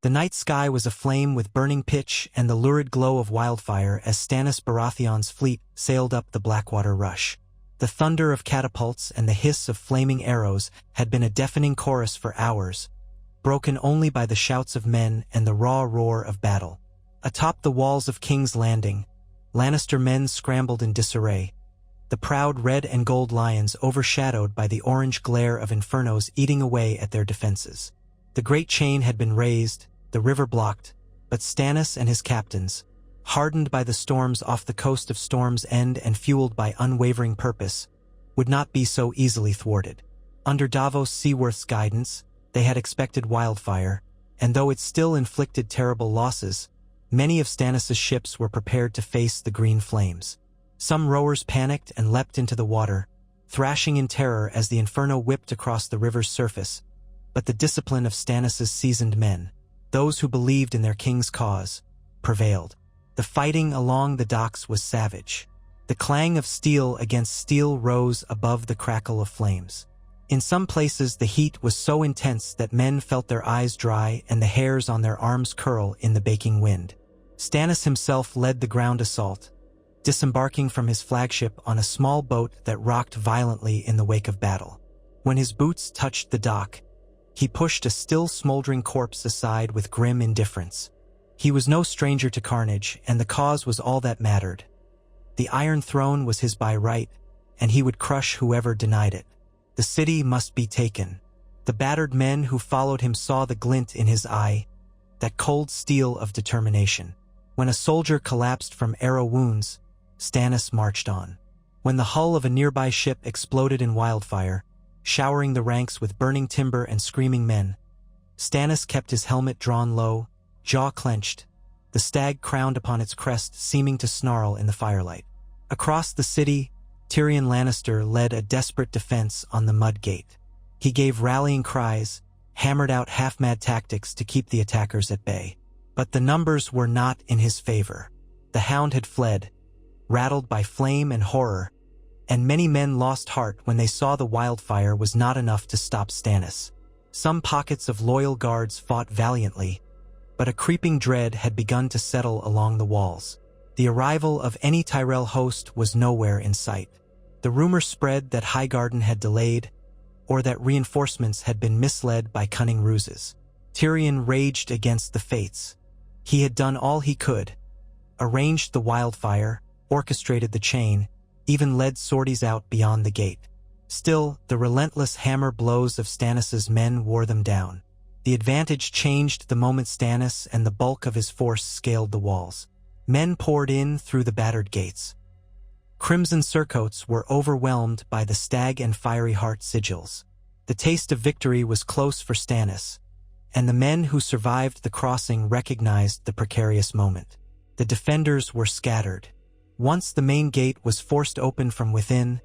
The night sky was aflame with burning pitch and the lurid glow of wildfire as Stannis Baratheon's fleet sailed up the Blackwater rush. The thunder of catapults and the hiss of flaming arrows had been a deafening chorus for hours, broken only by the shouts of men and the raw roar of battle. Atop the walls of King's Landing, Lannister men scrambled in disarray, the proud red and gold lions overshadowed by the orange glare of infernos eating away at their defenses. The great chain had been raised, the river blocked, but Stannis and his captains, hardened by the storms off the coast of Storm's End and fueled by unwavering purpose, would not be so easily thwarted. Under Davos Seaworth's guidance, they had expected wildfire, and though it still inflicted terrible losses, many of Stannis' ships were prepared to face the green flames. Some rowers panicked and leapt into the water, thrashing in terror as the inferno whipped across the river's surface, but the discipline of Stannis' seasoned men, those who believed in their king's cause, prevailed. The fighting along the docks was savage. The clang of steel against steel rose above the crackle of flames. In some places the heat was so intense that men felt their eyes dry and the hairs on their arms curl in the baking wind. Stannis himself led the ground assault, disembarking from his flagship on a small boat that rocked violently in the wake of battle. When his boots touched the dock, he pushed a still smoldering corpse aside with grim indifference. He was no stranger to carnage, and the cause was all that mattered. The Iron Throne was his by right, and he would crush whoever denied it. The city must be taken. The battered men who followed him saw the glint in his eye, that cold steel of determination. When a soldier collapsed from arrow wounds, Stannis marched on. When the hull of a nearby ship exploded in wildfire, showering the ranks with burning timber and screaming men, Stannis kept his helmet drawn low, jaw clenched, the stag crowned upon its crest seeming to snarl in the firelight. Across the city, Tyrion Lannister led a desperate defense on the mud gate. He gave rallying cries, hammered out half-mad tactics to keep the attackers at bay. But the numbers were not in his favor. The Hound had fled, rattled by flame and horror, and many men lost heart when they saw the wildfire was not enough to stop Stannis. Some pockets of loyal guards fought valiantly, but a creeping dread had begun to settle along the walls. The arrival of any Tyrell host was nowhere in sight. The rumor spread that Highgarden had delayed, or that reinforcements had been misled by cunning ruses. Tyrion raged against the fates. He had done all he could, arranged the wildfire, orchestrated the chain, even led sorties out beyond the gate. Still, the relentless hammer blows of Stannis' men wore them down. The advantage changed the moment Stannis and the bulk of his force scaled the walls. Men poured in through the battered gates. Crimson surcoats were overwhelmed by the stag and fiery heart sigils. The taste of victory was close for Stannis, and the men who survived the crossing recognized the precarious moment. The defenders were scattered. Once the main gate was forced open from within,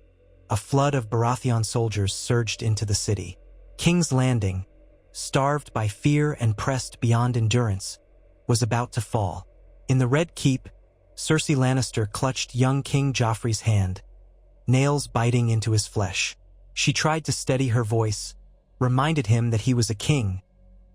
a flood of Baratheon soldiers surged into the city. King's Landing, starved by fear and pressed beyond endurance, was about to fall. In the Red Keep, Cersei Lannister clutched young King Joffrey's hand, nails biting into his flesh. She tried to steady her voice, reminded him that he was a king,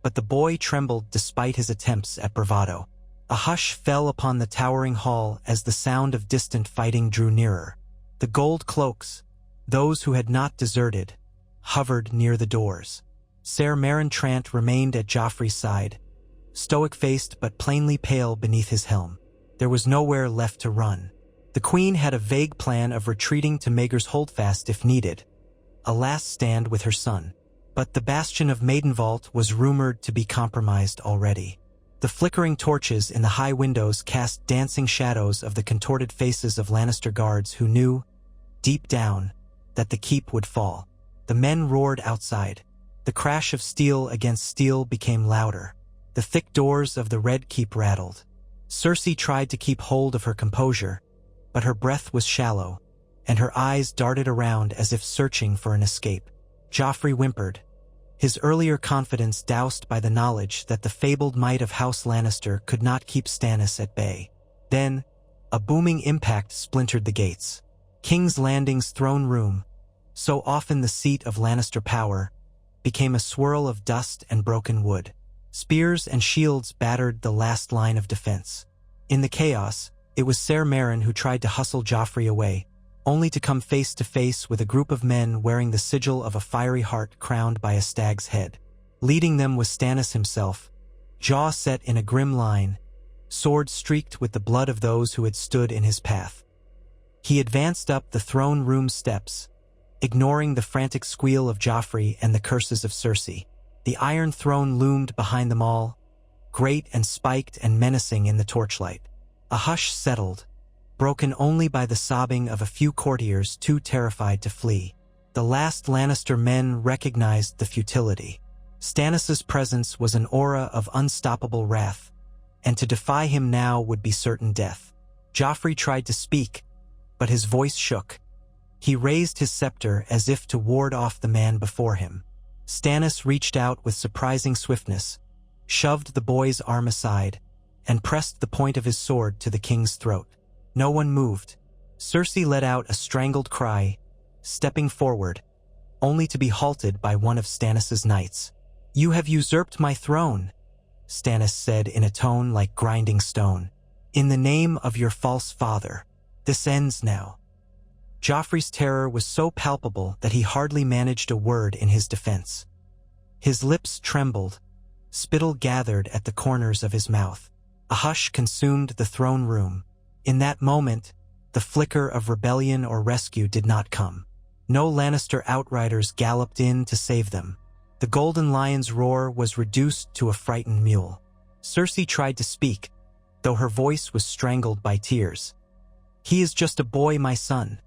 but the boy trembled despite his attempts at bravado. A hush fell upon the towering hall as the sound of distant fighting drew nearer. The gold cloaks, those who had not deserted, hovered near the doors. Ser Meryn Trant remained at Joffrey's side, stoic-faced but plainly pale beneath his helm. There was nowhere left to run. The Queen had a vague plan of retreating to Maegor's Holdfast if needed, a last stand with her son. But the bastion of Maidenvault was rumored to be compromised already. The flickering torches in the high windows cast dancing shadows of the contorted faces of Lannister guards who knew, deep down, that the keep would fall. The men roared outside. The crash of steel against steel became louder. The thick doors of the Red Keep rattled. Cersei tried to keep hold of her composure, but her breath was shallow, and her eyes darted around as if searching for an escape. Joffrey whimpered, his earlier confidence doused by the knowledge that the fabled might of House Lannister could not keep Stannis at bay. Then, a booming impact splintered the gates. King's Landing's throne room, so often the seat of Lannister power, became a swirl of dust and broken wood. Spears and shields battered the last line of defense. In the chaos, it was Ser Meryn who tried to hustle Joffrey away, only to come face to face with a group of men wearing the sigil of a fiery heart crowned by a stag's head. Leading them was Stannis himself, jaw set in a grim line, sword streaked with the blood of those who had stood in his path. He advanced up the throne room steps, ignoring the frantic squeal of Joffrey and the curses of Cersei. The Iron Throne loomed behind them all, great and spiked and menacing in the torchlight. A hush settled, broken only by the sobbing of a few courtiers too terrified to flee. The last Lannister men recognized the futility. Stannis's presence was an aura of unstoppable wrath, and to defy him now would be certain death. Joffrey tried to speak, but his voice shook. He raised his scepter as if to ward off the man before him. Stannis reached out with surprising swiftness, shoved the boy's arm aside, and pressed the point of his sword to the king's throat. No one moved. Cersei let out a strangled cry, stepping forward, only to be halted by one of Stannis's knights. "You have usurped my throne," Stannis said in a tone like grinding stone. "In the name of your false father. This ends now." Joffrey's terror was so palpable that he hardly managed a word in his defense. His lips trembled, spittle gathered at the corners of his mouth. A hush consumed the throne room. In that moment, the flicker of rebellion or rescue did not come. No Lannister outriders galloped in to save them. The Golden Lion's roar was reduced to a frightened mule. Cersei tried to speak, though her voice was strangled by tears. "He is just a boy, my son."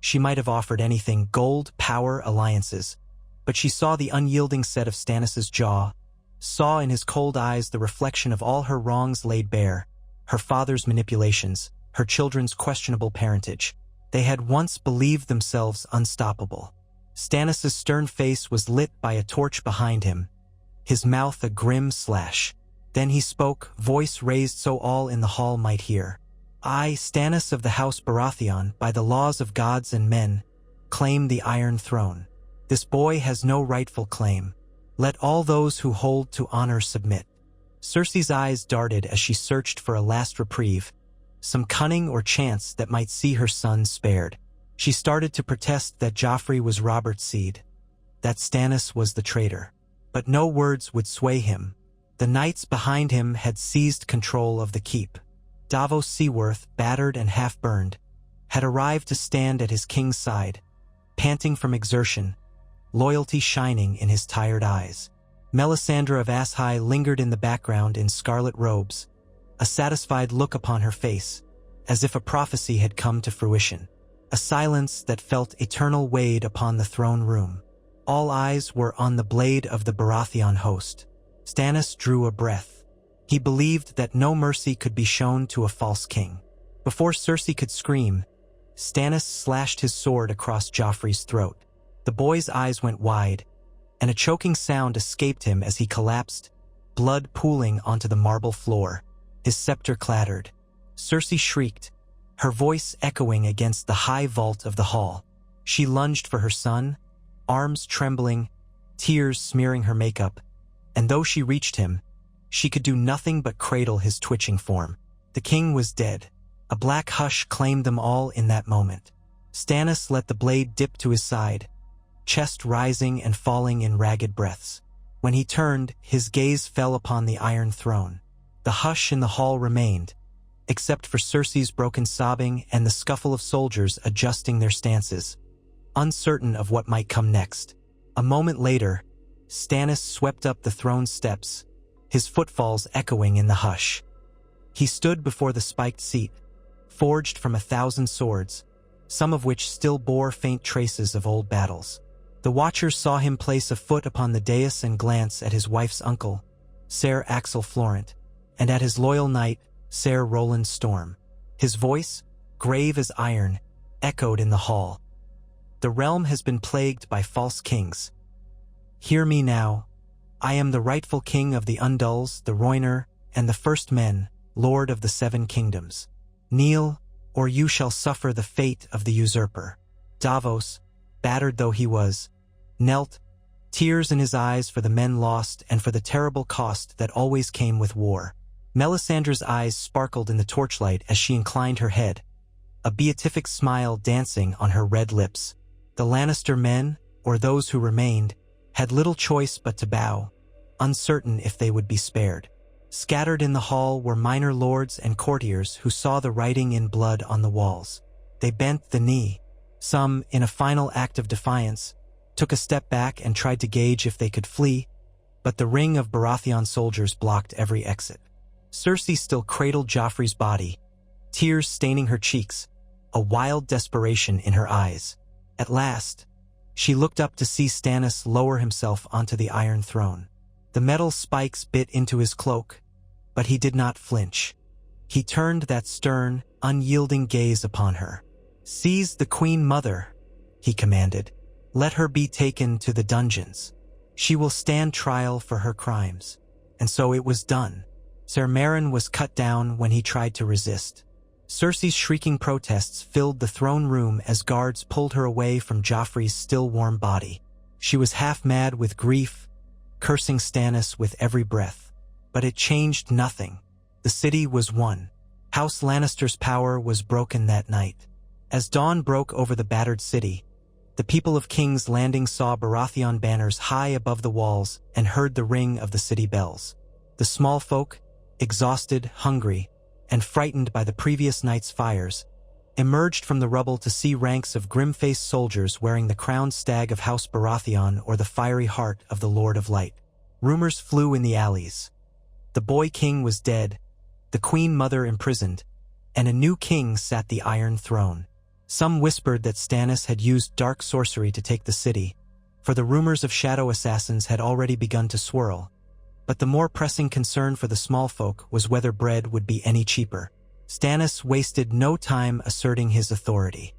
She might have offered anything: gold, power, alliances. But she saw the unyielding set of Stannis's jaw, saw in his cold eyes the reflection of all her wrongs laid bare, her father's manipulations, her children's questionable parentage. They had once believed themselves unstoppable. Stannis's stern face was lit by a torch behind him, his mouth a grim slash. Then he spoke, voice raised so all in the hall might hear. "I, Stannis of the House Baratheon, by the laws of gods and men, claim the Iron Throne. This boy has no rightful claim. Let all those who hold to honor submit." Cersei's eyes darted as she searched for a last reprieve, some cunning or chance that might see her son spared. She started to protest that Joffrey was Robert's seed, that Stannis was the traitor. But no words would sway him. The knights behind him had seized control of the keep. Davos Seaworth, battered and half-burned, had arrived to stand at his king's side, panting from exertion, loyalty shining in his tired eyes. Melisandre of Ashai lingered in the background in scarlet robes, a satisfied look upon her face, as if a prophecy had come to fruition. A silence that felt eternal weighed upon the throne room. All eyes were on the blade of the Baratheon host. Stannis drew a breath. He believed that no mercy could be shown to a false king. Before Cersei could scream, Stannis slashed his sword across Joffrey's throat. The boy's eyes went wide, and a choking sound escaped him as he collapsed, blood pooling onto the marble floor. His scepter clattered. Cersei shrieked, her voice echoing against the high vault of the hall. She lunged for her son, arms trembling, tears smearing her makeup, and though she reached him, she could do nothing but cradle his twitching form. The king was dead. A black hush claimed them all in that moment. Stannis let the blade dip to his side, chest rising and falling in ragged breaths. When he turned, his gaze fell upon the Iron Throne. The hush in the hall remained, except for Cersei's broken sobbing and the scuffle of soldiers adjusting their stances, uncertain of what might come next. A moment later, Stannis swept up the throne steps, his footfalls echoing in the hush. He stood before the spiked seat, forged from 1,000 swords, some of which still bore faint traces of old battles. The watchers saw him place a foot upon the dais and glance at his wife's uncle, Ser Axel Florent, and at his loyal knight, Ser Roland Storm. His voice, grave as iron, echoed in the hall. "The realm has been plagued by false kings. Hear me now. I am the rightful king of the Undulls, the Rhoynar, and the First Men, Lord of the Seven Kingdoms. Kneel, or you shall suffer the fate of the usurper." Davos, battered though he was, knelt, tears in his eyes for the men lost and for the terrible cost that always came with war. Melisandre's eyes sparkled in the torchlight as she inclined her head, a beatific smile dancing on her red lips. The Lannister men, or those who remained, had little choice but to bow, uncertain if they would be spared. Scattered in the hall were minor lords and courtiers who saw the writing in blood on the walls. They bent the knee. Some, in a final act of defiance, took a step back and tried to gauge if they could flee, but the ring of Baratheon soldiers blocked every exit. Cersei still cradled Joffrey's body, tears staining her cheeks, a wild desperation in her eyes. At last, she looked up to see Stannis lower himself onto the Iron Throne. The metal spikes bit into his cloak, but he did not flinch. He turned that stern, unyielding gaze upon her. "Seize the Queen Mother," he commanded. "Let her be taken to the dungeons. She will stand trial for her crimes." And so it was done. Ser Meryn was cut down when he tried to resist. Cersei's shrieking protests filled the throne room as guards pulled her away from Joffrey's still warm body. She was half mad with grief, cursing Stannis with every breath. But it changed nothing. The city was won. House Lannister's power was broken that night. As dawn broke over the battered city, the people of King's Landing saw Baratheon banners high above the walls and heard the ring of the city bells. The small folk, exhausted, hungry, and frightened by the previous night's fires, emerged from the rubble to see ranks of grim-faced soldiers wearing the crowned stag of House Baratheon or the fiery heart of the Lord of Light. Rumors flew in the alleys. The boy king was dead, the queen mother imprisoned, and a new king sat the Iron Throne. Some whispered that Stannis had used dark sorcery to take the city, for the rumors of shadow assassins had already begun to swirl. But the more pressing concern for the small folk was whether bread would be any cheaper. Stannis wasted no time asserting his authority.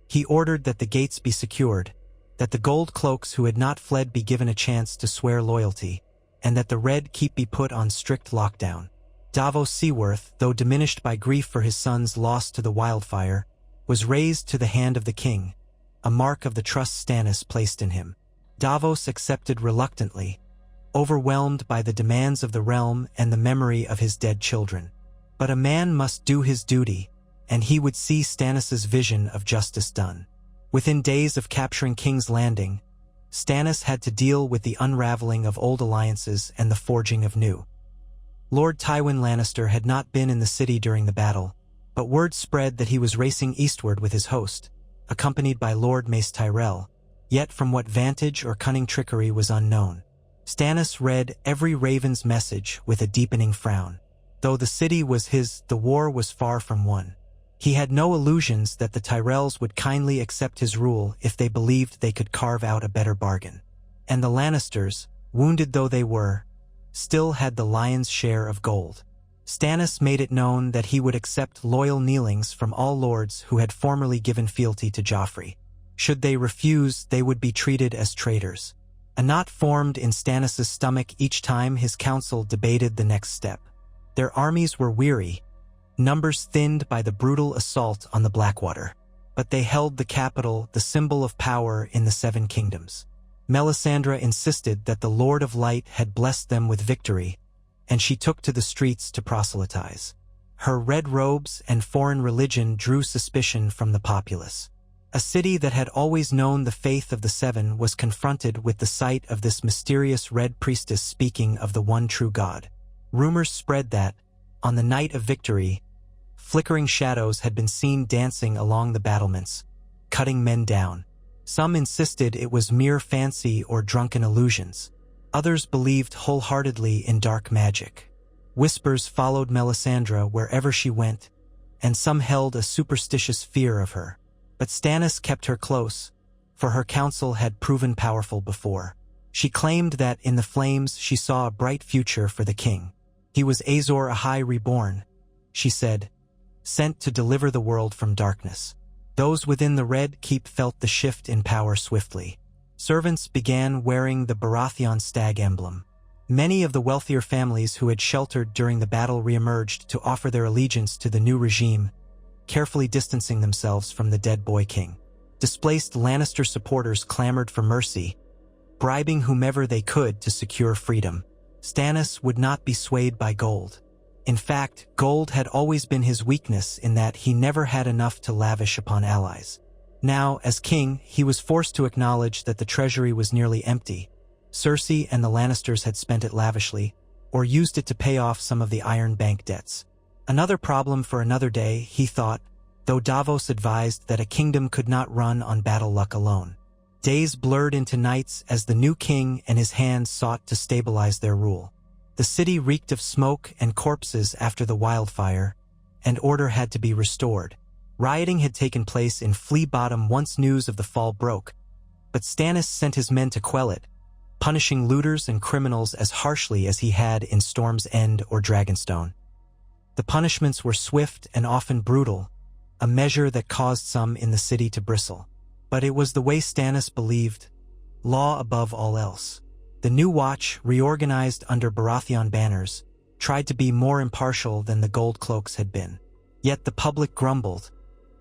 He ordered that the gates be secured, that the gold cloaks who had not fled be given a chance to swear loyalty, and that the Red Keep be put on strict lockdown. Davos Seaworth, though diminished by grief for his son's loss to the wildfire, was raised to the hand of the king, a mark of the trust Stannis placed in him. Davos accepted reluctantly, overwhelmed by the demands of the realm and the memory of his dead children. But a man must do his duty, and he would see Stannis's vision of justice done. Within days of capturing King's Landing, Stannis had to deal with the unraveling of old alliances and the forging of new. Lord Tywin Lannister had not been in the city during the battle, but word spread that he was racing eastward with his host, accompanied by Lord Mace Tyrell, yet from what vantage or cunning trickery was unknown. Stannis read every raven's message with a deepening frown. Though the city was his, the war was far from won. He had no illusions that the Tyrells would kindly accept his rule if they believed they could carve out a better bargain. And the Lannisters, wounded though they were, still had the lion's share of gold. Stannis made it known that he would accept loyal kneelings from all lords who had formerly given fealty to Joffrey. Should they refuse, they would be treated as traitors. A knot formed in Stannis' stomach each time his council debated the next step. Their armies were weary, numbers thinned by the brutal assault on the Blackwater, but they held the capital, the symbol of power in the Seven Kingdoms. Melisandre insisted that the Lord of Light had blessed them with victory, and she took to the streets to proselytize. Her red robes and foreign religion drew suspicion from the populace. A city that had always known the faith of the Seven was confronted with the sight of this mysterious red priestess speaking of the one true God. Rumors spread that, on the night of victory, flickering shadows had been seen dancing along the battlements, cutting men down. Some insisted it was mere fancy or drunken illusions. Others believed wholeheartedly in dark magic. Whispers followed Melisandre wherever she went, and some held a superstitious fear of her. But Stannis kept her close, for her counsel had proven powerful before. She claimed that in the flames she saw a bright future for the king. He was Azor Ahai reborn, she said, sent to deliver the world from darkness. Those within the Red Keep felt the shift in power swiftly. Servants began wearing the Baratheon stag emblem. Many of the wealthier families who had sheltered during the battle reemerged to offer their allegiance to the new regime, carefully distancing themselves from the dead boy king. Displaced Lannister supporters clamored for mercy, bribing whomever they could to secure freedom. Stannis would not be swayed by gold. In fact, gold had always been his weakness in that he never had enough to lavish upon allies. Now, as king, he was forced to acknowledge that the treasury was nearly empty. Cersei and the Lannisters had spent it lavishly, or used it to pay off some of the Iron Bank debts. Another problem for another day, he thought, though Davos advised that a kingdom could not run on battle luck alone. Days blurred into nights as the new king and his hands sought to stabilize their rule. The city reeked of smoke and corpses after the wildfire, and order had to be restored. Rioting had taken place in Flea Bottom once news of the fall broke, but Stannis sent his men to quell it, punishing looters and criminals as harshly as he had in Storm's End or Dragonstone. The punishments were swift and often brutal, a measure that caused some in the city to bristle. But it was the way Stannis believed, law above all else. The new watch, reorganized under Baratheon banners, tried to be more impartial than the Gold Cloaks had been. Yet the public grumbled,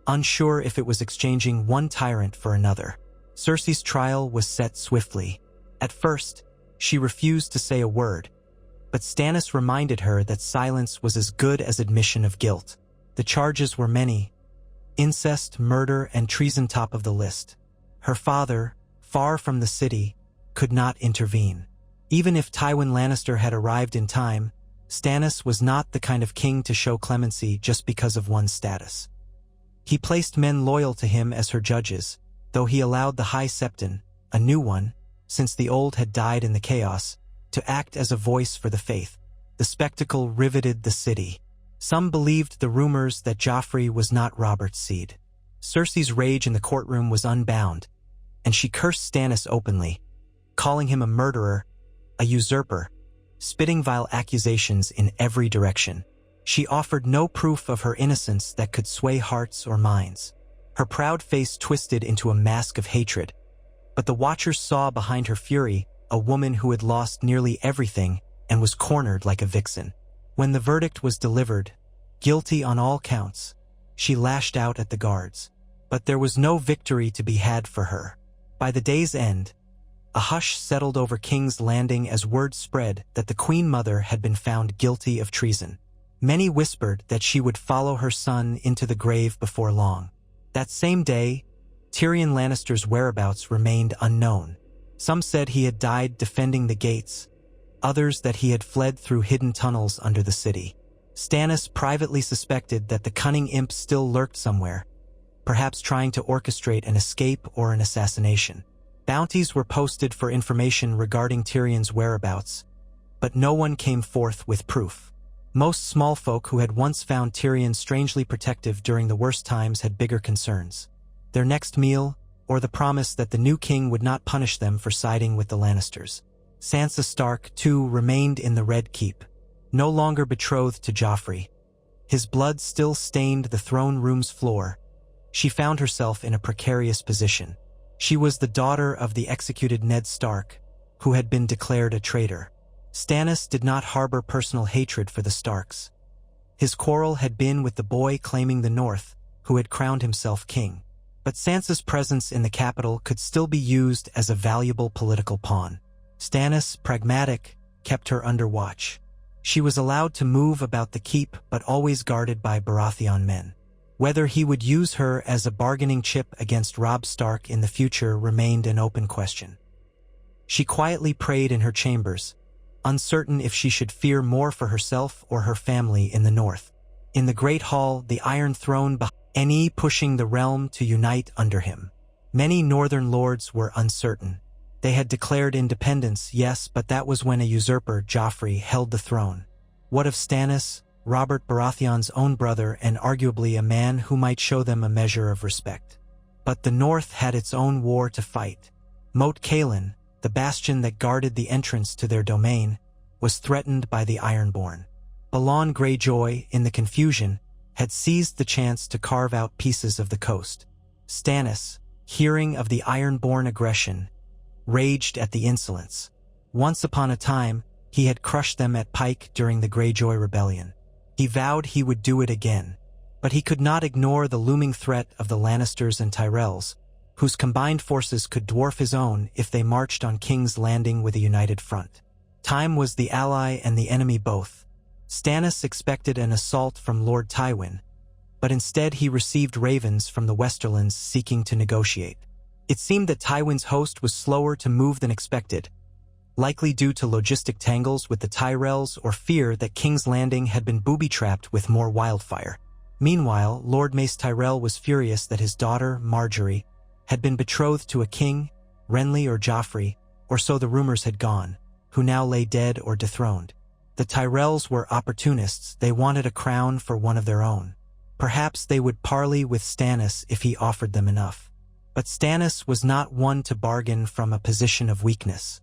unsure if it was exchanging one tyrant for another. Cersei's trial was set swiftly. At first, she refused to say a word, but Stannis reminded her that silence was as good as admission of guilt. The charges were many: incest, murder, and treason top of the list. Her father, far from the city, could not intervene. Even if Tywin Lannister had arrived in time, Stannis was not the kind of king to show clemency just because of one's status. He placed men loyal to him as her judges, though he allowed the High Septon, a new one, since the old had died in the chaos, to act as a voice for the faith. The spectacle riveted the city. Some believed the rumors that Joffrey was not Robert's seed. Cersei's rage in the courtroom was unbound, and she cursed Stannis openly, calling him a murderer, a usurper, spitting vile accusations in every direction. She offered no proof of her innocence that could sway hearts or minds. Her proud face twisted into a mask of hatred, but the Watchers saw behind her fury a woman who had lost nearly everything and was cornered like a vixen. When the verdict was delivered, guilty on all counts, she lashed out at the guards. But there was no victory to be had for her. By the day's end, a hush settled over King's Landing as word spread that the Queen Mother had been found guilty of treason. Many whispered that she would follow her son into the grave before long. That same day, Tyrion Lannister's whereabouts remained unknown. Some said he had died defending the gates, others that he had fled through hidden tunnels under the city. Stannis privately suspected that the cunning imp still lurked somewhere, perhaps trying to orchestrate an escape or an assassination. Bounties were posted for information regarding Tyrion's whereabouts, but no one came forth with proof. Most small folk who had once found Tyrion strangely protective during the worst times had bigger concerns: their next meal, or the promise that the new king would not punish them for siding with the Lannisters. Sansa Stark, too, remained in the Red Keep, no longer betrothed to Joffrey. His blood still stained the throne room's floor. She found herself in a precarious position. She was the daughter of the executed Ned Stark, who had been declared a traitor. Stannis did not harbor personal hatred for the Starks. His quarrel had been with the boy claiming the North, who had crowned himself king. But Sansa's presence in the capital could still be used as a valuable political pawn. Stannis, pragmatic, kept her under watch. She was allowed to move about the keep, but always guarded by Baratheon men. Whether he would use her as a bargaining chip against Robb Stark in the future remained an open question. She quietly prayed in her chambers, uncertain if she should fear more for herself or her family in the north. In the Great Hall, the Iron Throne behind Any pushing the realm to unite under him. Many northern lords were uncertain. They had declared independence, yes, but that was when a usurper, Joffrey, held the throne. What of Stannis, Robert Baratheon's own brother and arguably a man who might show them a measure of respect? But the North had its own war to fight. Moat Cailin, the bastion that guarded the entrance to their domain, was threatened by the Ironborn. Balon Greyjoy, in the confusion, had seized the chance to carve out pieces of the coast. Stannis, hearing of the Ironborn aggression, raged at the insolence. Once upon a time, he had crushed them at Pike during the Greyjoy Rebellion. He vowed he would do it again, but he could not ignore the looming threat of the Lannisters and Tyrells, whose combined forces could dwarf his own if they marched on King's Landing with a united front. Time was the ally and the enemy both. Stannis expected an assault from Lord Tywin, but instead he received ravens from the Westerlands seeking to negotiate. It seemed that Tywin's host was slower to move than expected, likely due to logistic tangles with the Tyrells or fear that King's Landing had been booby-trapped with more wildfire. Meanwhile, Lord Mace Tyrell was furious that his daughter, Marjorie, had been betrothed to a king, Renly or Joffrey, or so the rumors had gone, who now lay dead or dethroned. The Tyrells were opportunists. They wanted a crown for one of their own. Perhaps they would parley with Stannis if he offered them enough. But Stannis was not one to bargain from a position of weakness.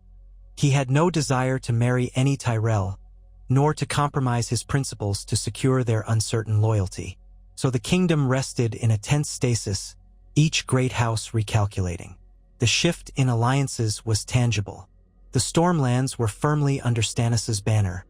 He had no desire to marry any Tyrell, nor to compromise his principles to secure their uncertain loyalty. So the kingdom rested in a tense stasis, each great house recalculating. The shift in alliances was tangible. The Stormlands were firmly under Stannis's banner,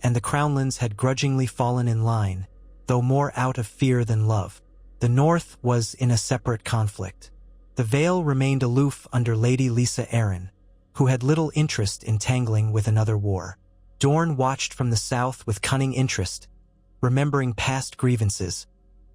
and the Crownlands had grudgingly fallen in line, though more out of fear than love. The North was in a separate conflict. The Vale remained aloof under Lady Lisa Arryn, who had little interest in tangling with another war. Dorne watched from the south with cunning interest, remembering past grievances,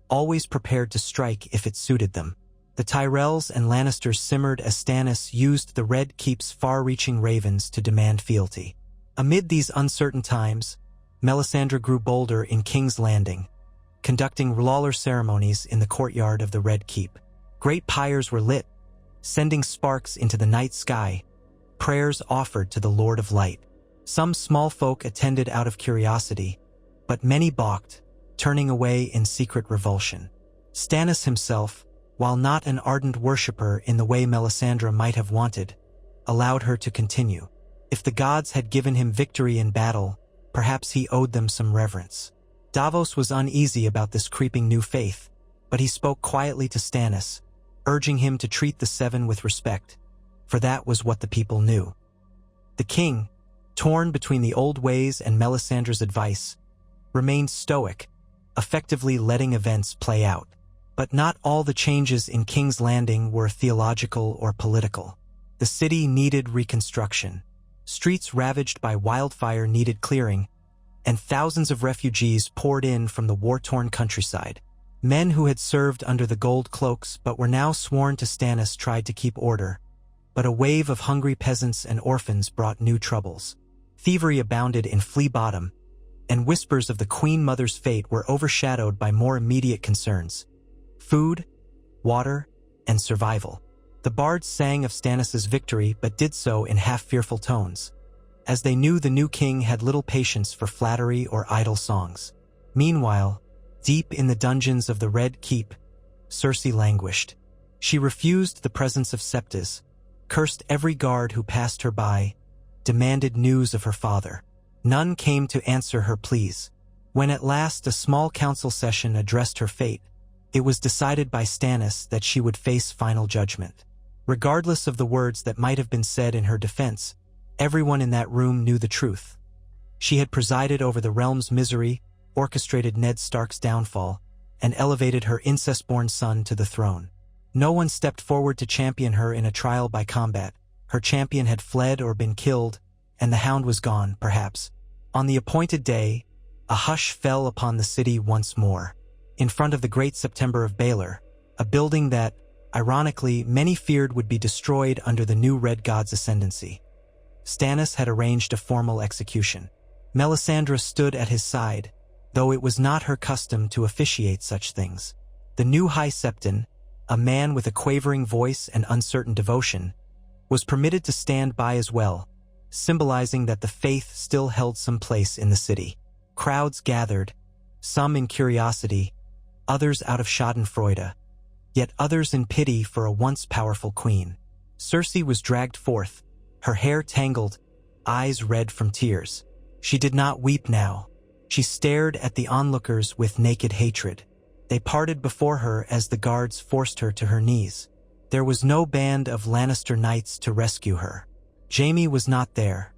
always prepared to strike if it suited them. The Tyrells and Lannisters simmered as Stannis used the Red Keep's far-reaching ravens to demand fealty. Amid these uncertain times, Melisandre grew bolder in King's Landing, conducting lawless ceremonies in the courtyard of the Red Keep. Great pyres were lit, sending sparks into the night sky, prayers offered to the Lord of Light. Some small folk attended out of curiosity, but many balked, turning away in secret revulsion. Stannis himself, while not an ardent worshipper in the way Melisandre might have wanted, allowed her to continue. If the gods had given him victory in battle, perhaps he owed them some reverence. Davos was uneasy about this creeping new faith, but he spoke quietly to Stannis, urging him to treat the Seven with respect, for that was what the people knew. The king, torn between the old ways and Melisandre's advice, remained stoic, effectively letting events play out. But not all the changes in King's Landing were theological or political. The city needed reconstruction. Streets ravaged by wildfire needed clearing, and thousands of refugees poured in from the war-torn countryside. Men who had served under the gold cloaks but were now sworn to Stannis tried to keep order, but a wave of hungry peasants and orphans brought new troubles. Thievery abounded in Flea Bottom, and whispers of the Queen Mother's fate were overshadowed by more immediate concerns: food, water, and survival. The bards sang of Stannis's victory but did so in half-fearful tones, as they knew the new king had little patience for flattery or idle songs. Meanwhile, deep in the dungeons of the Red Keep, Cersei languished. She refused the presence of septas, cursed every guard who passed her by, demanded news of her father. None came to answer her pleas. When at last a small council session addressed her fate, it was decided by Stannis that she would face final judgment. Regardless of the words that might have been said in her defense, everyone in that room knew the truth. She had presided over the realm's misery, orchestrated Ned Stark's downfall, and elevated her incest-born son to the throne. No one stepped forward to champion her in a trial by combat. Her champion had fled or been killed, and the hound was gone, perhaps. On the appointed day, a hush fell upon the city once more. In front of the Great September of Baelor, a building that, ironically, many feared would be destroyed under the new Red God's ascendancy, Stannis had arranged a formal execution. Melisandre stood at his side, though it was not her custom to officiate such things. The new High Septon, a man with a quavering voice and uncertain devotion, was permitted to stand by as well, symbolizing that the faith still held some place in the city. Crowds gathered, some in curiosity, others out of schadenfreude, yet others in pity for a once powerful queen. Cersei was dragged forth, her hair tangled, eyes red from tears. She did not weep now. She stared at the onlookers with naked hatred. They parted before her as the guards forced her to her knees. There was no band of Lannister knights to rescue her. Jaime was not there.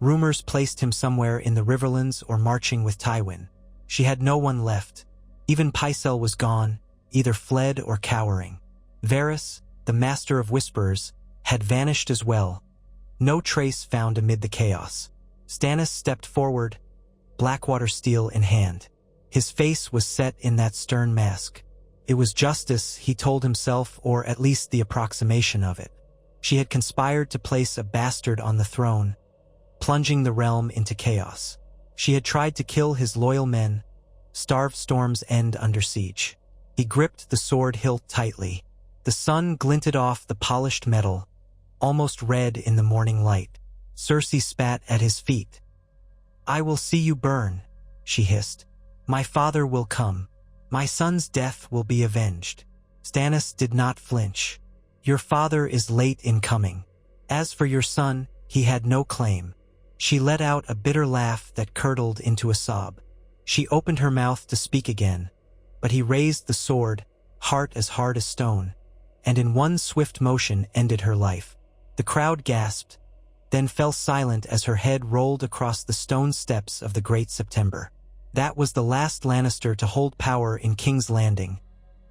Rumors placed him somewhere in the Riverlands or marching with Tywin. She had no one left. Even Pycelle was gone, either fled or cowering. Varys, the master of whisperers, had vanished as well. No trace found amid the chaos. Stannis stepped forward, Blackwater steel in hand. His face was set in that stern mask. It was justice, he told himself, or at least the approximation of it. She had conspired to place a bastard on the throne, plunging the realm into chaos. She had tried to kill his loyal men, starve Storm's End under siege. He gripped the sword hilt tightly. The sun glinted off the polished metal, almost red in the morning light. Cersei spat at his feet. "I will see you burn," she hissed. "My father will come. My son's death will be avenged." Stannis did not flinch. "Your father is late in coming. As for your son, he had no claim." She let out a bitter laugh that curdled into a sob. She opened her mouth to speak again, but he raised the sword, heart as hard as stone, and in one swift motion ended her life. The crowd gasped, then fell silent as her head rolled across the stone steps of the Great September. That was the last Lannister to hold power in King's Landing,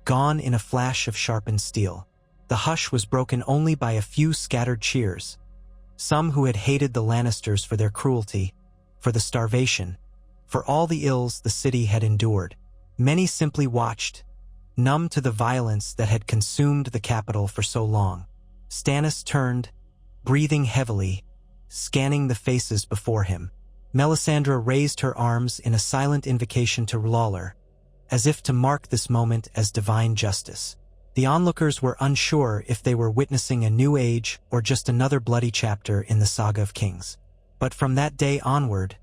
gone in a flash of sharpened steel. The hush was broken only by a few scattered cheers. Some who had hated the Lannisters for their cruelty, for the starvation, for all the ills the city had endured. Many simply watched, numb to the violence that had consumed the capital for so long. Stannis turned, breathing heavily, scanning the faces before him. Melisandre raised her arms in a silent invocation to Lawler, as if to mark this moment as divine justice. The onlookers were unsure if they were witnessing a new age or just another bloody chapter in the Saga of Kings. But from that day onward,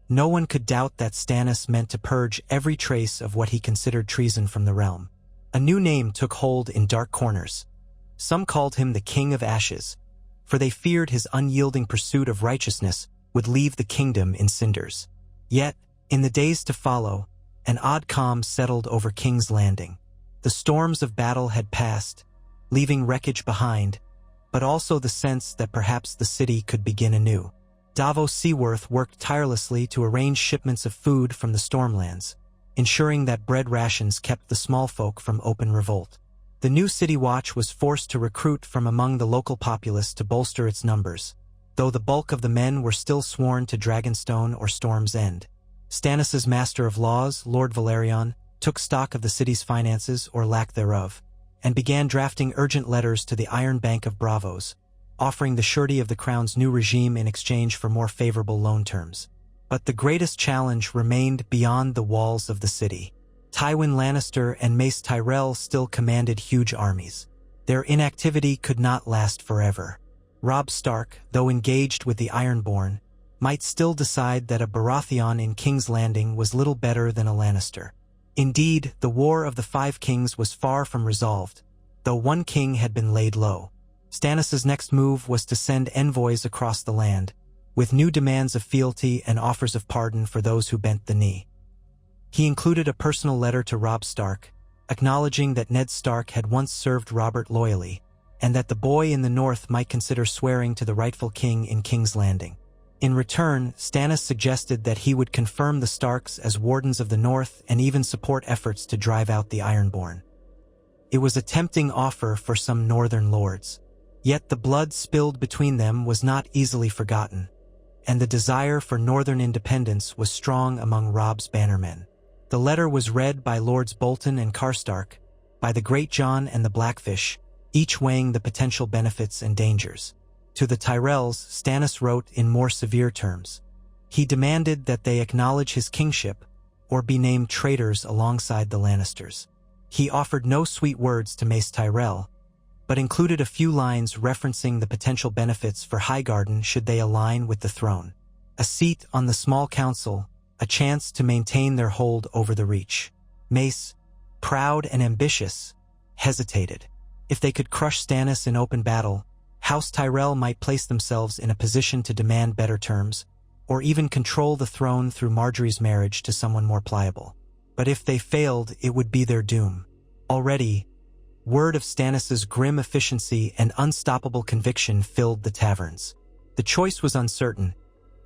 no one could doubt that Stannis meant to purge every trace of what he considered treason from the realm. A new name took hold in dark corners. Some called him the King of Ashes, for they feared his unyielding pursuit of righteousness would leave the kingdom in cinders. Yet, in the days to follow, an odd calm settled over King's Landing. The storms of battle had passed, leaving wreckage behind, but also the sense that perhaps the city could begin anew. Davos Seaworth worked tirelessly to arrange shipments of food from the Stormlands, ensuring that bread rations kept the small folk from open revolt. The new City Watch was forced to recruit from among the local populace to bolster its numbers, though the bulk of the men were still sworn to Dragonstone or Storm's End. Stannis's Master of Laws, Lord Valerion, took stock of the city's finances or lack thereof, and began drafting urgent letters to the Iron Bank of Bravos, offering the surety of the crown's new regime in exchange for more favorable loan terms. But the greatest challenge remained beyond the walls of the city. Tywin Lannister and Mace Tyrell still commanded huge armies. Their inactivity could not last forever. Robb Stark, though engaged with the Ironborn, might still decide that a Baratheon in King's Landing was little better than a Lannister. Indeed, the War of the Five Kings was far from resolved, though one king had been laid low. Stannis' next move was to send envoys across the land, with new demands of fealty and offers of pardon for those who bent the knee. He included a personal letter to Robb Stark, acknowledging that Ned Stark had once served Robert loyally, and that the boy in the north might consider swearing to the rightful king in King's Landing. In return, Stannis suggested that he would confirm the Starks as Wardens of the North and even support efforts to drive out the Ironborn. It was a tempting offer for some northern lords. Yet the blood spilled between them was not easily forgotten, and the desire for northern independence was strong among Robb's bannermen. The letter was read by Lords Bolton and Karstark, by the Great John and the Blackfish, each weighing the potential benefits and dangers. To the Tyrells, Stannis wrote in more severe terms. He demanded that they acknowledge his kingship or be named traitors alongside the Lannisters. He offered no sweet words to Mace Tyrell, but included a few lines referencing the potential benefits for Highgarden should they align with the throne. A seat on the small council, a chance to maintain their hold over the Reach. Mace, proud and ambitious, hesitated. If they could crush Stannis in open battle, House Tyrell might place themselves in a position to demand better terms, or even control the throne through Margaery's marriage to someone more pliable. But if they failed, it would be their doom. Already, word of Stannis' grim efficiency and unstoppable conviction filled the taverns. The choice was uncertain,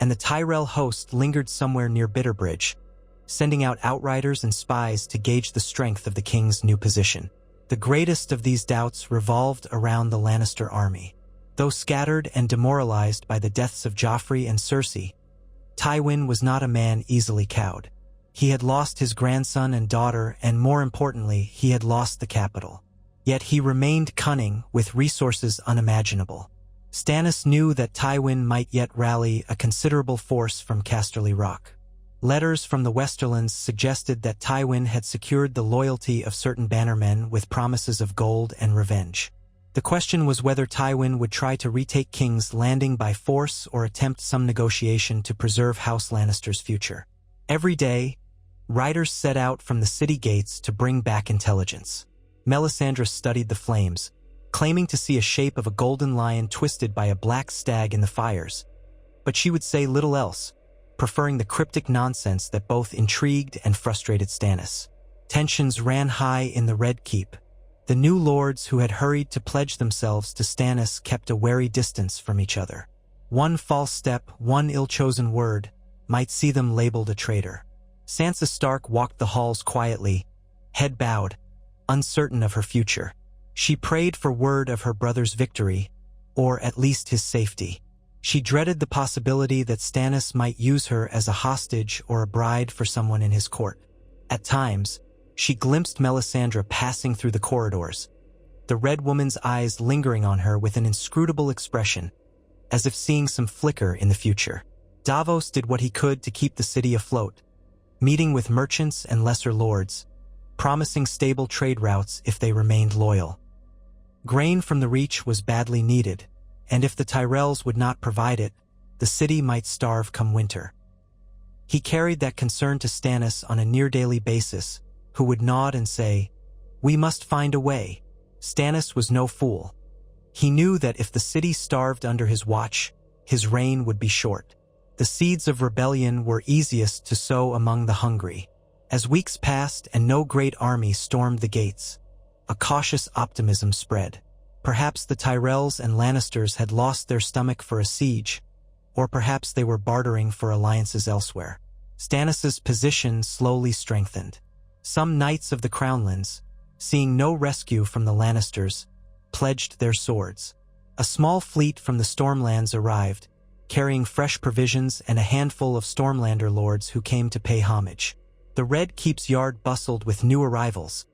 and the Tyrell host lingered somewhere near Bitterbridge, sending out outriders and spies to gauge the strength of the king's new position. The greatest of these doubts revolved around the Lannister army. Though scattered and demoralized by the deaths of Joffrey and Cersei, Tywin was not a man easily cowed. He had lost his grandson and daughter, and more importantly, he had lost the capital. Yet he remained cunning, with resources unimaginable. Stannis knew that Tywin might yet rally a considerable force from Casterly Rock. Letters from the Westerlands suggested that Tywin had secured the loyalty of certain bannermen with promises of gold and revenge. The question was whether Tywin would try to retake King's Landing by force or attempt some negotiation to preserve House Lannister's future. Every day, riders set out from the city gates to bring back intelligence. Melisandre studied the flames, claiming to see a shape of a golden lion twisted by a black stag in the fires. But she would say little else, preferring the cryptic nonsense that both intrigued and frustrated Stannis. Tensions ran high in the Red Keep. The new lords who had hurried to pledge themselves to Stannis kept a wary distance from each other. One false step, one ill-chosen word, might see them labeled a traitor. Sansa Stark walked the halls quietly, head bowed, uncertain of her future. She prayed for word of her brother's victory, or at least his safety. She dreaded the possibility that Stannis might use her as a hostage or a bride for someone in his court. At times, she glimpsed Melisandre passing through the corridors, the Red Woman's eyes lingering on her with an inscrutable expression, as if seeing some flicker in the future. Davos did what he could to keep the city afloat, meeting with merchants and lesser lords, promising stable trade routes if they remained loyal. Grain from the Reach was badly needed, and if the Tyrells would not provide it, the city might starve come winter. He carried that concern to Stannis on a near-daily basis, who would nod and say, "We must find a way." Stannis was no fool. He knew that if the city starved under his watch, his reign would be short. The seeds of rebellion were easiest to sow among the hungry. As weeks passed and no great army stormed the gates, a cautious optimism spread. Perhaps the Tyrells and Lannisters had lost their stomach for a siege, or perhaps they were bartering for alliances elsewhere. Stannis's position slowly strengthened. Some knights of the Crownlands, seeing no rescue from the Lannisters, pledged their swords. A small fleet from the Stormlands arrived, carrying fresh provisions and a handful of Stormlander lords who came to pay homage. The Red Keep's yard bustled with new arrivals,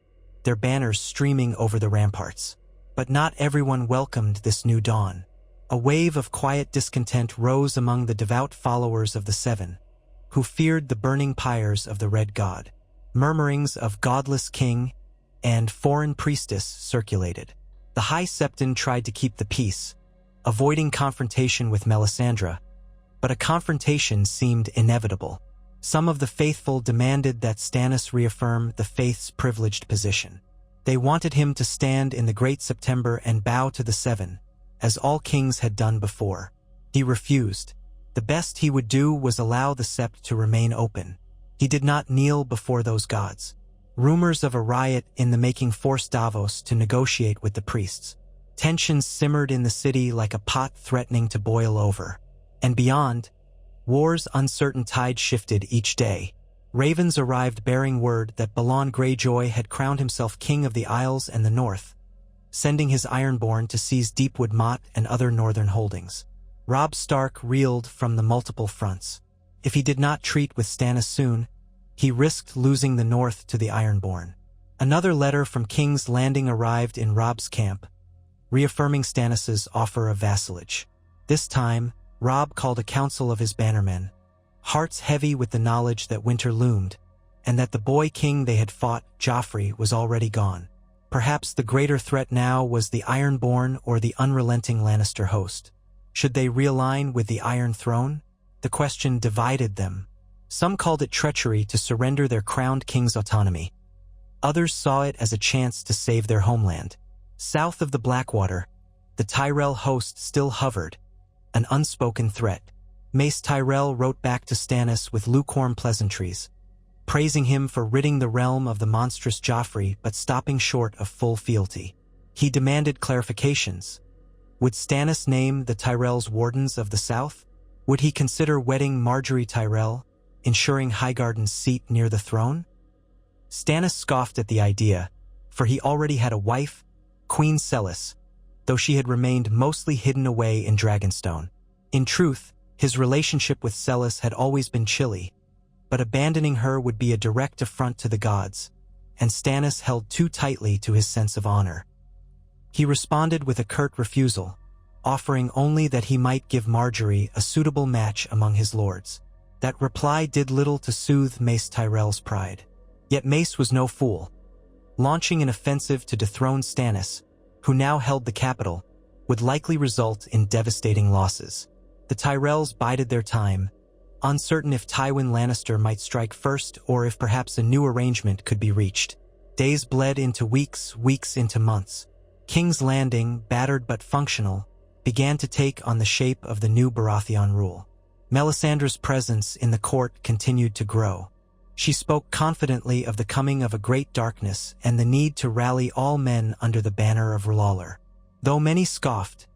their banners streaming over the ramparts. But not everyone welcomed this new dawn. A wave of quiet discontent rose among the devout followers of the Seven, who feared the burning pyres of the Red God. Murmurings of godless king and foreign priestess circulated. The High Septon tried to keep the peace, avoiding confrontation with Melisandre, but a confrontation seemed inevitable. Some of the faithful demanded that Stannis reaffirm the faith's privileged position. They wanted him to stand in the Great September and bow to the Seven, as all kings had done before. He refused. The best he would do was allow the Sept to remain open. He did not kneel before those gods. Rumors of a riot in the making forced Davos to negotiate with the priests. Tensions simmered in the city like a pot threatening to boil over. And beyond, war's uncertain tide shifted each day. Ravens arrived bearing word that Balon Greyjoy had crowned himself king of the Isles and the North, sending his Ironborn to seize Deepwood Motte and other northern holdings. Robb Stark reeled from the multiple fronts. If he did not treat with Stannis soon, he risked losing the North to the Ironborn. Another letter from King's Landing arrived in Robb's camp, reaffirming Stannis's offer of vassalage. This time, Robb called a council of his bannermen, hearts heavy with the knowledge that winter loomed, and that the boy king they had fought, Joffrey, was already gone. Perhaps the greater threat now was the Ironborn or the unrelenting Lannister host. Should they realign with the Iron Throne? The question divided them. Some called it treachery to surrender their crowned king's autonomy. Others saw it as a chance to save their homeland. South of the Blackwater, the Tyrell host still hovered, an unspoken threat. Mace Tyrell wrote back to Stannis with lukewarm pleasantries, praising him for ridding the realm of the monstrous Joffrey but stopping short of full fealty. He demanded clarifications. Would Stannis name the Tyrells wardens of the South? Would he consider wedding Margaery Tyrell, ensuring Highgarden's seat near the throne? Stannis scoffed at the idea, for he already had a wife, Queen Celis, though she had remained mostly hidden away in Dragonstone. In truth, his relationship with Celis had always been chilly, but abandoning her would be a direct affront to the gods, and Stannis held too tightly to his sense of honor. He responded with a curt refusal, offering only that he might give Margaery a suitable match among his lords. That reply did little to soothe Mace Tyrell's pride. Yet Mace was no fool. Launching an offensive to dethrone Stannis, who now held the capital, would likely result in devastating losses. The Tyrells bided their time, uncertain if Tywin Lannister might strike first or if perhaps a new arrangement could be reached. Days bled into weeks, weeks into months. King's Landing, battered but functional, began to take on the shape of the new Baratheon rule. Melisandre's presence in the court continued to grow. She spoke confidently of the coming of a great darkness and the need to rally all men under the banner of R'hllor. Though many scoffed,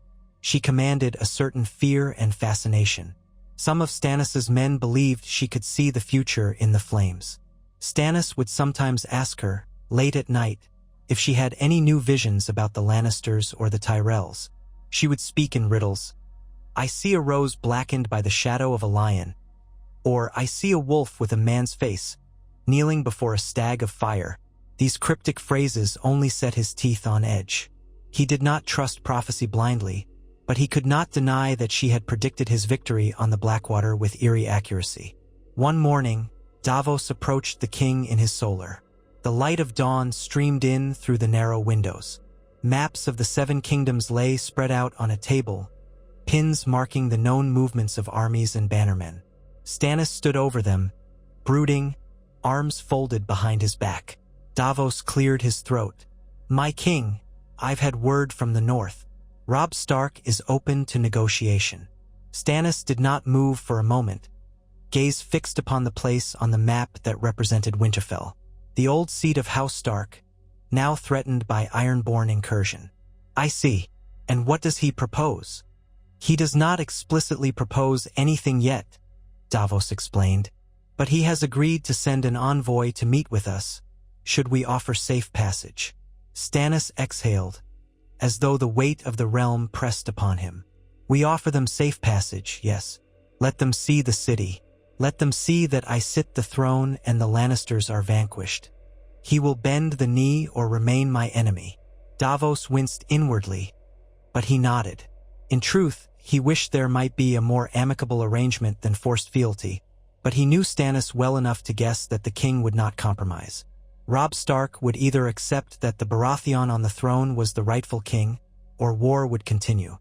she commanded a certain fear and fascination. Some of Stannis's men believed she could see the future in the flames. Stannis would sometimes ask her, late at night, if she had any new visions about the Lannisters or the Tyrells. She would speak in riddles. "I see a rose blackened by the shadow of a lion," or "I see a wolf with a man's face, kneeling before a stag of fire." These cryptic phrases only set his teeth on edge. He did not trust prophecy blindly, but he could not deny that she had predicted his victory on the Blackwater with eerie accuracy. One morning, Davos approached the king in his solar. The light of dawn streamed in through the narrow windows. Maps of the 7 kingdoms lay spread out on a table, pins marking the known movements of armies and bannermen. Stannis stood over them, brooding, arms folded behind his back. Davos cleared his throat. "My king, I've had word from the north. Robb Stark is open to negotiation." Stannis did not move for a moment, gaze fixed upon the place on the map that represented Winterfell, the old seat of House Stark, now threatened by Ironborn incursion. "I see. And what does he propose?" "He does not explicitly propose anything yet," Davos explained, "but he has agreed to send an envoy to meet with us, should we offer safe passage." Stannis exhaled, as though the weight of the realm pressed upon him. "We offer them safe passage, yes. Let them see the city. Let them see that I sit the throne and the Lannisters are vanquished. He will bend the knee or remain my enemy." Davos winced inwardly, but he nodded. In truth, he wished there might be a more amicable arrangement than forced fealty, but he knew Stannis well enough to guess that the king would not compromise. Robb Stark would either accept that the Baratheon on the throne was the rightful king, or war would continue.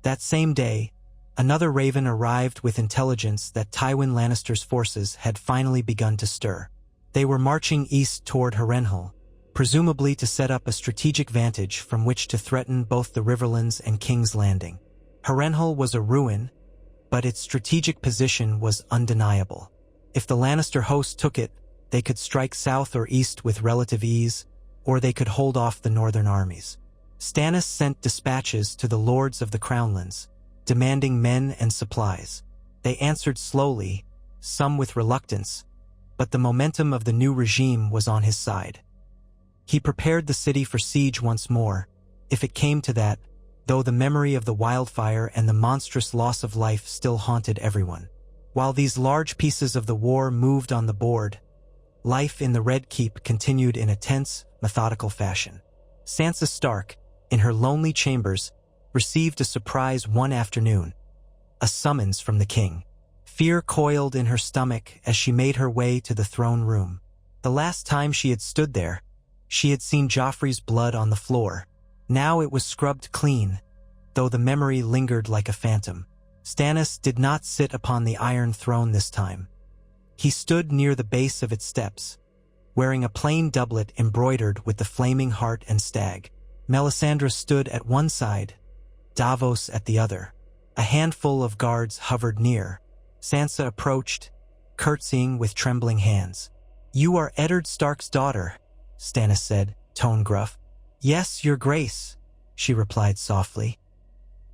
That same day, another raven arrived with intelligence that Tywin Lannister's forces had finally begun to stir. They were marching east toward Harrenhal, presumably to set up a strategic vantage from which to threaten both the Riverlands and King's Landing. Harrenhal was a ruin, but its strategic position was undeniable. If the Lannister host took it, they could strike south or east with relative ease, or they could hold off the northern armies. Stannis sent dispatches to the lords of the Crownlands, demanding men and supplies. They answered slowly, some with reluctance, but the momentum of the new regime was on his side. He prepared the city for siege once more, if it came to that, though the memory of the wildfire and the monstrous loss of life still haunted everyone. While these large pieces of the war moved on the board, life in the Red Keep continued in a tense, methodical fashion. Sansa Stark, in her lonely chambers, received a surprise one afternoon, a summons from the king. Fear coiled in her stomach as she made her way to the throne room. The last time she had stood there, she had seen Joffrey's blood on the floor. Now it was scrubbed clean, though the memory lingered like a phantom. Stannis did not sit upon the Iron Throne this time. He stood near the base of its steps, wearing a plain doublet embroidered with the flaming heart and stag. Melisandre stood at one side, Davos at the other. A handful of guards hovered near. Sansa approached, curtsying with trembling hands. "You are Eddard Stark's daughter," Stannis said, tone gruff. "Yes, your grace," she replied softly.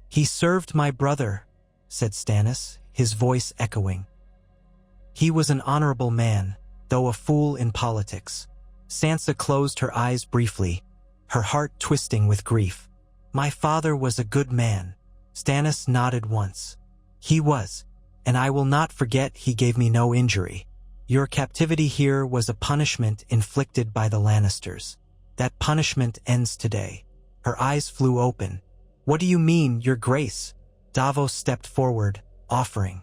"He served my brother," said Stannis, his voice echoing. "He was an honorable man, though a fool in politics." Sansa closed her eyes briefly, her heart twisting with grief. "My father was a good man." Stannis nodded once. "He was, and I will not forget he gave me no injury. Your captivity here was a punishment inflicted by the Lannisters. That punishment ends today." Her eyes flew open. "What do you mean, Your Grace?" Davos stepped forward, offering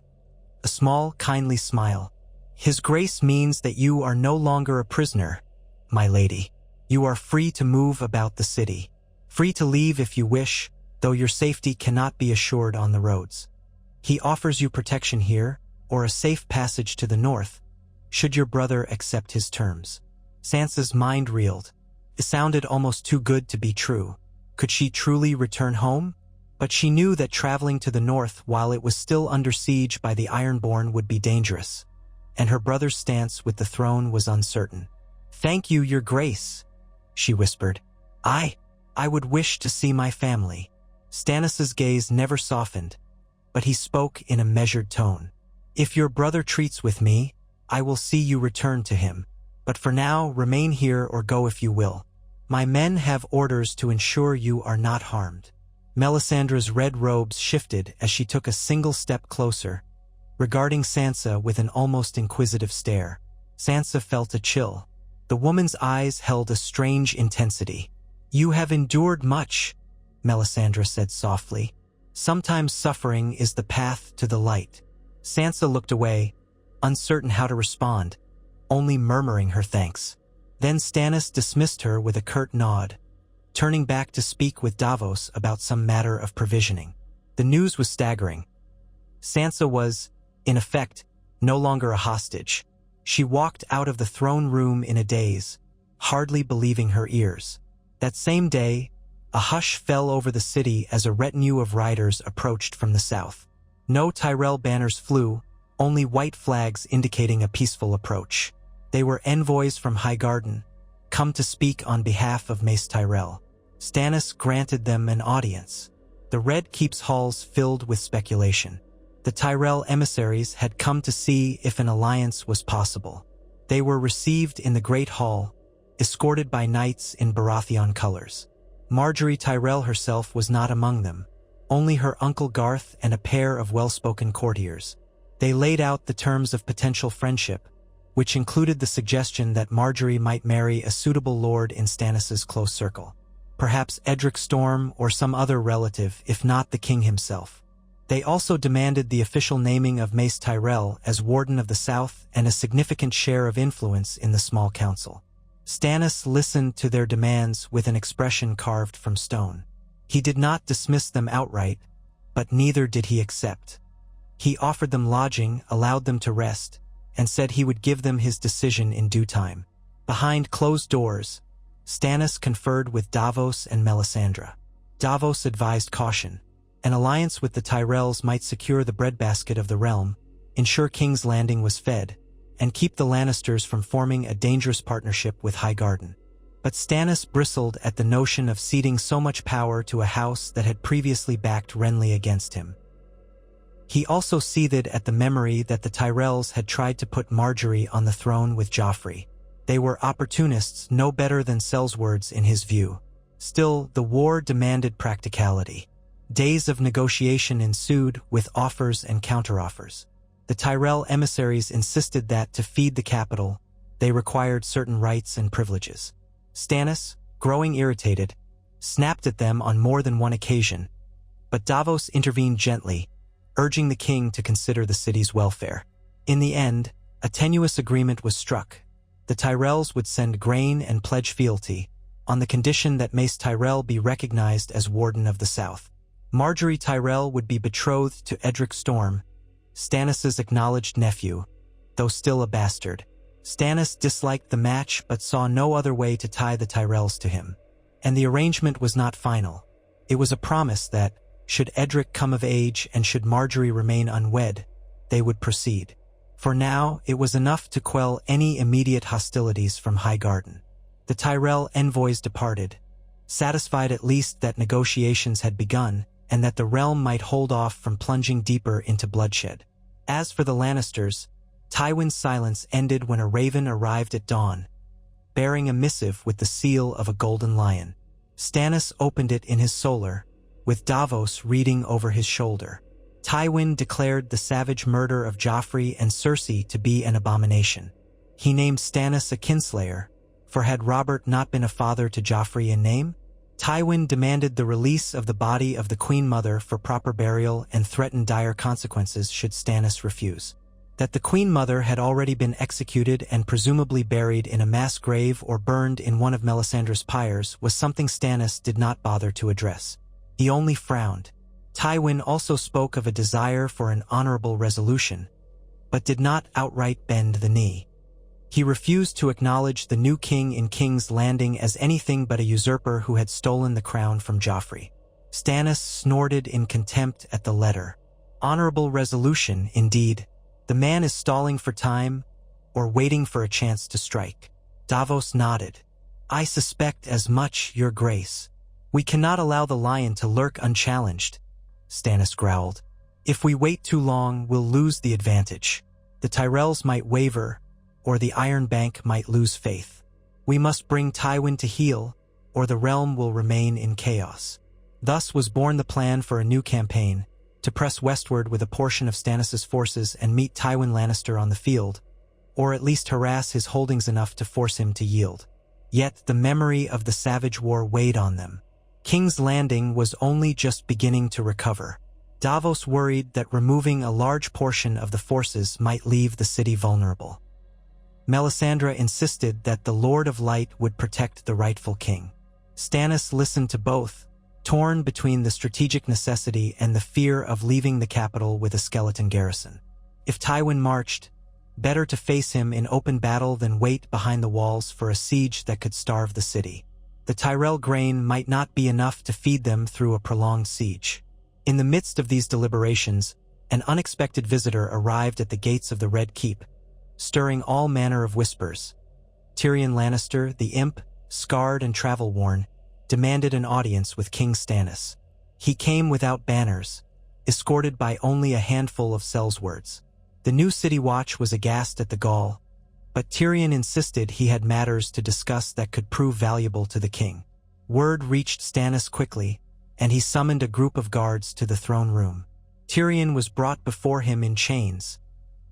a small, kindly smile. "His Grace means that you are no longer a prisoner, my lady. You are free to move about the city, free to leave if you wish, though your safety cannot be assured on the roads. He offers you protection here, or a safe passage to the north, should your brother accept his terms." Sansa's mind reeled. It sounded almost too good to be true. Could she truly return home? But she knew that traveling to the north while it was still under siege by the Ironborn would be dangerous, and her brother's stance with the throne was uncertain. "Thank you, Your Grace," she whispered. I would wish to see my family." Stannis's gaze never softened, but he spoke in a measured tone. "If your brother treats with me, I will see you return to him. But for now, remain here or go if you will. My men have orders to ensure you are not harmed." Melisandre's red robes shifted as she took a single step closer, regarding Sansa with an almost inquisitive stare. Sansa felt a chill. The woman's eyes held a strange intensity. "You have endured much," Melisandre said softly. "Sometimes suffering is the path to the light." Sansa looked away, uncertain how to respond, only murmuring her thanks. Then Stannis dismissed her with a curt nod, turning back to speak with Davos about some matter of provisioning. The news was staggering. Sansa was, in effect, no longer a hostage. She walked out of the throne room in a daze, hardly believing her ears. That same day, a hush fell over the city as a retinue of riders approached from the south. No Tyrell banners flew, only white flags indicating a peaceful approach. They were envoys from Highgarden, come to speak on behalf of Mace Tyrell. Stannis granted them an audience. The Red Keep's halls filled with speculation. The Tyrell emissaries had come to see if an alliance was possible. They were received in the Great Hall, escorted by knights in Baratheon colors. Margaery Tyrell herself was not among them, only her uncle Garth and a pair of well-spoken courtiers. They laid out the terms of potential friendship, which included the suggestion that Margaery might marry a suitable lord in Stannis's close circle. Perhaps Edric Storm or some other relative, if not the king himself. They also demanded the official naming of Mace Tyrell as Warden of the South and a significant share of influence in the small council. Stannis listened to their demands with an expression carved from stone. He did not dismiss them outright, but neither did he accept. He offered them lodging, allowed them to rest, and said he would give them his decision in due time. Behind closed doors, Stannis conferred with Davos and Melisandre. Davos advised caution. An alliance with the Tyrells might secure the breadbasket of the realm, ensure King's Landing was fed, and keep the Lannisters from forming a dangerous partnership with Highgarden. But Stannis bristled at the notion of ceding so much power to a house that had previously backed Renly against him. He also seethed at the memory that the Tyrells had tried to put Margaery on the throne with Joffrey. They were opportunists no better than sellswords in his view. Still, the war demanded practicality. Days of negotiation ensued with offers and counteroffers. The Tyrell emissaries insisted that, to feed the capital, they required certain rights and privileges. Stannis, growing irritated, snapped at them on more than one occasion, but Davos intervened gently, urging the king to consider the city's welfare. In the end, a tenuous agreement was struck. The Tyrells would send grain and pledge fealty, on the condition that Mace Tyrell be recognized as Warden of the South. Margaery Tyrell would be betrothed to Edric Storm, Stannis's acknowledged nephew, though still a bastard. Stannis disliked the match but saw no other way to tie the Tyrells to him. And the arrangement was not final. It was a promise that, should Edric come of age and should Margaery remain unwed, they would proceed. For now, it was enough to quell any immediate hostilities from Highgarden. The Tyrell envoys departed, satisfied at least that negotiations had begun and that the realm might hold off from plunging deeper into bloodshed. As for the Lannisters, Tywin's silence ended when a raven arrived at dawn, bearing a missive with the seal of a golden lion. Stannis opened it in his solar, with Davos reading over his shoulder. Tywin declared the savage murder of Joffrey and Cersei to be an abomination. He named Stannis a kinslayer, for had Robert not been a father to Joffrey in name? Tywin demanded the release of the body of the Queen Mother for proper burial and threatened dire consequences should Stannis refuse. That the Queen Mother had already been executed and presumably buried in a mass grave or burned in one of Melisandre's pyres was something Stannis did not bother to address. He only frowned. Tywin also spoke of a desire for an honorable resolution, but did not outright bend the knee. He refused to acknowledge the new king in King's Landing as anything but a usurper who had stolen the crown from Joffrey. Stannis snorted in contempt at the letter. Honorable resolution, indeed. The man is stalling for time, or waiting for a chance to strike. Davos nodded. I suspect as much, Your Grace. We cannot allow the lion to lurk unchallenged, Stannis growled. If we wait too long, we'll lose the advantage. The Tyrells might waver, or the Iron Bank might lose faith. We must bring Tywin to heel, or the realm will remain in chaos. Thus was born the plan for a new campaign, to press westward with a portion of Stannis' forces and meet Tywin Lannister on the field, or at least harass his holdings enough to force him to yield. Yet the memory of the Savage War weighed on them. King's Landing was only just beginning to recover. Davos worried that removing a large portion of the forces might leave the city vulnerable. Melisandre insisted that the Lord of Light would protect the rightful king. Stannis listened to both, torn between the strategic necessity and the fear of leaving the capital with a skeleton garrison. If Tywin marched, better to face him in open battle than wait behind the walls for a siege that could starve the city. The Tyrell grain might not be enough to feed them through a prolonged siege. In the midst of these deliberations, an unexpected visitor arrived at the gates of the Red Keep, stirring all manner of whispers. Tyrion Lannister, the imp, scarred and travel-worn, demanded an audience with King Stannis. He came without banners, escorted by only a handful of sellswords. The new city watch was aghast at the Gaul, but Tyrion insisted he had matters to discuss that could prove valuable to the king. Word reached Stannis quickly, and he summoned a group of guards to the throne room. Tyrion was brought before him in chains,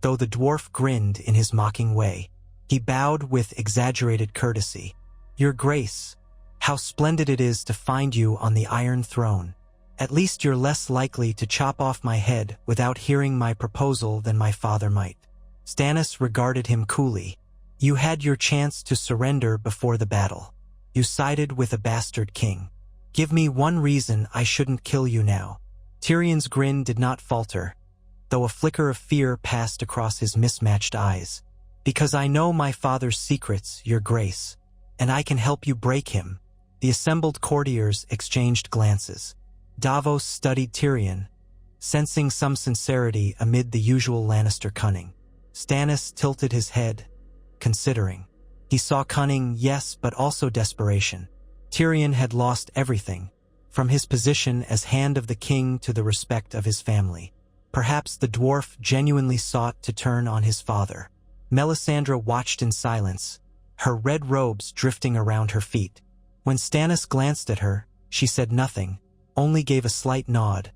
though the dwarf grinned in his mocking way. He bowed with exaggerated courtesy. Your Grace, how splendid it is to find you on the Iron Throne. At least you're less likely to chop off my head without hearing my proposal than my father might. Stannis regarded him coolly. You had your chance to surrender before the battle. You sided with a bastard king. Give me one reason I shouldn't kill you now. Tyrion's grin did not falter, though a flicker of fear passed across his mismatched eyes. Because I know my father's secrets, Your Grace, and I can help you break him. The assembled courtiers exchanged glances. Davos studied Tyrion, sensing some sincerity amid the usual Lannister cunning. Stannis tilted his head, considering. He saw cunning, yes, but also desperation. Tyrion had lost everything, from his position as Hand of the King to the respect of his family. Perhaps the dwarf genuinely sought to turn on his father. Melisandre watched in silence, her red robes drifting around her feet. When Stannis glanced at her, she said nothing, only gave a slight nod,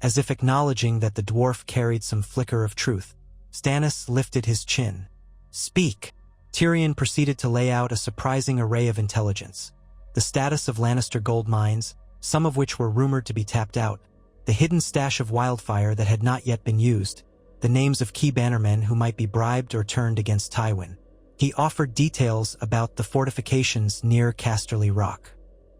as if acknowledging that the dwarf carried some flicker of truth. Stannis lifted his chin. Speak. Tyrion proceeded to lay out a surprising array of intelligence. The status of Lannister gold mines, some of which were rumored to be tapped out, the hidden stash of wildfire that had not yet been used, the names of key bannermen who might be bribed or turned against Tywin. He offered details about the fortifications near Casterly Rock.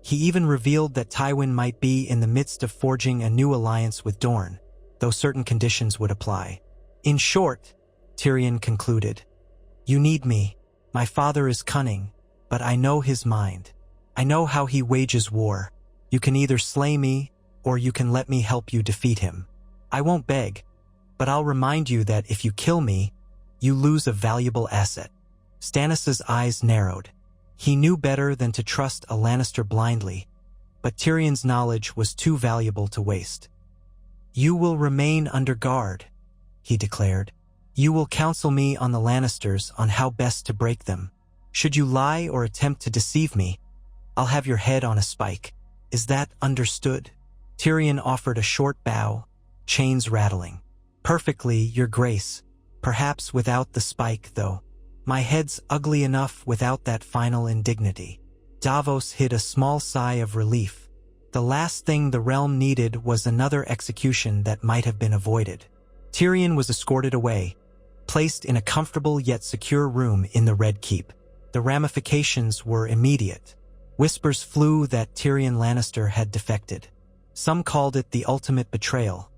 He even revealed that Tywin might be in the midst of forging a new alliance with Dorne, though certain conditions would apply. In short, Tyrion concluded, you need me. My father is cunning, but I know his mind. I know how he wages war. You can either slay me, or you can let me help you defeat him. I won't beg, but I'll remind you that if you kill me, you lose a valuable asset. Stannis' eyes narrowed. He knew better than to trust a Lannister blindly, but Tyrion's knowledge was too valuable to waste. You will remain under guard, he declared. You will counsel me on the Lannisters on how best to break them. Should you lie or attempt to deceive me, I'll have your head on a spike. Is that understood?" Tyrion offered a short bow, chains rattling. "Perfectly, your grace. Perhaps without the spike, though. My head's ugly enough without that final indignity." Davos hid a small sigh of relief. The last thing the realm needed was another execution that might have been avoided. Tyrion was escorted away, placed in a comfortable yet secure room in the Red Keep. The ramifications were immediate. Whispers flew that Tyrion Lannister had defected. Some called it the ultimate betrayal.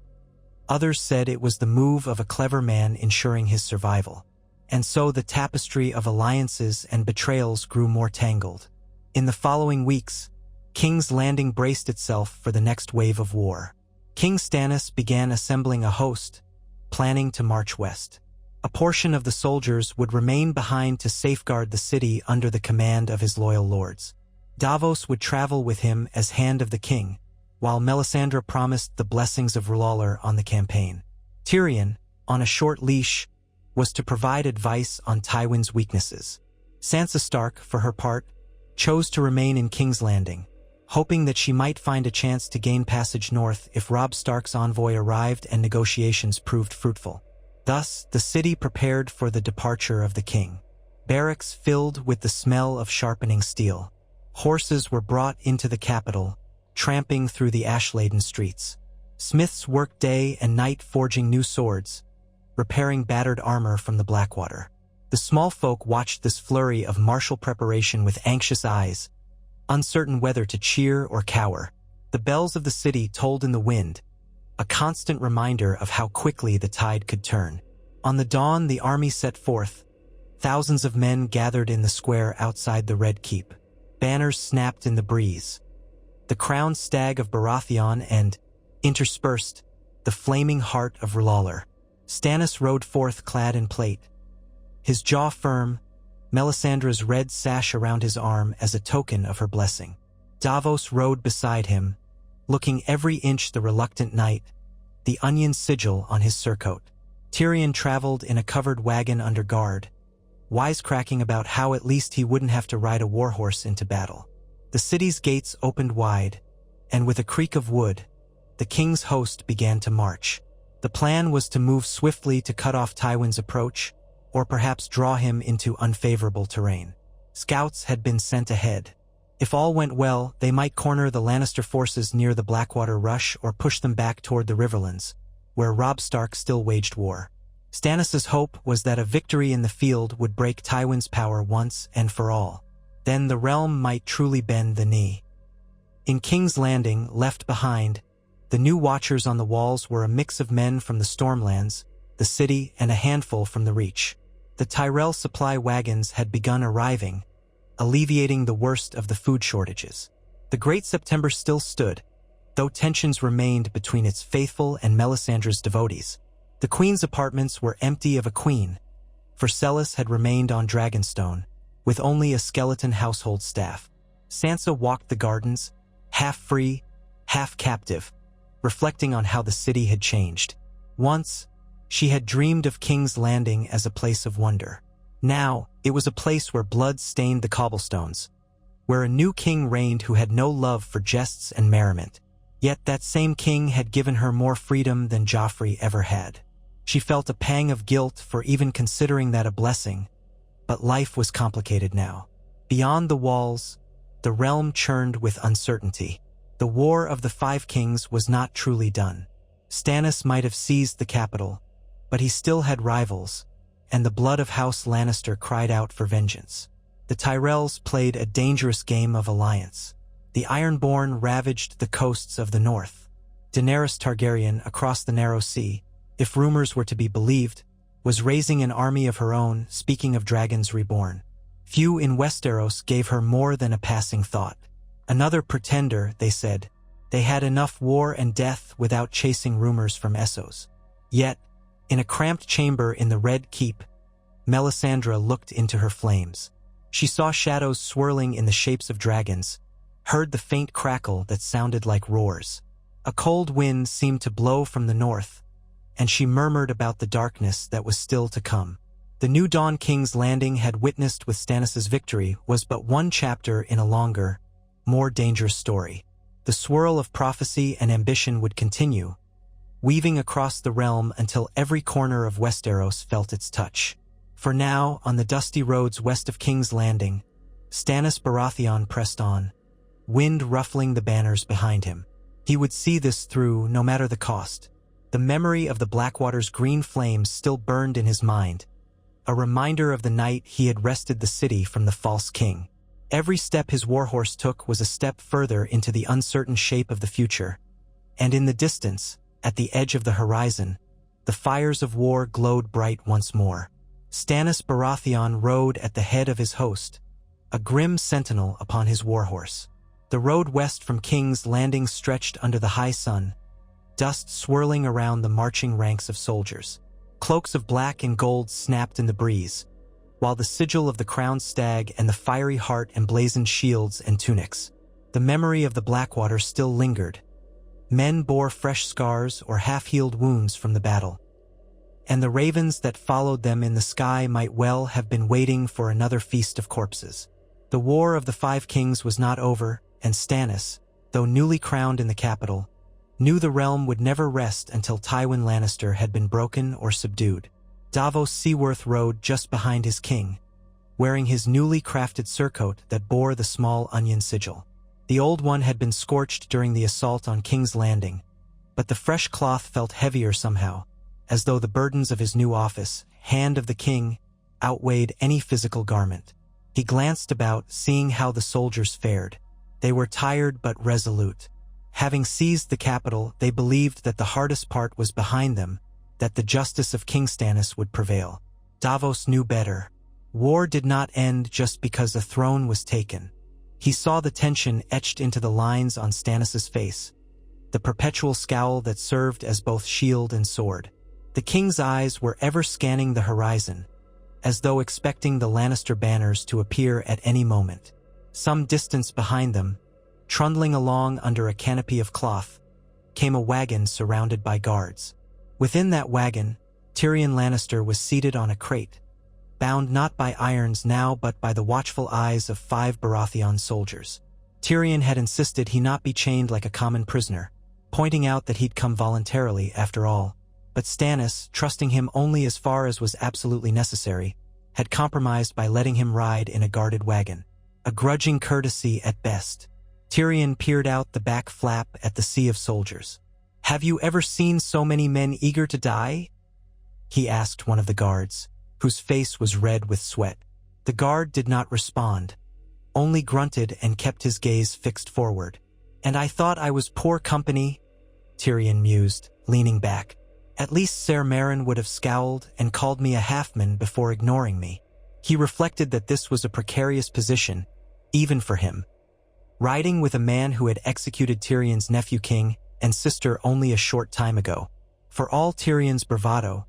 Others said it was the move of a clever man ensuring his survival. And so the tapestry of alliances and betrayals grew more tangled. In the following weeks, King's Landing braced itself for the next wave of war. King Stannis began assembling a host, planning to march west. A portion of the soldiers would remain behind to safeguard the city under the command of his loyal lords. Davos would travel with him as Hand of the King, while Melisandre promised the blessings of R'hllor on the campaign. Tyrion, on a short leash, was to provide advice on Tywin's weaknesses. Sansa Stark, for her part, chose to remain in King's Landing, hoping that she might find a chance to gain passage north if Robb Stark's envoy arrived and negotiations proved fruitful. Thus, the city prepared for the departure of the king. Barracks filled with the smell of sharpening steel. Horses were brought into the capital, tramping through the ash-laden streets. Smiths worked day and night forging new swords, repairing battered armor from the Blackwater. The small folk watched this flurry of martial preparation with anxious eyes, uncertain whether to cheer or cower. The bells of the city tolled in the wind, a constant reminder of how quickly the tide could turn. On the dawn, the army set forth. Thousands of men gathered in the square outside the Red Keep. Banners snapped in the breeze. The crowned stag of Baratheon and, interspersed, the flaming heart of R'hllor. Stannis rode forth clad in plate, his jaw firm, Melisandre's red sash around his arm as a token of her blessing. Davos rode beside him, looking every inch the reluctant knight, the onion sigil on his surcoat. Tyrion traveled in a covered wagon under guard, wisecracking about how at least he wouldn't have to ride a warhorse into battle. The city's gates opened wide, and with a creak of wood, the king's host began to march. The plan was to move swiftly to cut off Tywin's approach, or perhaps draw him into unfavorable terrain. Scouts had been sent ahead. If all went well, they might corner the Lannister forces near the Blackwater Rush or push them back toward the Riverlands, where Robb Stark still waged war. Stannis' hope was that a victory in the field would break Tywin's power once and for all. Then the realm might truly bend the knee. In King's Landing, left behind, the new watchers on the walls were a mix of men from the Stormlands, the city, and a handful from the Reach. The Tyrell supply wagons had begun arriving, alleviating the worst of the food shortages. The Great September still stood, though tensions remained between its faithful and Melisandre's devotees. The queen's apartments were empty of a queen, for Celis had remained on Dragonstone, with only a skeleton household staff. Sansa walked the gardens, half free, half captive, reflecting on how the city had changed. Once, she had dreamed of King's Landing as a place of wonder. Now, it was a place where blood stained the cobblestones, where a new king reigned who had no love for jests and merriment. Yet that same king had given her more freedom than Joffrey ever had. She felt a pang of guilt for even considering that a blessing, but life was complicated now. Beyond the walls, the realm churned with uncertainty. The War of the Five Kings was not truly done. Stannis might have seized the capital, but he still had rivals, and the blood of House Lannister cried out for vengeance. The Tyrells played a dangerous game of alliance. The Ironborn ravaged the coasts of the north. Daenerys Targaryen, across the Narrow Sea, if rumors were to be believed, was raising an army of her own, speaking of dragons reborn. Few in Westeros gave her more than a passing thought. Another pretender, they said. They had enough war and death without chasing rumors from Essos. Yet, in a cramped chamber in the Red Keep, Melisandre looked into her flames. She saw shadows swirling in the shapes of dragons, heard the faint crackle that sounded like roars. A cold wind seemed to blow from the north, and she murmured about the darkness that was still to come. The new Dawn King's Landing had witnessed with Stannis' victory was but one chapter in a longer, more dangerous story. The swirl of prophecy and ambition would continue, weaving across the realm until every corner of Westeros felt its touch. For now, on the dusty roads west of King's Landing, Stannis Baratheon pressed on, wind ruffling the banners behind him. He would see this through, no matter the cost. The memory of the Blackwater's green flames still burned in his mind, a reminder of the night he had wrested the city from the false king. Every step his warhorse took was a step further into the uncertain shape of the future. And in the distance, at the edge of the horizon, the fires of war glowed bright once more. Stannis Baratheon rode at the head of his host, a grim sentinel upon his warhorse. The road west from King's Landing stretched under the high sun, dust swirling around the marching ranks of soldiers. Cloaks of black and gold snapped in the breeze, while the sigil of the crowned stag and the fiery heart emblazoned shields and tunics. The memory of the Blackwater still lingered. Men bore fresh scars or half-healed wounds from the battle, and the ravens that followed them in the sky might well have been waiting for another feast of corpses. The War of the Five Kings was not over, and Stannis, though newly crowned in the capital, knew the realm would never rest until Tywin Lannister had been broken or subdued. Davos Seaworth rode just behind his king, wearing his newly crafted surcoat that bore the small onion sigil. The old one had been scorched during the assault on King's Landing, but the fresh cloth felt heavier somehow, as though the burdens of his new office, Hand of the King, outweighed any physical garment. He glanced about, seeing how the soldiers fared. They were tired but resolute. Having seized the capital, they believed that the hardest part was behind them, that the justice of King Stannis would prevail. Davos knew better. War did not end just because a throne was taken. He saw the tension etched into the lines on Stannis' face, the perpetual scowl that served as both shield and sword. The king's eyes were ever scanning the horizon, as though expecting the Lannister banners to appear at any moment. Some distance behind them, trundling along under a canopy of cloth, came a wagon surrounded by guards. Within that wagon, Tyrion Lannister was seated on a crate, bound not by irons now but by the watchful eyes of 5 Baratheon soldiers. Tyrion had insisted he not be chained like a common prisoner, pointing out that he'd come voluntarily after all. But Stannis, trusting him only as far as was absolutely necessary, had compromised by letting him ride in a guarded wagon. A grudging courtesy at best. Tyrion peered out the back flap at the sea of soldiers. "Have you ever seen so many men eager to die?" he asked one of the guards, whose face was red with sweat. The guard did not respond, only grunted and kept his gaze fixed forward. "And I thought I was poor company," Tyrion mused, leaning back. "At least Ser Meryn would have scowled and called me a halfman before ignoring me." He reflected that this was a precarious position, even for him. Riding with a man who had executed Tyrion's nephew king and sister only a short time ago. For all Tyrion's bravado,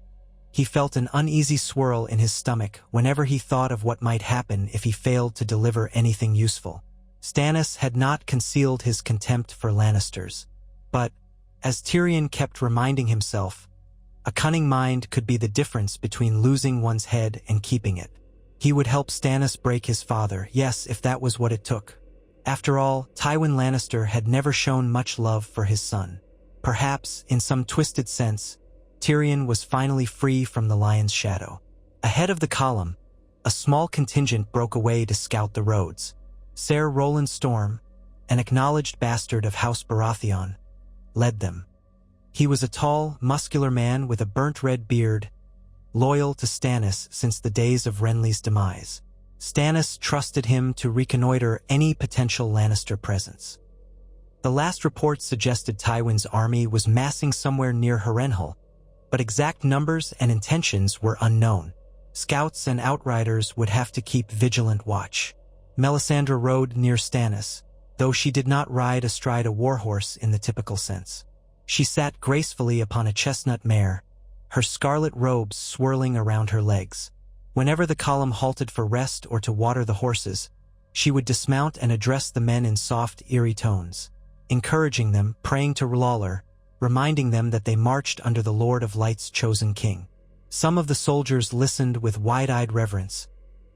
he felt an uneasy swirl in his stomach whenever he thought of what might happen if he failed to deliver anything useful. Stannis had not concealed his contempt for Lannisters, but, as Tyrion kept reminding himself, a cunning mind could be the difference between losing one's head and keeping it. He would help Stannis break his father, yes, if that was what it took. After all, Tywin Lannister had never shown much love for his son. Perhaps, in some twisted sense, Tyrion was finally free from the lion's shadow. Ahead of the column, a small contingent broke away to scout the roads. Ser Roland Storm, an acknowledged bastard of House Baratheon, led them. He was a tall, muscular man with a burnt red beard, loyal to Stannis since the days of Renly's demise. Stannis trusted him to reconnoiter any potential Lannister presence. The last report suggested Tywin's army was massing somewhere near Harrenhal, but exact numbers and intentions were unknown. Scouts and outriders would have to keep vigilant watch. Melisandre rode near Stannis, though she did not ride astride a warhorse in the typical sense. She sat gracefully upon a chestnut mare, her scarlet robes swirling around her legs. Whenever the column halted for rest or to water the horses, she would dismount and address the men in soft, eerie tones, encouraging them, praying to Lawler, reminding them that they marched under the Lord of Light's chosen king. Some of the soldiers listened with wide-eyed reverence,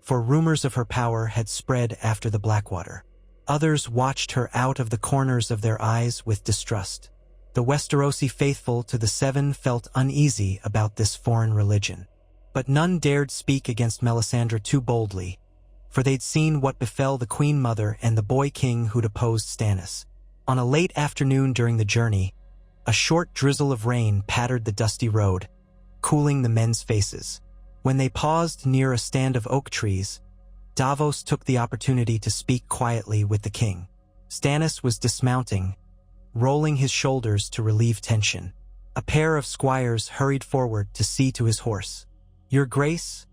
for rumors of her power had spread after the Blackwater. Others watched her out of the corners of their eyes with distrust. The Westerosi faithful to the Seven felt uneasy about this foreign religion. But none dared speak against Melisandre too boldly, for they'd seen what befell the Queen Mother and the boy king who'd opposed Stannis. On a late afternoon during the journey, a short drizzle of rain pattered the dusty road, cooling the men's faces. When they paused near a stand of oak trees, Davos took the opportunity to speak quietly with the king. Stannis was dismounting, rolling his shoulders to relieve tension. A pair of squires hurried forward to see to his horse. "Your Grace,"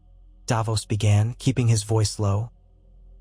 Davos began, keeping his voice low,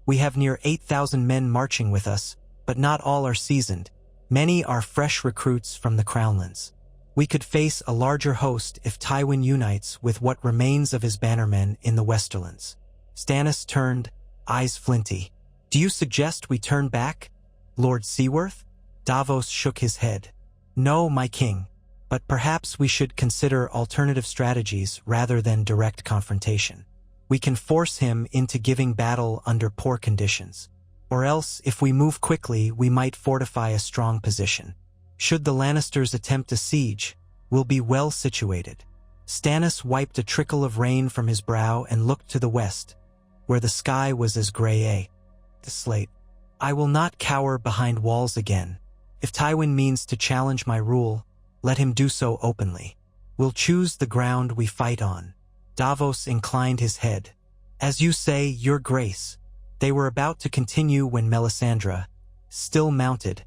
"we have near 8,000 men marching with us, but not all are seasoned. Many are fresh recruits from the Crownlands. We could face a larger host if Tywin unites with what remains of his bannermen in the Westerlands." Stannis turned, eyes flinty. "Do you suggest we turn back, Lord Seaworth?" Davos shook his head. "No, my king, but perhaps we should consider alternative strategies rather than direct confrontation. We can force him into giving battle under poor conditions. Or else, if we move quickly, we might fortify a strong position. Should the Lannisters attempt a siege, we'll be well situated." Stannis wiped a trickle of rain from his brow and looked to the west, where the sky was as gray as slate. "I will not cower behind walls again. If Tywin means to challenge my rule, let him do so openly. We'll choose the ground we fight on." Davos inclined his head. "As you say, Your Grace." They were about to continue when Melisandre, still mounted,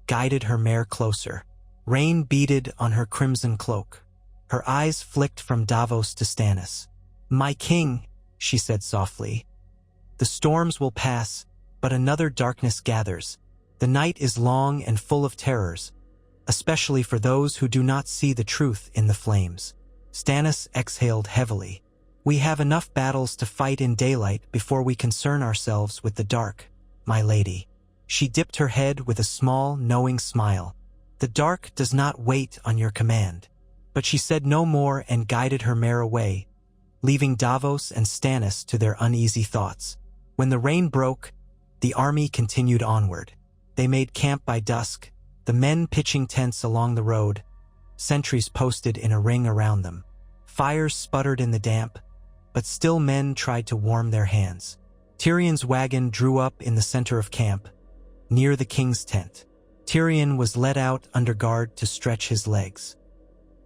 guided her mare closer. Rain beaded on her crimson cloak. Her eyes flicked from Davos to Stannis. "My king," she said softly, "the storms will pass, but another darkness gathers. The night is long and full of terrors, especially for those who do not see the truth in the flames." Stannis exhaled heavily. "We have enough battles to fight in daylight before we concern ourselves with the dark, my lady." She dipped her head with a small, knowing smile. "The dark does not wait on your command." But she said no more and guided her mare away, leaving Davos and Stannis to their uneasy thoughts. When the rain broke, the army continued onward. They made camp by dusk, the men pitching tents along the road, sentries posted in a ring around them. Fires sputtered in the damp, but still men tried to warm their hands. Tyrion's wagon drew up in the center of camp, near the king's tent. Tyrion was led out under guard to stretch his legs.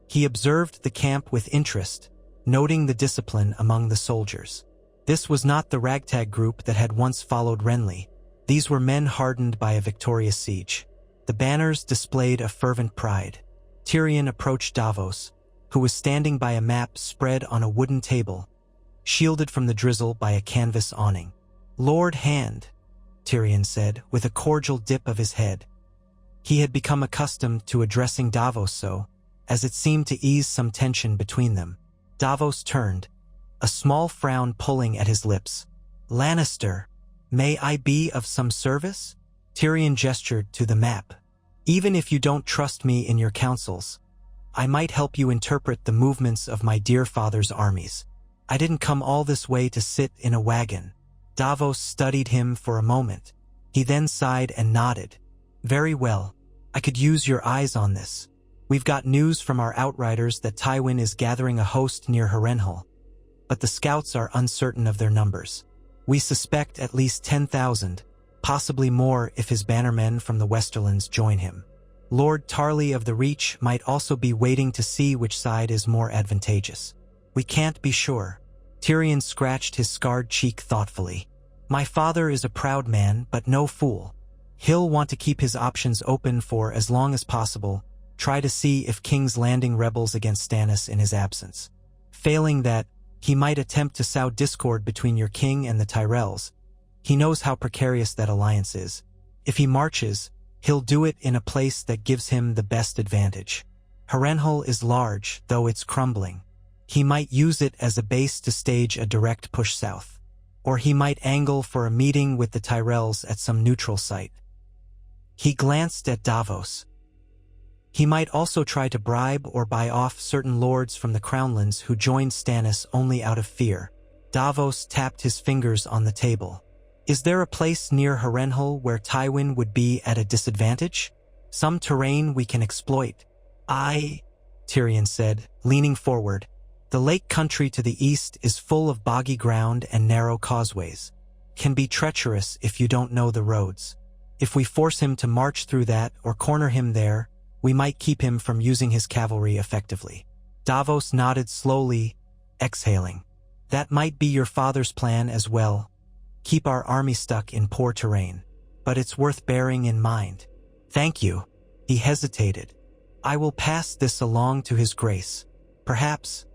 He observed the camp with interest, noting the discipline among the soldiers. This was not the ragtag group that had once followed Renly. These were men hardened by a victorious siege. The banners displayed a fervent pride. Tyrion approached Davos, who was standing by a map spread on a wooden table, shielded from the drizzle by a canvas awning. "Lord Hand," Tyrion said, with a cordial dip of his head. He had become accustomed to addressing Davos so, as it seemed to ease some tension between them. Davos turned, a small frown pulling at his lips. "Lannister, may I be of some service?" Tyrion gestured to the map. "Even if you don't trust me in your counsels, I might help you interpret the movements of my dear father's armies. I didn't come all this way to sit in a wagon." Davos studied him for a moment. He then sighed and nodded. "Very well. I could use your eyes on this. We've got news from our outriders that Tywin is gathering a host near Harrenhal, but the scouts are uncertain of their numbers. We suspect at least 10,000, possibly more if his bannermen from the Westerlands join him. Lord Tarly of the Reach might also be waiting to see which side is more advantageous. We can't be sure." Tyrion scratched his scarred cheek thoughtfully. "My father is a proud man, but no fool. He'll want to keep his options open for as long as possible, try to see if King's Landing rebels against Stannis in his absence. Failing that, he might attempt to sow discord between your king and the Tyrells. He knows how precarious that alliance is. If he marches, he'll do it in a place that gives him the best advantage. Harrenhal is large, though it's crumbling. He might use it as a base to stage a direct push south. Or he might angle for a meeting with the Tyrells at some neutral site." He glanced at Davos. He might also try to bribe or buy off certain lords from the Crownlands who joined Stannis only out of fear. Davos tapped his fingers on the table. Is there a place near Harrenhal where Tywin would be at a disadvantage? Some terrain we can exploit? Tyrion said, leaning forward. The lake country to the east is full of boggy ground and narrow causeways. Can be treacherous if you don't know the roads. If we force him to march through that or corner him there, we might keep him from using his cavalry effectively. Davos nodded slowly, exhaling. That might be your father's plan as well. Keep our army stuck in poor terrain. But it's worth bearing in mind. Thank you. He hesitated. I will pass this along to his grace. Perhaps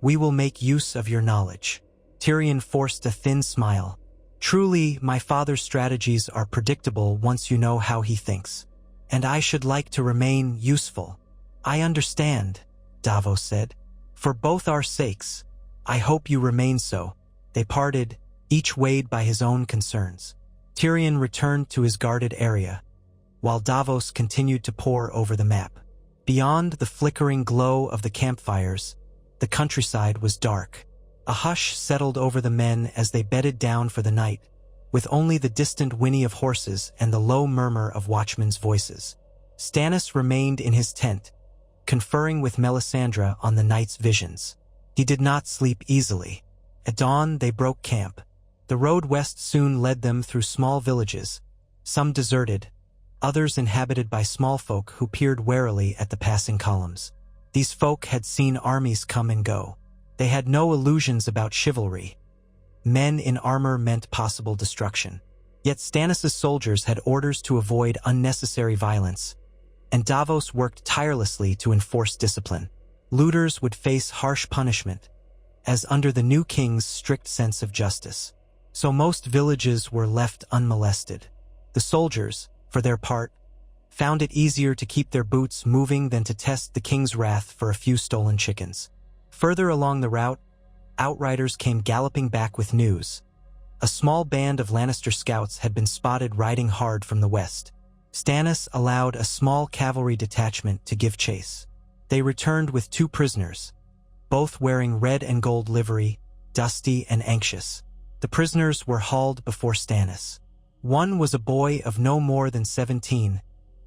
we will make use of your knowledge. Tyrion forced a thin smile. Truly, my father's strategies are predictable once you know how he thinks. And I should like to remain useful. I understand, Davos said. For both our sakes, I hope you remain so. They parted, each weighed by his own concerns. Tyrion returned to his guarded area, while Davos continued to pore over the map. Beyond the flickering glow of the campfires, the countryside was dark. A hush settled over the men as they bedded down for the night, with only the distant whinny of horses and the low murmur of watchmen's voices. Stannis remained in his tent, conferring with Melisandre on the night's visions. He did not sleep easily. At dawn, they broke camp. The road west soon led them through small villages, some deserted, others inhabited by small folk who peered warily at the passing columns. These folk had seen armies come and go. They had no illusions about chivalry. Men in armor meant possible destruction. Yet Stannis' soldiers had orders to avoid unnecessary violence, and Davos worked tirelessly to enforce discipline. Looters would face harsh punishment, as under the new king's strict sense of justice. So most villages were left unmolested. The soldiers, for their part, found it easier to keep their boots moving than to test the king's wrath for a few stolen chickens. Further along the route, outriders came galloping back with news. A small band of Lannister scouts had been spotted riding hard from the west. Stannis allowed a small cavalry detachment to give chase. They returned with 2 prisoners, both wearing red and gold livery, dusty and anxious. The prisoners were hauled before Stannis. One was a boy of no more than 17,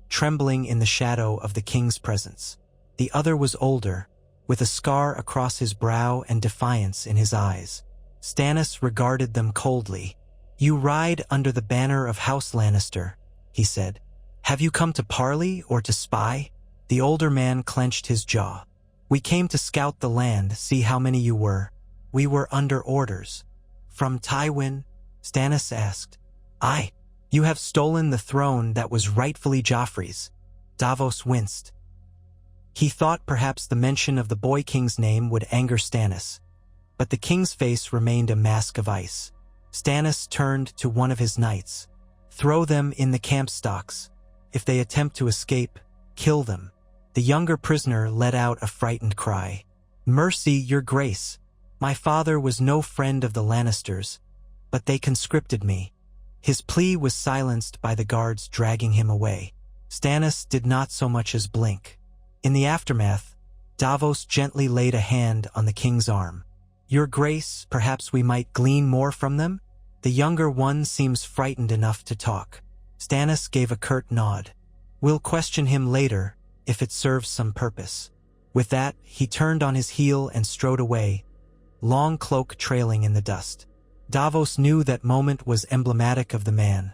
trembling in the shadow of the king's presence. The other was older, with a scar across his brow and defiance in his eyes. Stannis regarded them coldly. "You ride under the banner of House Lannister," he said. "Have you come to parley or to spy?" The older man clenched his jaw. "We came to scout the land, see how many you were." "We were under orders." "From Tywin?" Stannis asked. "Aye. You have stolen the throne that was rightfully Joffrey's." Davos winced. He thought perhaps the mention of the boy king's name would anger Stannis, but the king's face remained a mask of ice. Stannis turned to one of his knights. "Throw them in the camp stocks. If they attempt to escape, kill them." The younger prisoner let out a frightened cry. "Mercy, your grace. My father was no friend of the Lannisters, but they conscripted me." His plea was silenced by the guards dragging him away. Stannis did not so much as blink. In the aftermath, Davos gently laid a hand on the king's arm. "Your grace, perhaps we might glean more from them?" The younger one seems frightened enough to talk. Stannis gave a curt nod. "We'll question him later, if it serves some purpose." With that, he turned on his heel and strode away, long cloak trailing in the dust. Davos knew that moment was emblematic of the man.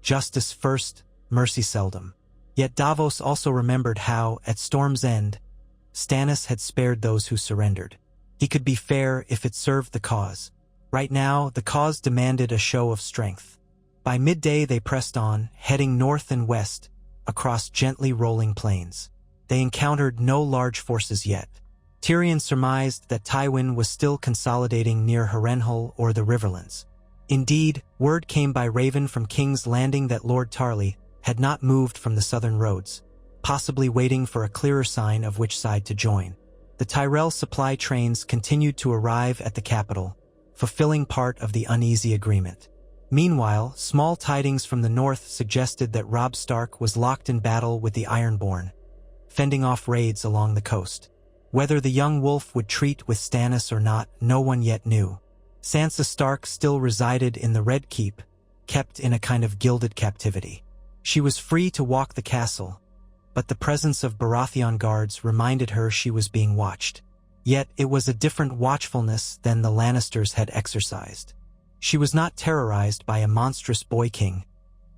Justice first, mercy seldom. Yet Davos also remembered how, at Storm's End, Stannis had spared those who surrendered. He could be fair if it served the cause. Right now, the cause demanded a show of strength. By midday they pressed on, heading north and west, across gently rolling plains. They encountered no large forces yet. Tyrion surmised that Tywin was still consolidating near Harrenhal or the Riverlands. Indeed, word came by Raven from King's Landing that Lord Tarly had not moved from the southern roads, possibly waiting for a clearer sign of which side to join. The Tyrell supply trains continued to arrive at the capital, fulfilling part of the uneasy agreement. Meanwhile, small tidings from the north suggested that Robb Stark was locked in battle with the Ironborn, fending off raids along the coast. Whether the young wolf would treat with Stannis or not, no one yet knew. Sansa Stark still resided in the Red Keep, kept in a kind of gilded captivity. She was free to walk the castle, but the presence of Baratheon guards reminded her she was being watched. Yet it was a different watchfulness than the Lannisters had exercised. She was not terrorized by a monstrous boy king,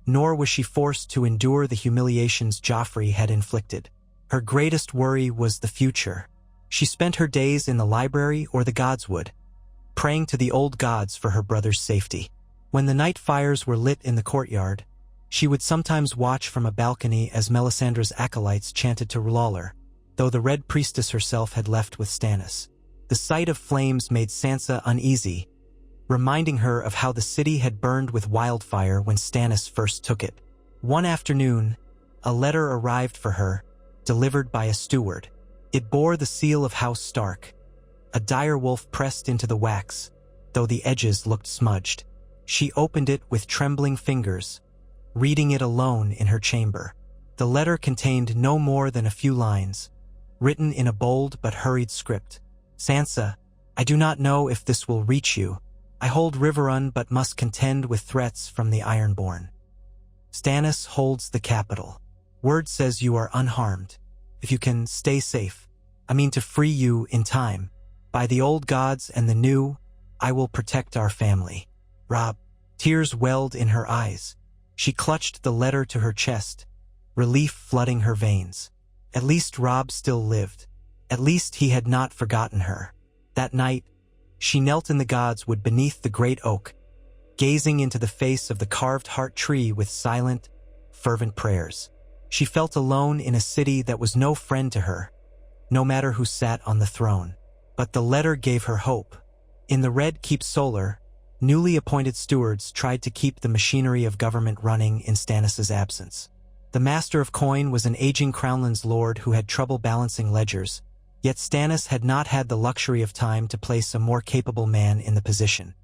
nor was she forced to endure the humiliations Joffrey had inflicted. Her greatest worry was the future. She spent her days in the library or the godswood, praying to the old gods for her brother's safety. When the night fires were lit in the courtyard, she would sometimes watch from a balcony as Melisandre's acolytes chanted to R'hllor, though the Red Priestess herself had left with Stannis. The sight of flames made Sansa uneasy, reminding her of how the city had burned with wildfire when Stannis first took it. One afternoon, a letter arrived for her, delivered by a steward. It bore the seal of House Stark, a dire wolf pressed into the wax, though the edges looked smudged. She opened it with trembling fingers, reading it alone in her chamber. The letter contained no more than a few lines, written in a bold but hurried script. Sansa, I do not know if this will reach you. I hold Riverrun but must contend with threats from the Ironborn. Stannis holds the capital. Word says you are unharmed. If you can stay safe, I mean to free you in time. By the old gods and the new, I will protect our family. Robb. Tears welled in her eyes. She clutched the letter to her chest, relief flooding her veins. At least Robb still lived. At least he had not forgotten her. That night, she knelt in the godswood beneath the great oak, gazing into the face of the carved heart tree with silent, fervent prayers. She felt alone in a city that was no friend to her, no matter who sat on the throne. But the letter gave her hope. In the Red Keep Solar, newly appointed stewards tried to keep the machinery of government running in Stannis' absence. The Master of Coin was an aging Crownlands lord who had trouble balancing ledgers, yet Stannis had not had the luxury of time to place a more capable man in the position.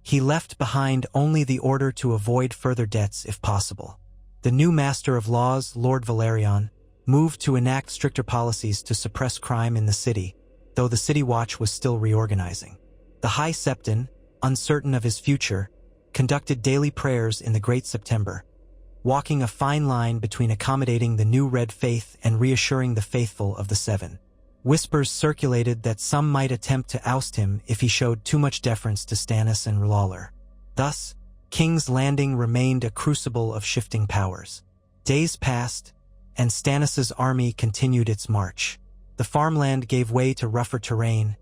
He left behind only the order to avoid further debts if possible. The new Master of Laws, Lord Valerion, moved to enact stricter policies to suppress crime in the city, though the City Watch was still reorganizing. The High Septon, uncertain of his future, conducted daily prayers in the Great September, walking a fine line between accommodating the new Red Faith and reassuring the faithful of the Seven. Whispers circulated that some might attempt to oust him if he showed too much deference to Stannis and R'hllor. Thus, King's Landing remained a crucible of shifting powers. Days passed, and Stannis' army continued its march. The farmland gave way to rougher terrain,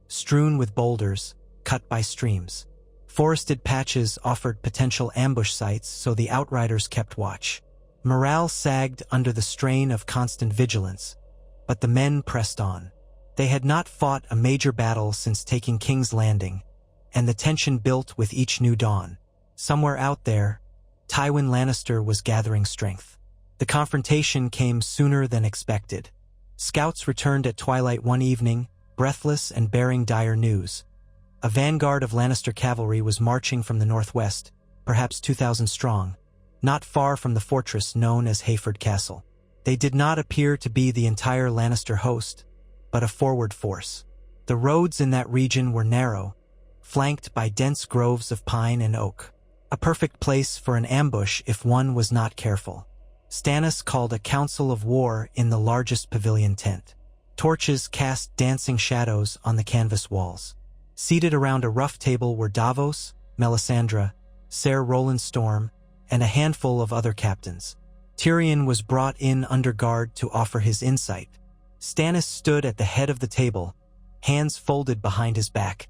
strewn with boulders, cut by streams. Forested patches offered potential ambush sites, so the outriders kept watch. Morale sagged under the strain of constant vigilance, but the men pressed on. They had not fought a major battle since taking King's Landing, and the tension built with each new dawn. Somewhere out there, Tywin Lannister was gathering strength. The confrontation came sooner than expected. Scouts returned at twilight one evening, breathless and bearing dire news. A vanguard of Lannister cavalry was marching from the northwest, perhaps 2,000 strong, not far from the fortress known as Hayford Castle. They did not appear to be the entire Lannister host, but a forward force. The roads in that region were narrow, flanked by dense groves of pine and oak. A perfect place for an ambush if one was not careful. Stannis called a council of war in the largest pavilion tent. Torches cast dancing shadows on the canvas walls. Seated around a rough table were Davos, Melisandre, Ser Roland Storm, and a handful of other captains. Tyrion was brought in under guard to offer his insight. Stannis stood at the head of the table, hands folded behind his back,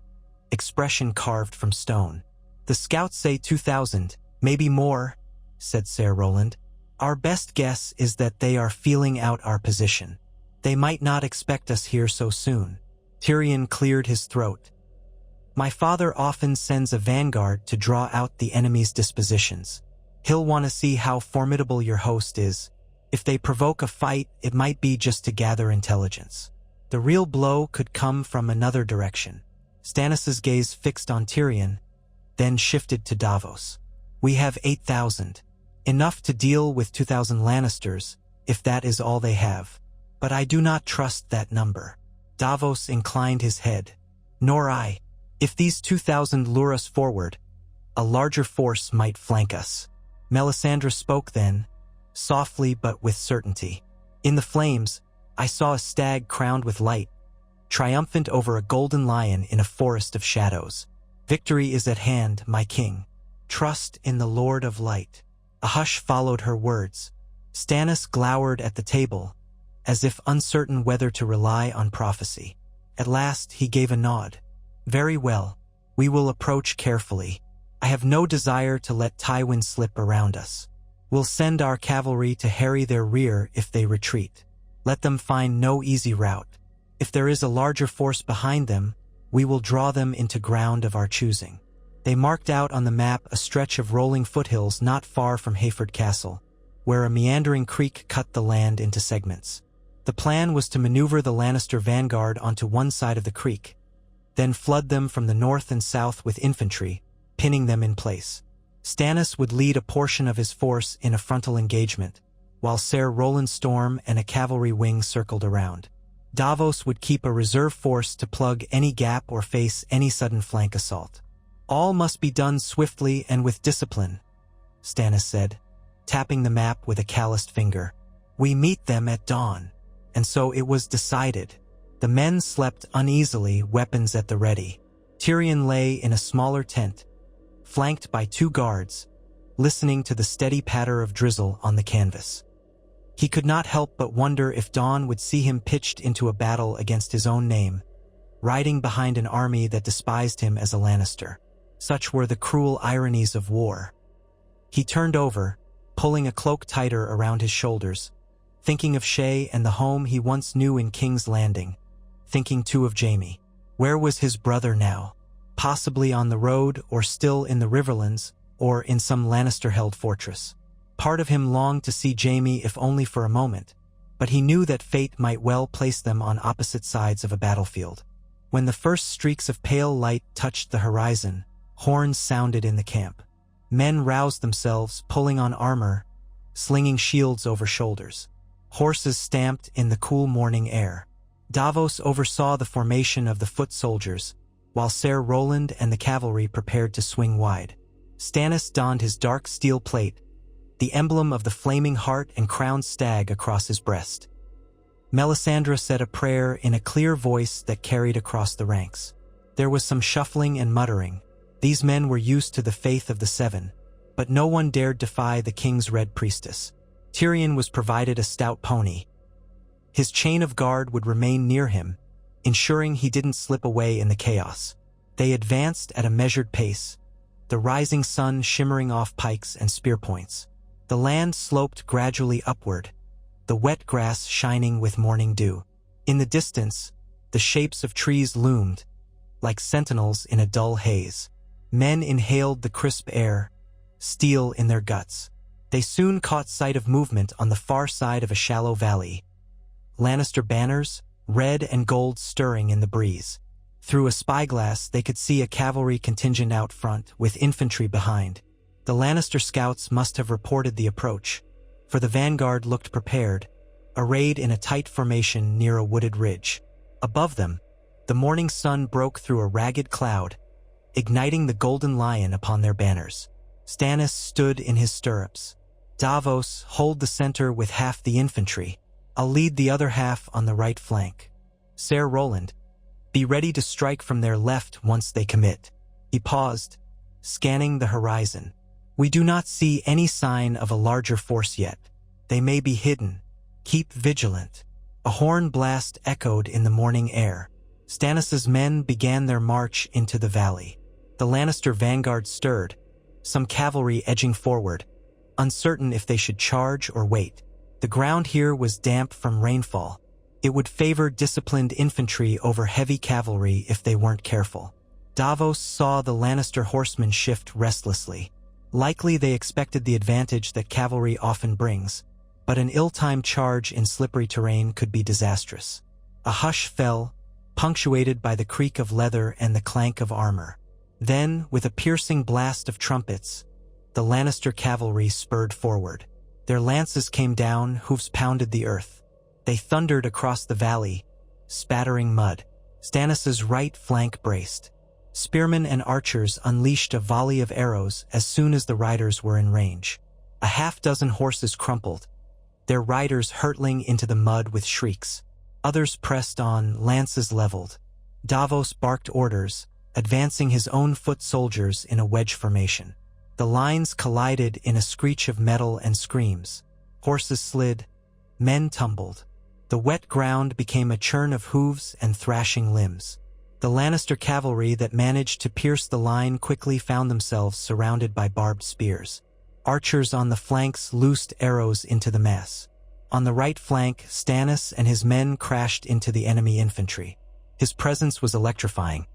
expression carved from stone. The scouts say 2,000, maybe more, said Ser Roland. Our best guess is that they are feeling out our position. They might not expect us here so soon. Tyrion cleared his throat. My father often sends a vanguard to draw out the enemy's dispositions. He'll want to see how formidable your host is. If they provoke a fight, it might be just to gather intelligence. The real blow could come from another direction. Stannis' gaze fixed on Tyrion, then shifted to Davos. We have 8,000. Enough to deal with 2,000 Lannisters, if that is all they have. But I do not trust that number. Davos inclined his head. Nor I. If these 2,000 lure us forward, a larger force might flank us. Melisandre spoke then, softly but with certainty. In the flames, I saw a stag crowned with light, triumphant over a golden lion in a forest of shadows. Victory is at hand, my king. Trust in the Lord of Light. A hush followed her words. Stannis glowered at the table, as if uncertain whether to rely on prophecy. At last he gave a nod. Very well, we will approach carefully. I have no desire to let Tywin slip around us. We'll send our cavalry to harry their rear if they retreat. Let them find no easy route. If there is a larger force behind them, we will draw them into ground of our choosing. They marked out on the map a stretch of rolling foothills not far from Hayford Castle, where a meandering creek cut the land into segments. The plan was to maneuver the Lannister vanguard onto one side of the creek, then flood them from the north and south with infantry, pinning them in place. Stannis would lead a portion of his force in a frontal engagement, while Ser Roland Storm and a cavalry wing circled around. Davos would keep a reserve force to plug any gap or face any sudden flank assault. All must be done swiftly and with discipline, Stannis said, tapping the map with a calloused finger. We meet them at dawn. And so it was decided. The men slept uneasily, weapons at the ready. Tyrion lay in a smaller tent, flanked by 2 guards, listening to the steady patter of drizzle on the canvas. He could not help but wonder if dawn would see him pitched into a battle against his own name, riding behind an army that despised him as a Lannister. Such were the cruel ironies of war. He turned over, pulling a cloak tighter around his shoulders, thinking of Shay and the home he once knew in King's Landing, thinking too of Jaime. Where was his brother now? Possibly on the road, or still in the Riverlands, or in some Lannister-held fortress. Part of him longed to see Jaime if only for a moment, but he knew that fate might well place them on opposite sides of a battlefield. When the first streaks of pale light touched the horizon, horns sounded in the camp. Men roused themselves, pulling on armor, slinging shields over shoulders. Horses stamped in the cool morning air. Davos oversaw the formation of the foot soldiers, while Ser Roland and the cavalry prepared to swing wide. Stannis donned his dark steel plate, the emblem of the flaming heart and crowned stag across his breast. Melisandre said a prayer in a clear voice that carried across the ranks. There was some shuffling and muttering. These men were used to the faith of the Seven, but no one dared defy the king's Red Priestess. Tyrion was provided a stout pony. His chain of guard would remain near him, ensuring he didn't slip away in the chaos. They advanced at a measured pace, the rising sun shimmering off pikes and spear points. The land sloped gradually upward, the wet grass shining with morning dew. In the distance, the shapes of trees loomed, like sentinels in a dull haze. Men inhaled the crisp air, steel in their guts. They soon caught sight of movement on the far side of a shallow valley. Lannister banners, red and gold stirring in the breeze. Through a spyglass, they could see a cavalry contingent out front, with infantry behind. The Lannister scouts must have reported the approach, for the vanguard looked prepared, arrayed in a tight formation near a wooded ridge. Above them, the morning sun broke through a ragged cloud, igniting the golden lion upon their banners. Stannis stood in his stirrups. Davos, hold the center with half the infantry. I'll lead the other half on the right flank. Ser Roland, be ready to strike from their left once they commit. He paused, scanning the horizon. We do not see any sign of a larger force yet. They may be hidden. Keep vigilant. A horn blast echoed in the morning air. Stannis's men began their march into the valley. The Lannister vanguard stirred, some cavalry edging forward, uncertain if they should charge or wait. The ground here was damp from rainfall. It would favor disciplined infantry over heavy cavalry if they weren't careful. Davos saw the Lannister horsemen shift restlessly. Likely they expected the advantage that cavalry often brings, but an ill-timed charge in slippery terrain could be disastrous. A hush fell, punctuated by the creak of leather and the clank of armor. Then, with a piercing blast of trumpets, the Lannister cavalry spurred forward. Their lances came down, hoofs pounded the earth. They thundered across the valley, spattering mud. Stannis's right flank braced. Spearmen and archers unleashed a volley of arrows as soon as the riders were in range. A half-dozen horses crumpled, their riders hurtling into the mud with shrieks. Others pressed on, lances leveled. Davos barked orders, advancing his own foot soldiers in a wedge formation. The lines collided in a screech of metal and screams. Horses slid, men tumbled. The wet ground became a churn of hooves and thrashing limbs. The Lannister cavalry that managed to pierce the line quickly found themselves surrounded by barbed spears. Archers on the flanks loosed arrows into the mass. On the right flank, Stannis and his men crashed into the enemy infantry. His presence was electrifying.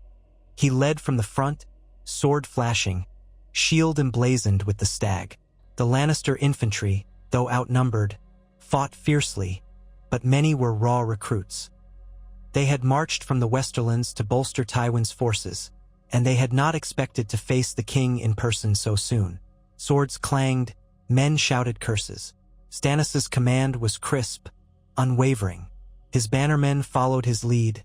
He led from the front, sword flashing, shield emblazoned with the stag. The Lannister infantry, though outnumbered, fought fiercely, but many were raw recruits. They had marched from the Westerlands to bolster Tywin's forces, and they had not expected to face the king in person so soon. Swords clanged, men shouted curses. Stannis's command was crisp, unwavering. His bannermen followed his lead,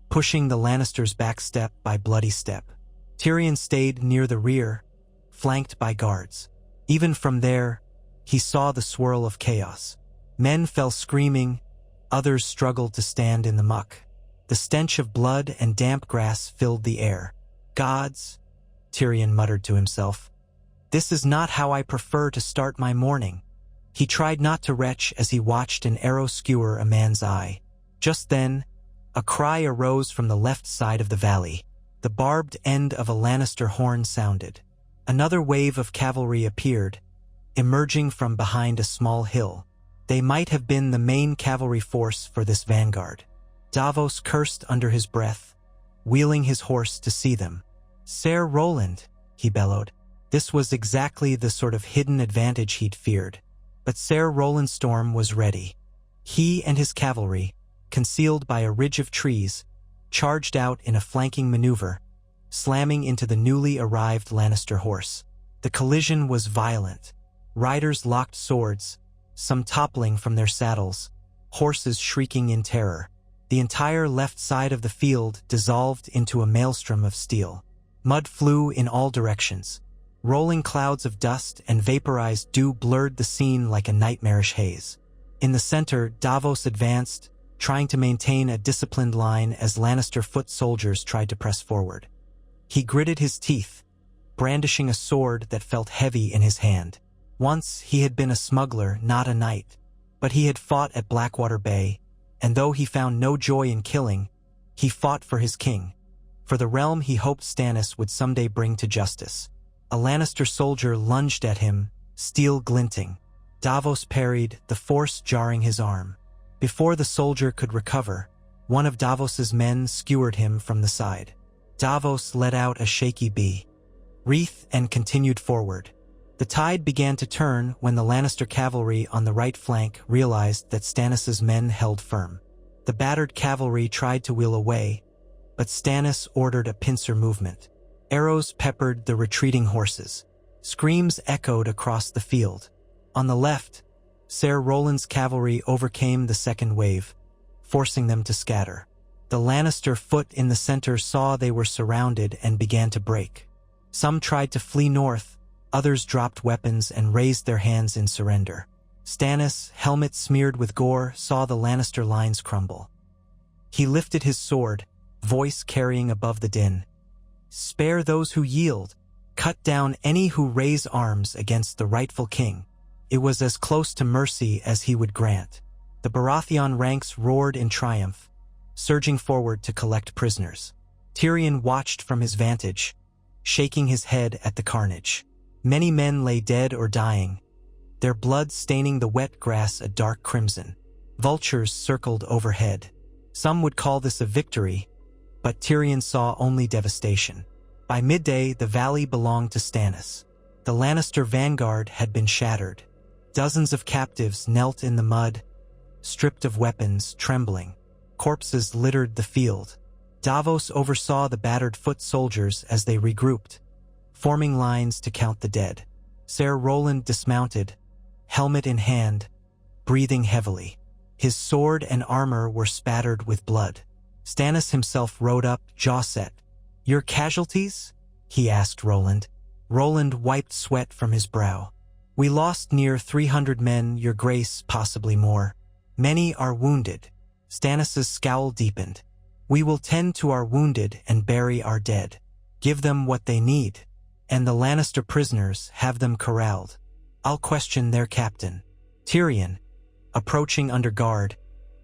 pushing the Lannisters back step by bloody step. Tyrion stayed near the rear, flanked by guards. Even from there, he saw the swirl of chaos. Men fell screaming, others struggled to stand in the muck. The stench of blood and damp grass filled the air. "Gods," Tyrion muttered to himself, "this is not how I prefer to start my morning." He tried not to retch as he watched an arrow skewer a man's eye. Just then, a cry arose from the left side of the valley. The barbed end of a Lannister horn sounded. Another wave of cavalry appeared, emerging from behind a small hill. They might have been the main cavalry force for this vanguard. Davos cursed under his breath, wheeling his horse to see them. "Ser Roland," he bellowed. This was exactly the sort of hidden advantage he'd feared. But Ser Roland Storm was ready. He and his cavalry, concealed by a ridge of trees, charged out in a flanking maneuver, slamming into the newly arrived Lannister horse. The collision was violent. Riders locked swords, some toppling from their saddles, horses shrieking in terror. The entire left side of the field dissolved into a maelstrom of steel. Mud flew in all directions. Rolling clouds of dust and vaporized dew blurred the scene like a nightmarish haze. In the center, Davos advanced, trying to maintain a disciplined line as Lannister foot soldiers tried to press forward. He gritted his teeth, brandishing a sword that felt heavy in his hand. Once he had been a smuggler, not a knight, but he had fought at Blackwater Bay, and though he found no joy in killing, he fought for his king, for the realm he hoped Stannis would someday bring to justice. A Lannister soldier lunged at him, steel glinting. Davos parried, the force jarring his arm. Before the soldier could recover, one of Davos's men skewered him from the side. Davos let out a shaky breath and continued forward. The tide began to turn when the Lannister cavalry on the right flank realized that Stannis's men held firm. The battered cavalry tried to wheel away, but Stannis ordered a pincer movement. Arrows peppered the retreating horses. Screams echoed across the field. On the left, Ser Roland's cavalry overcame the second wave, forcing them to scatter. The Lannister foot in the center saw they were surrounded and began to break. Some tried to flee north, others dropped weapons and raised their hands in surrender. Stannis, helmet smeared with gore, saw the Lannister lines crumble. He lifted his sword, voice carrying above the din. "Spare those who yield. Cut down any who raise arms against the rightful king." It was as close to mercy as he would grant. The Baratheon ranks roared in triumph, surging forward to collect prisoners. Tyrion watched from his vantage, shaking his head at the carnage. Many men lay dead or dying, their blood staining the wet grass a dark crimson. Vultures circled overhead. Some would call this a victory, but Tyrion saw only devastation. By midday, the valley belonged to Stannis. The Lannister vanguard had been shattered. Dozens of captives knelt in the mud, stripped of weapons, trembling. Corpses littered the field. Davos oversaw the battered foot soldiers as they regrouped, forming lines to count the dead. Ser Roland dismounted, helmet in hand, breathing heavily. His sword and armor were spattered with blood. Stannis himself rode up, jaw set. "Your casualties?" he asked Roland. Roland wiped sweat from his brow. "We lost near 300 men, your grace, possibly more. Many are wounded." Stannis' scowl deepened. "We will tend to our wounded and bury our dead. Give them what they need. And the Lannister prisoners, have them corralled. I'll question their captain." Tyrion, approaching under guard,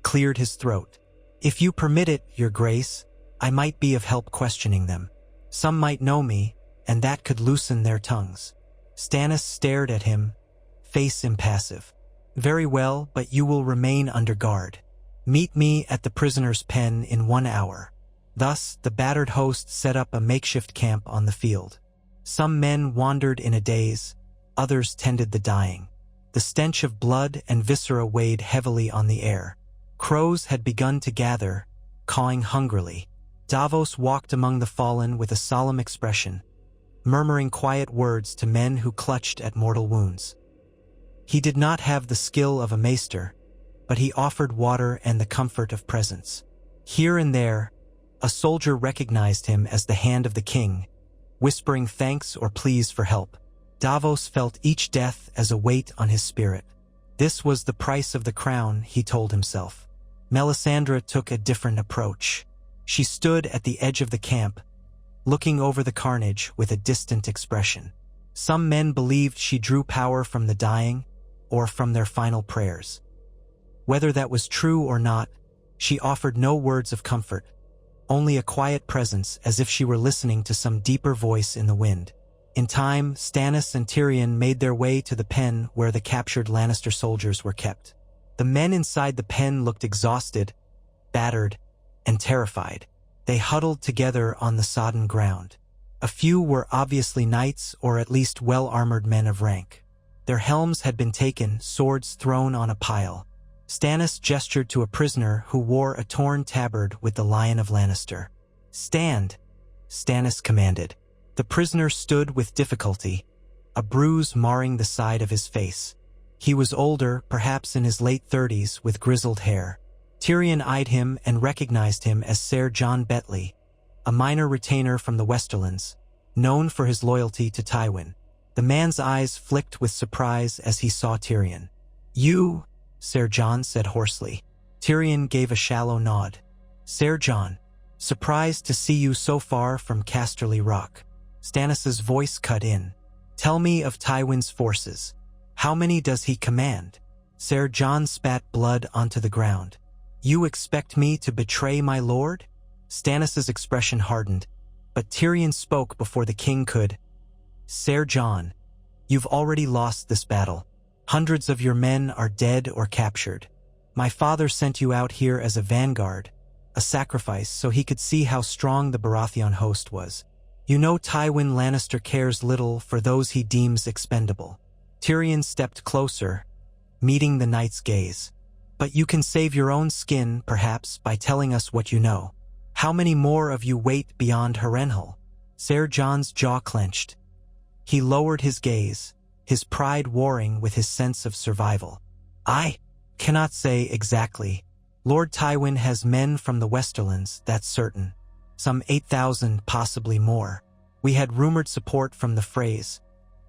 cleared his throat. "If you permit it, your grace, I might be of help questioning them. Some might know me, and that could loosen their tongues." Stannis stared at him, face impassive. "Very well, but you will remain under guard. Meet me at the prisoner's pen in 1 hour." Thus, the battered host set up a makeshift camp on the field. Some men wandered in a daze, others tended the dying. The stench of blood and viscera weighed heavily on the air. Crows had begun to gather, cawing hungrily. Davos walked among the fallen with a solemn expression, murmuring quiet words to men who clutched at mortal wounds. He did not have the skill of a maester, but he offered water and the comfort of presence. Here and there, a soldier recognized him as the hand of the king, whispering thanks or pleas for help. Davos felt each death as a weight on his spirit. This was the price of the crown, he told himself. Melisandre took a different approach. She stood at the edge of the camp, looking over the carnage with a distant expression. Some men believed she drew power from the dying or from their final prayers. Whether that was true or not, she offered no words of comfort, only a quiet presence as if she were listening to some deeper voice in the wind. In time, Stannis and Tyrion made their way to the pen where the captured Lannister soldiers were kept. The men inside the pen looked exhausted, battered, and terrified. They huddled together on the sodden ground. A few were obviously knights or at least well-armored men of rank. Their helms had been taken, swords thrown on a pile. Stannis gestured to a prisoner who wore a torn tabard with the Lion of Lannister. "Stand," Stannis commanded. The prisoner stood with difficulty, a bruise marring the side of his face. He was older, perhaps in his late 30s, with grizzled hair. Tyrion eyed him and recognized him as Ser Jon Bentley, a minor retainer from the Westerlands, known for his loyalty to Tywin. The man's eyes flicked with surprise as he saw Tyrion. "You," Ser Jon said hoarsely. Tyrion gave a shallow nod. "Ser Jon, surprised to see you so far from Casterly Rock." Stannis' voice cut in. "Tell me of Tywin's forces. How many does he command?" Ser Jon spat blood onto the ground. "You expect me to betray my lord?" Stannis' expression hardened, but Tyrion spoke before the king could. "Ser Jon, you've already lost this battle. Hundreds of your men are dead or captured. My father sent you out here as a vanguard, a sacrifice so he could see how strong the Baratheon host was. You know Tywin Lannister cares little for those he deems expendable." Tyrion stepped closer, meeting the knight's gaze. "But you can save your own skin, perhaps, by telling us what you know. How many more of you wait beyond Harrenhal?" Ser Jon's jaw clenched. He lowered his gaze, his pride warring with his sense of survival. "I cannot say exactly. Lord Tywin has men from the Westerlands, that's certain. Some 8,000, possibly more. We had rumored support from the Freys,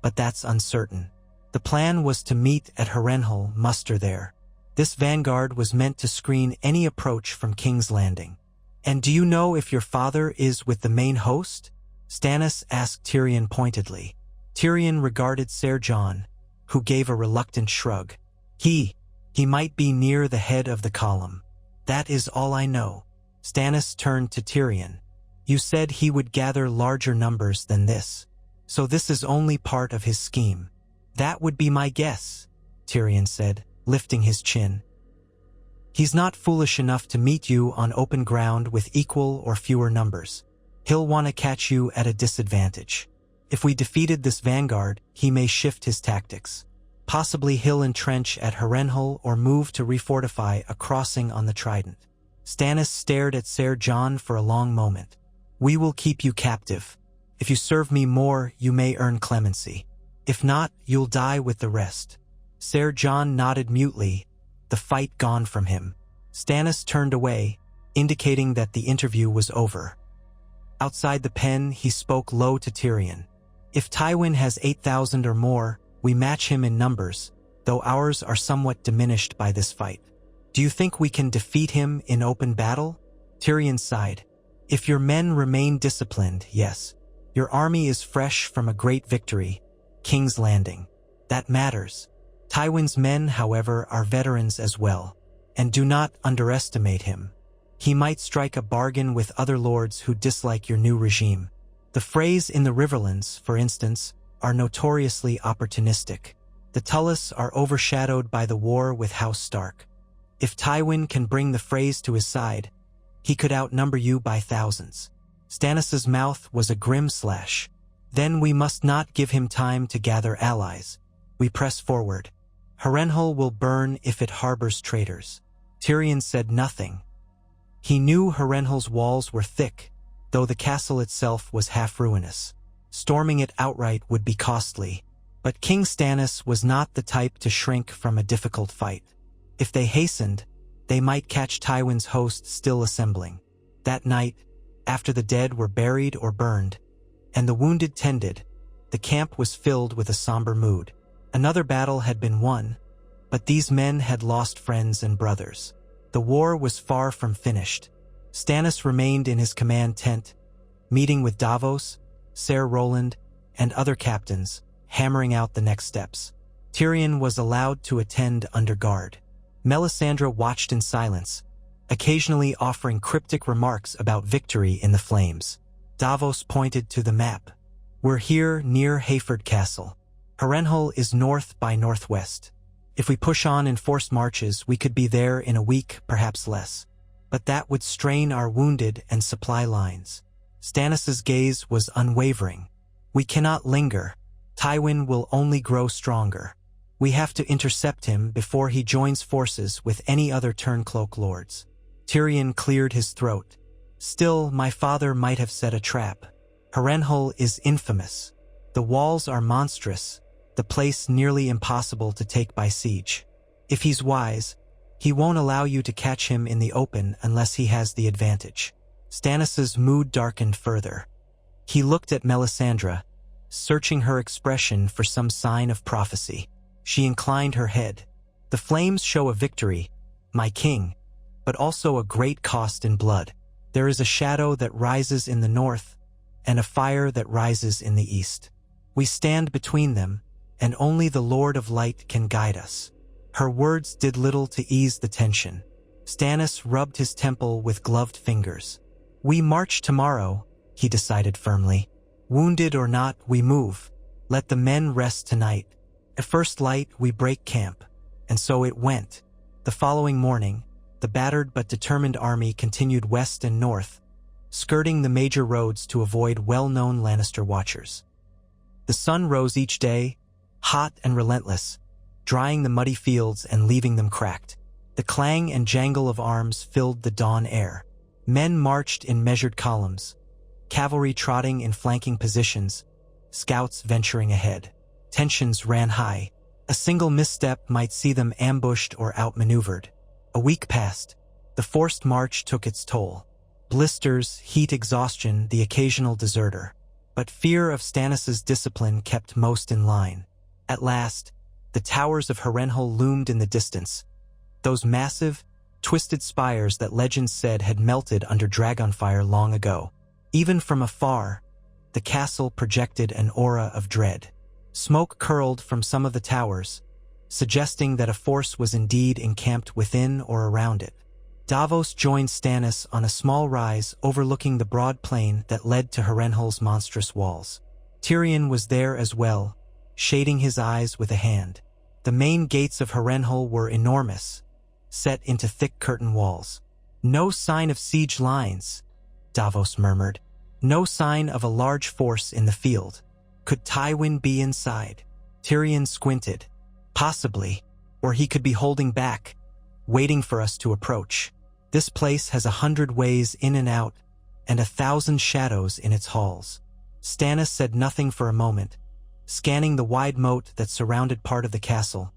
but that's uncertain. The plan was to meet at Harrenhal, muster there. This vanguard was meant to screen any approach from King's Landing." "And do you know if your father is with the main host?" Stannis asked Tyrion pointedly. Tyrion regarded Ser Jon, who gave a reluctant shrug. He might be near the head of the column. That is all I know." Stannis turned to Tyrion. "You said he would gather larger numbers than this. So this is only part of his scheme." "That would be my guess," Tyrion said, lifting his chin. "He's not foolish enough to meet you on open ground with equal or fewer numbers. He'll want to catch you at a disadvantage. If we defeated this vanguard, he may shift his tactics. Possibly he'll entrench at Harrenhal or move to refortify a crossing on the Trident." Stannis stared at Ser Jon for a long moment. "We will keep you captive. If you serve me more, you may earn clemency. If not, you'll die with the rest." Ser Jon nodded mutely, the fight gone from him. Stannis turned away, indicating that the interview was over. Outside the pen, he spoke low to Tyrion. If Tywin has 8,000 or more, we match him in numbers, though ours are somewhat diminished by this fight. Do you think we can defeat him in open battle? Tyrion sighed. If your men remain disciplined, yes. Your army is fresh from a great victory, King's Landing. That matters. Tywin's men, however, are veterans as well, and do not underestimate him. He might strike a bargain with other lords who dislike your new regime. The Freys in the Riverlands, for instance, are notoriously opportunistic. The Tullus are overshadowed by the war with House Stark. If Tywin can bring the Freys to his side, he could outnumber you by thousands. Stannis' mouth was a grim slash. Then we must not give him time to gather allies. We press forward. Harrenhal will burn if it harbors traitors. Tyrion said nothing. He knew Harrenhal's walls were thick, though the castle itself was half ruinous. Storming it outright would be costly, but King Stannis was not the type to shrink from a difficult fight. If they hastened, they might catch Tywin's host still assembling. That night, after the dead were buried or burned, and the wounded tended, the camp was filled with a somber mood. Another battle had been won, but these men had lost friends and brothers. The war was far from finished. Stannis remained in his command tent, meeting with Davos, Ser Roland, and other captains, hammering out the next steps. Tyrion was allowed to attend under guard. Melisandre watched in silence, occasionally offering cryptic remarks about victory in the flames. Davos pointed to the map. We're here near Hayford Castle. Harrenhal is north by northwest. If we push on in forced marches, we could be there in a week, perhaps less. But that would strain our wounded and supply lines. Stannis' gaze was unwavering. We cannot linger. Tywin will only grow stronger. We have to intercept him before he joins forces with any other Turncloak lords. Tyrion cleared his throat. Still, my father might have set a trap. Harrenhal is infamous. The walls are monstrous, the place nearly impossible to take by siege. If he's wise, he won't allow you to catch him in the open unless he has the advantage. Stannis' mood darkened further. He looked at Melisandre, searching her expression for some sign of prophecy. She inclined her head. The flames show a victory, my king, but also a great cost in blood. There is a shadow that rises in the north, and a fire that rises in the east. We stand between them, and only the Lord of Light can guide us. Her words did little to ease the tension. Stannis rubbed his temple with gloved fingers. We march tomorrow, he decided firmly. Wounded or not, we move. Let the men rest tonight. At first light, we break camp. And so it went. The following morning, the battered but determined army continued west and north, skirting the major roads to avoid well-known Lannister watchers. The sun rose each day, hot and relentless, drying the muddy fields and leaving them cracked. The clang and jangle of arms filled the dawn air. Men marched in measured columns, cavalry trotting in flanking positions, scouts venturing ahead. Tensions ran high. A single misstep might see them ambushed or outmaneuvered. A week passed. The forced march took its toll. Blisters, heat, exhaustion, the occasional deserter. But fear of Stannis' discipline kept most in line. At last, the towers of Harrenhal loomed in the distance. Those massive, twisted spires that legends said had melted under dragonfire long ago. Even from afar, the castle projected an aura of dread. Smoke curled from some of the towers, suggesting that a force was indeed encamped within or around it. Davos joined Stannis on a small rise overlooking the broad plain that led to Harrenhal's monstrous walls. Tyrion was there as well, shading his eyes with a hand. The main gates of Harrenhal were enormous, set into thick curtain walls. No sign of siege lines, Davos murmured. No sign of a large force in the field. Could Tywin be inside? Tyrion squinted. Possibly, or he could be holding back, waiting for us to approach. This place has 100 ways in and out, and 1,000 shadows in its halls. Stannis said nothing for a moment, scanning the wide moat that surrounded part of the castle.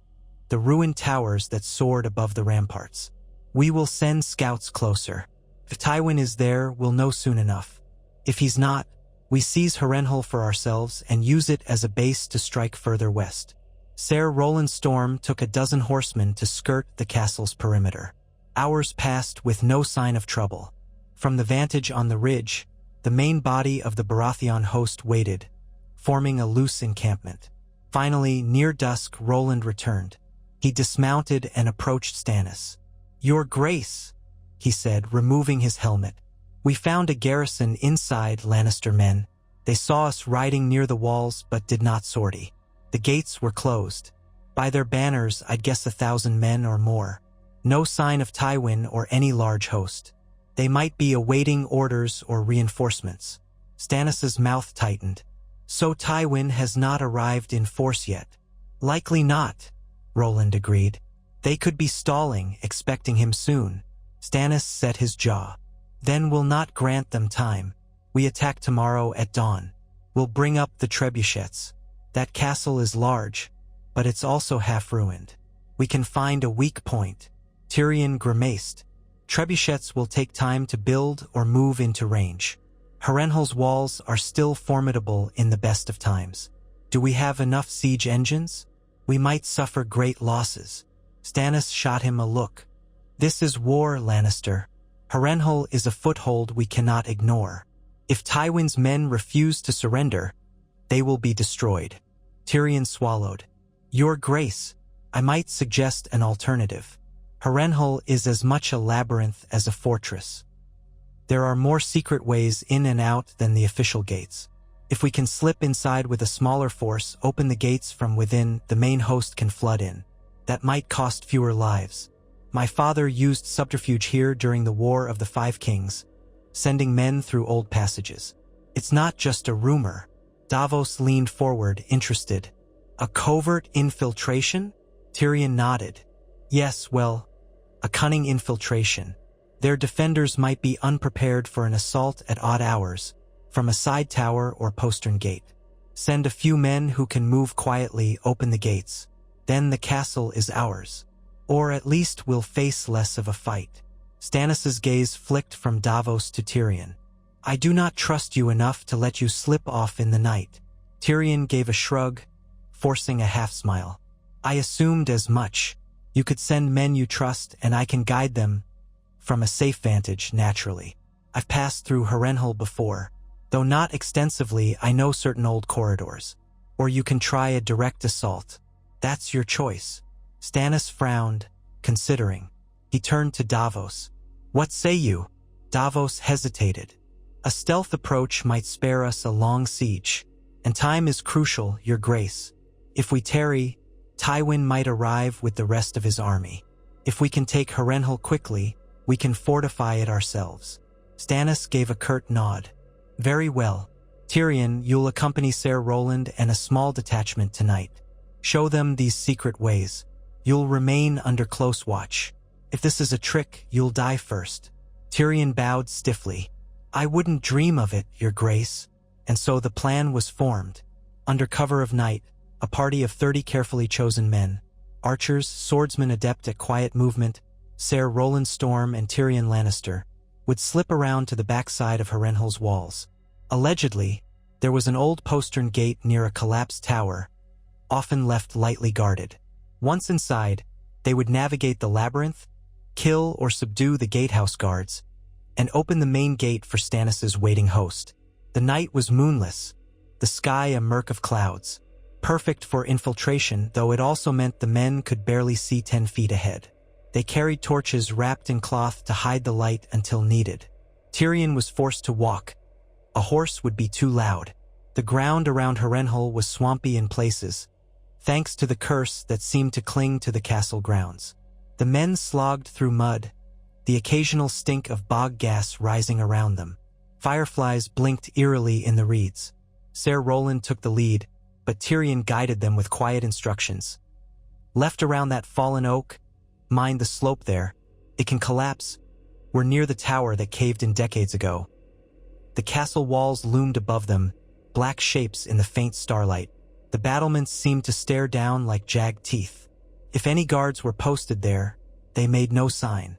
the ruined towers that soared above the ramparts. We will send scouts closer. If Tywin is there, we'll know soon enough. If he's not, we seize Harrenhal for ourselves and use it as a base to strike further west. Ser Roland Storm took a dozen horsemen to skirt the castle's perimeter. Hours passed with no sign of trouble. From the vantage on the ridge, the main body of the Baratheon host waited, forming a loose encampment. Finally, near dusk, Roland returned. He dismounted and approached Stannis. "Your Grace," he said, removing his helmet. "We found a garrison inside, Lannister men. They saw us riding near the walls but did not sortie. The gates were closed. By their banners, I'd guess 1,000 men or more. No sign of Tywin or any large host. They might be awaiting orders or reinforcements." Stannis's mouth tightened. "So Tywin has not arrived in force yet?" "Likely not," Roland agreed. "They could be stalling, expecting him soon." Stannis set his jaw. "Then we'll not grant them time. We attack tomorrow at dawn. We'll bring up the trebuchets. That castle is large, but it's also half ruined. We can find a weak point." Tyrion grimaced. "Trebuchets will take time to build or move into range. Harrenhal's walls are still formidable in the best of times. Do we have enough siege engines? We might suffer great losses." Stannis shot him a look. "This is war, Lannister. Harrenhal is a foothold we cannot ignore. If Tywin's men refuse to surrender, they will be destroyed." Tyrion swallowed. "Your Grace, I might suggest an alternative. Harrenhal is as much a labyrinth as a fortress. There are more secret ways in and out than the official gates. If we can slip inside with a smaller force, open the gates from within, the main host can flood in. That might cost fewer lives. My father used subterfuge here during the War of the Five Kings, sending men through old passages. It's not just a rumor." Davos leaned forward, interested. "A covert infiltration?" Tyrion nodded. "Yes, well, a cunning infiltration. Their defenders might be unprepared for an assault at odd hours, from a side tower or postern gate. Send a few men who can move quietly, open the gates. Then the castle is ours. Or at least we'll face less of a fight." Stannis's gaze flicked from Davos to Tyrion. "I do not trust you enough to let you slip off in the night." Tyrion gave a shrug, forcing a half-smile. "I assumed as much. You could send men you trust, and I can guide them from a safe vantage, naturally. I've passed through Harrenhal before. Though not extensively, I know certain old corridors. Or you can try a direct assault. That's your choice." Stannis frowned, considering. He turned to Davos. "What say you?" Davos hesitated. "A stealth approach might spare us a long siege, and time is crucial, Your Grace. If we tarry, Tywin might arrive with the rest of his army. If we can take Harrenhal quickly, we can fortify it ourselves." Stannis gave a curt nod. "Very well. Tyrion, you'll accompany Ser Roland and a small detachment tonight. Show them these secret ways. You'll remain under close watch. If this is a trick, you'll die first." Tyrion bowed stiffly. "I wouldn't dream of it, Your Grace." And so the plan was formed. Under cover of night, a party of 30 carefully chosen men, archers, swordsmen adept at quiet movement, Ser Roland Storm and Tyrion Lannister, would slip around to the backside of Harrenhal's walls. Allegedly, there was an old postern gate near a collapsed tower, often left lightly guarded. Once inside, they would navigate the labyrinth, kill or subdue the gatehouse guards, and open the main gate for Stannis' waiting host. The night was moonless, the sky a murk of clouds. Perfect for infiltration, though it also meant the men could barely see 10 feet ahead. They carried torches wrapped in cloth to hide the light until needed. Tyrion was forced to walk. A horse would be too loud. The ground around Harrenhal was swampy in places, thanks to the curse that seemed to cling to the castle grounds. The men slogged through mud, the occasional stink of bog gas rising around them. Fireflies blinked eerily in the reeds. Ser Roland took the lead, but Tyrion guided them with quiet instructions. "Left around that fallen oak, mind the slope there. It can collapse. We're near the tower that caved in decades ago." The castle walls loomed above them, black shapes in the faint starlight. The battlements seemed to stare down like jagged teeth. If any guards were posted there, they made no sign.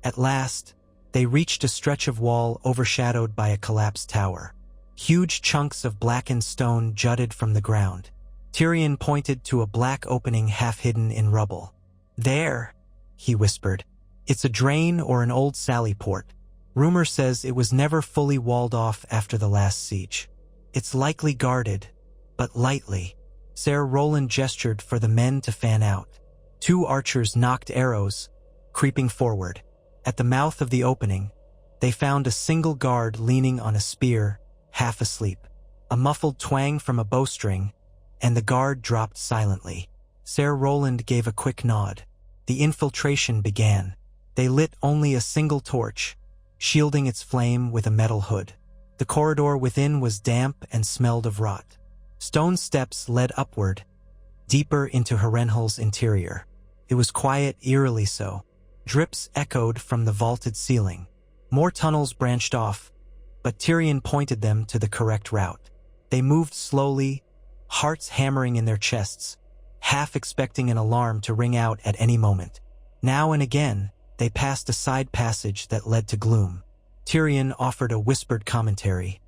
At last, they reached a stretch of wall overshadowed by a collapsed tower. Huge chunks of blackened stone jutted from the ground. Tyrion pointed to a black opening half hidden in rubble. "There," he whispered. "It's a drain or an old sally port. Rumor says it was never fully walled off after the last siege. It's likely guarded, but lightly." Ser Roland gestured for the men to fan out. 2 archers knocked arrows, creeping forward. At the mouth of the opening, they found a single guard leaning on a spear, half asleep. A muffled twang from a bowstring, and the guard dropped silently. Ser Roland gave a quick nod. The infiltration began. They lit only a single torch, shielding its flame with a metal hood. The corridor within was damp and smelled of rot. Stone steps led upward, deeper into Harrenhal's interior. It was quiet, eerily so. Drips echoed from the vaulted ceiling. More tunnels branched off, but Tyrion pointed them to the correct route. They moved slowly, hearts hammering in their chests, half expecting an alarm to ring out at any moment. Now and again, they passed a side passage that led to gloom. Tyrion offered a whispered commentary.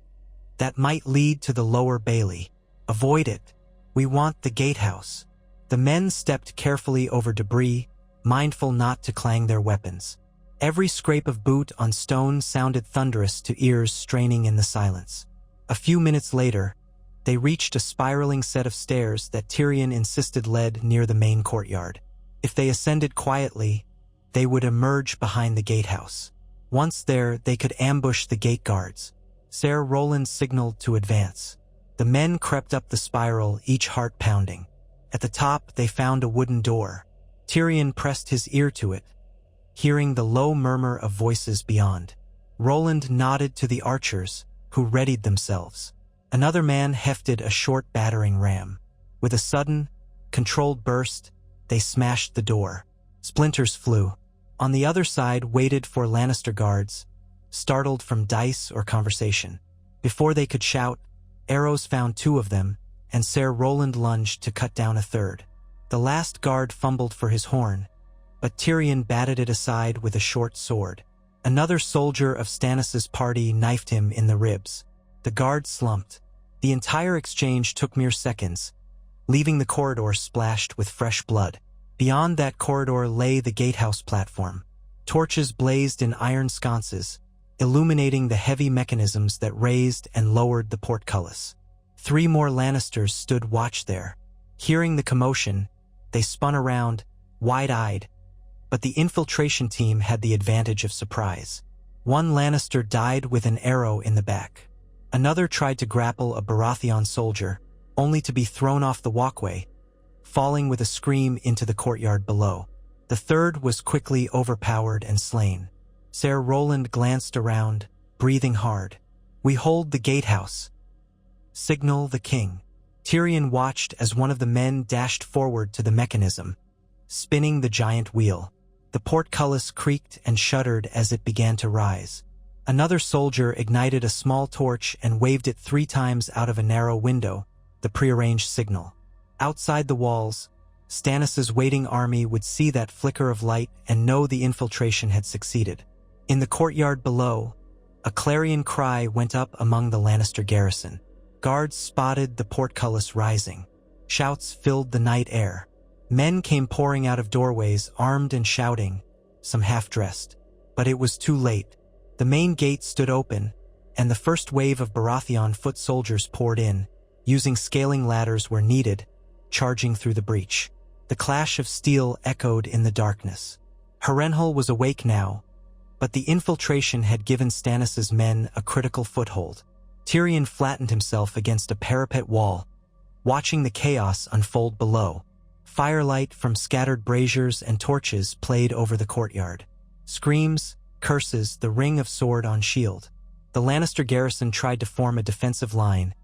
"That might lead to the lower bailey. Avoid it. We want the gatehouse." The men stepped carefully over debris, mindful not to clang their weapons. Every scrape of boot on stone sounded thunderous to ears straining in the silence. A few minutes later, they reached a spiraling set of stairs that Tyrion insisted led near the main courtyard. If they ascended quietly, they would emerge behind the gatehouse. Once there, they could ambush the gate guards. Ser Roland signaled to advance. The men crept up the spiral, each heart pounding. At the top, they found a wooden door. Tyrion pressed his ear to it, hearing the low murmur of voices beyond. Roland nodded to the archers, who readied themselves. Another man hefted a short battering ram. With a sudden, controlled burst, they smashed the door. Splinters flew. On the other side waited 4 Lannister guards, startled from dice or conversation. Before they could shout, arrows found 2 of them, and Ser Roland lunged to cut down a third. The last guard fumbled for his horn, but Tyrion batted it aside with a short sword. Another soldier of Stannis' party knifed him in the ribs. The guard slumped. The entire exchange took mere seconds, leaving the corridor splashed with fresh blood. Beyond that corridor lay the gatehouse platform. Torches blazed in iron sconces, illuminating the heavy mechanisms that raised and lowered the portcullis. 3 more Lannisters stood watch there. Hearing the commotion, they spun around, wide-eyed, but the infiltration team had the advantage of surprise. 1 Lannister died with an arrow in the back. Another tried to grapple a Baratheon soldier, only to be thrown off the walkway, falling with a scream into the courtyard below. The third was quickly overpowered and slain. Ser Roland glanced around, breathing hard. "We hold the gatehouse. Signal the king." Tyrion watched as one of the men dashed forward to the mechanism, spinning the giant wheel. The portcullis creaked and shuddered as it began to rise. Another soldier ignited a small torch and waved it 3 times out of a narrow window, the prearranged signal. Outside the walls, Stannis' waiting army would see that flicker of light and know the infiltration had succeeded. In the courtyard below, a clarion cry went up among the Lannister garrison. Guards spotted the portcullis rising. Shouts filled the night air. Men came pouring out of doorways, armed and shouting, some half-dressed. But it was too late. The main gate stood open, and the first wave of Baratheon foot soldiers poured in, using scaling ladders where needed, charging through the breach. The clash of steel echoed in the darkness. Harrenhal was awake now, but the infiltration had given Stannis' men a critical foothold. Tyrion flattened himself against a parapet wall, watching the chaos unfold below. Firelight from scattered braziers and torches played over the courtyard. Screams, curses, the ring of sword on shield. The Lannister garrison tried to form a defensive line,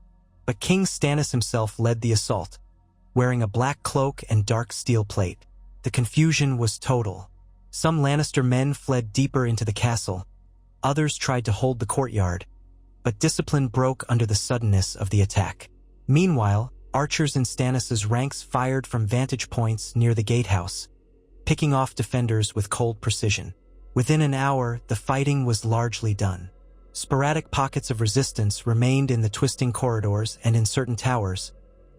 but King Stannis himself led the assault, wearing a black cloak and dark steel plate. The confusion was total. Some Lannister men fled deeper into the castle. Others tried to hold the courtyard, but discipline broke under the suddenness of the attack. Meanwhile, Archers in Stannis's ranks fired from vantage points near the gatehouse, picking off defenders with cold precision. Within an hour, the fighting was largely done. Sporadic pockets of resistance remained in the twisting corridors and in certain towers,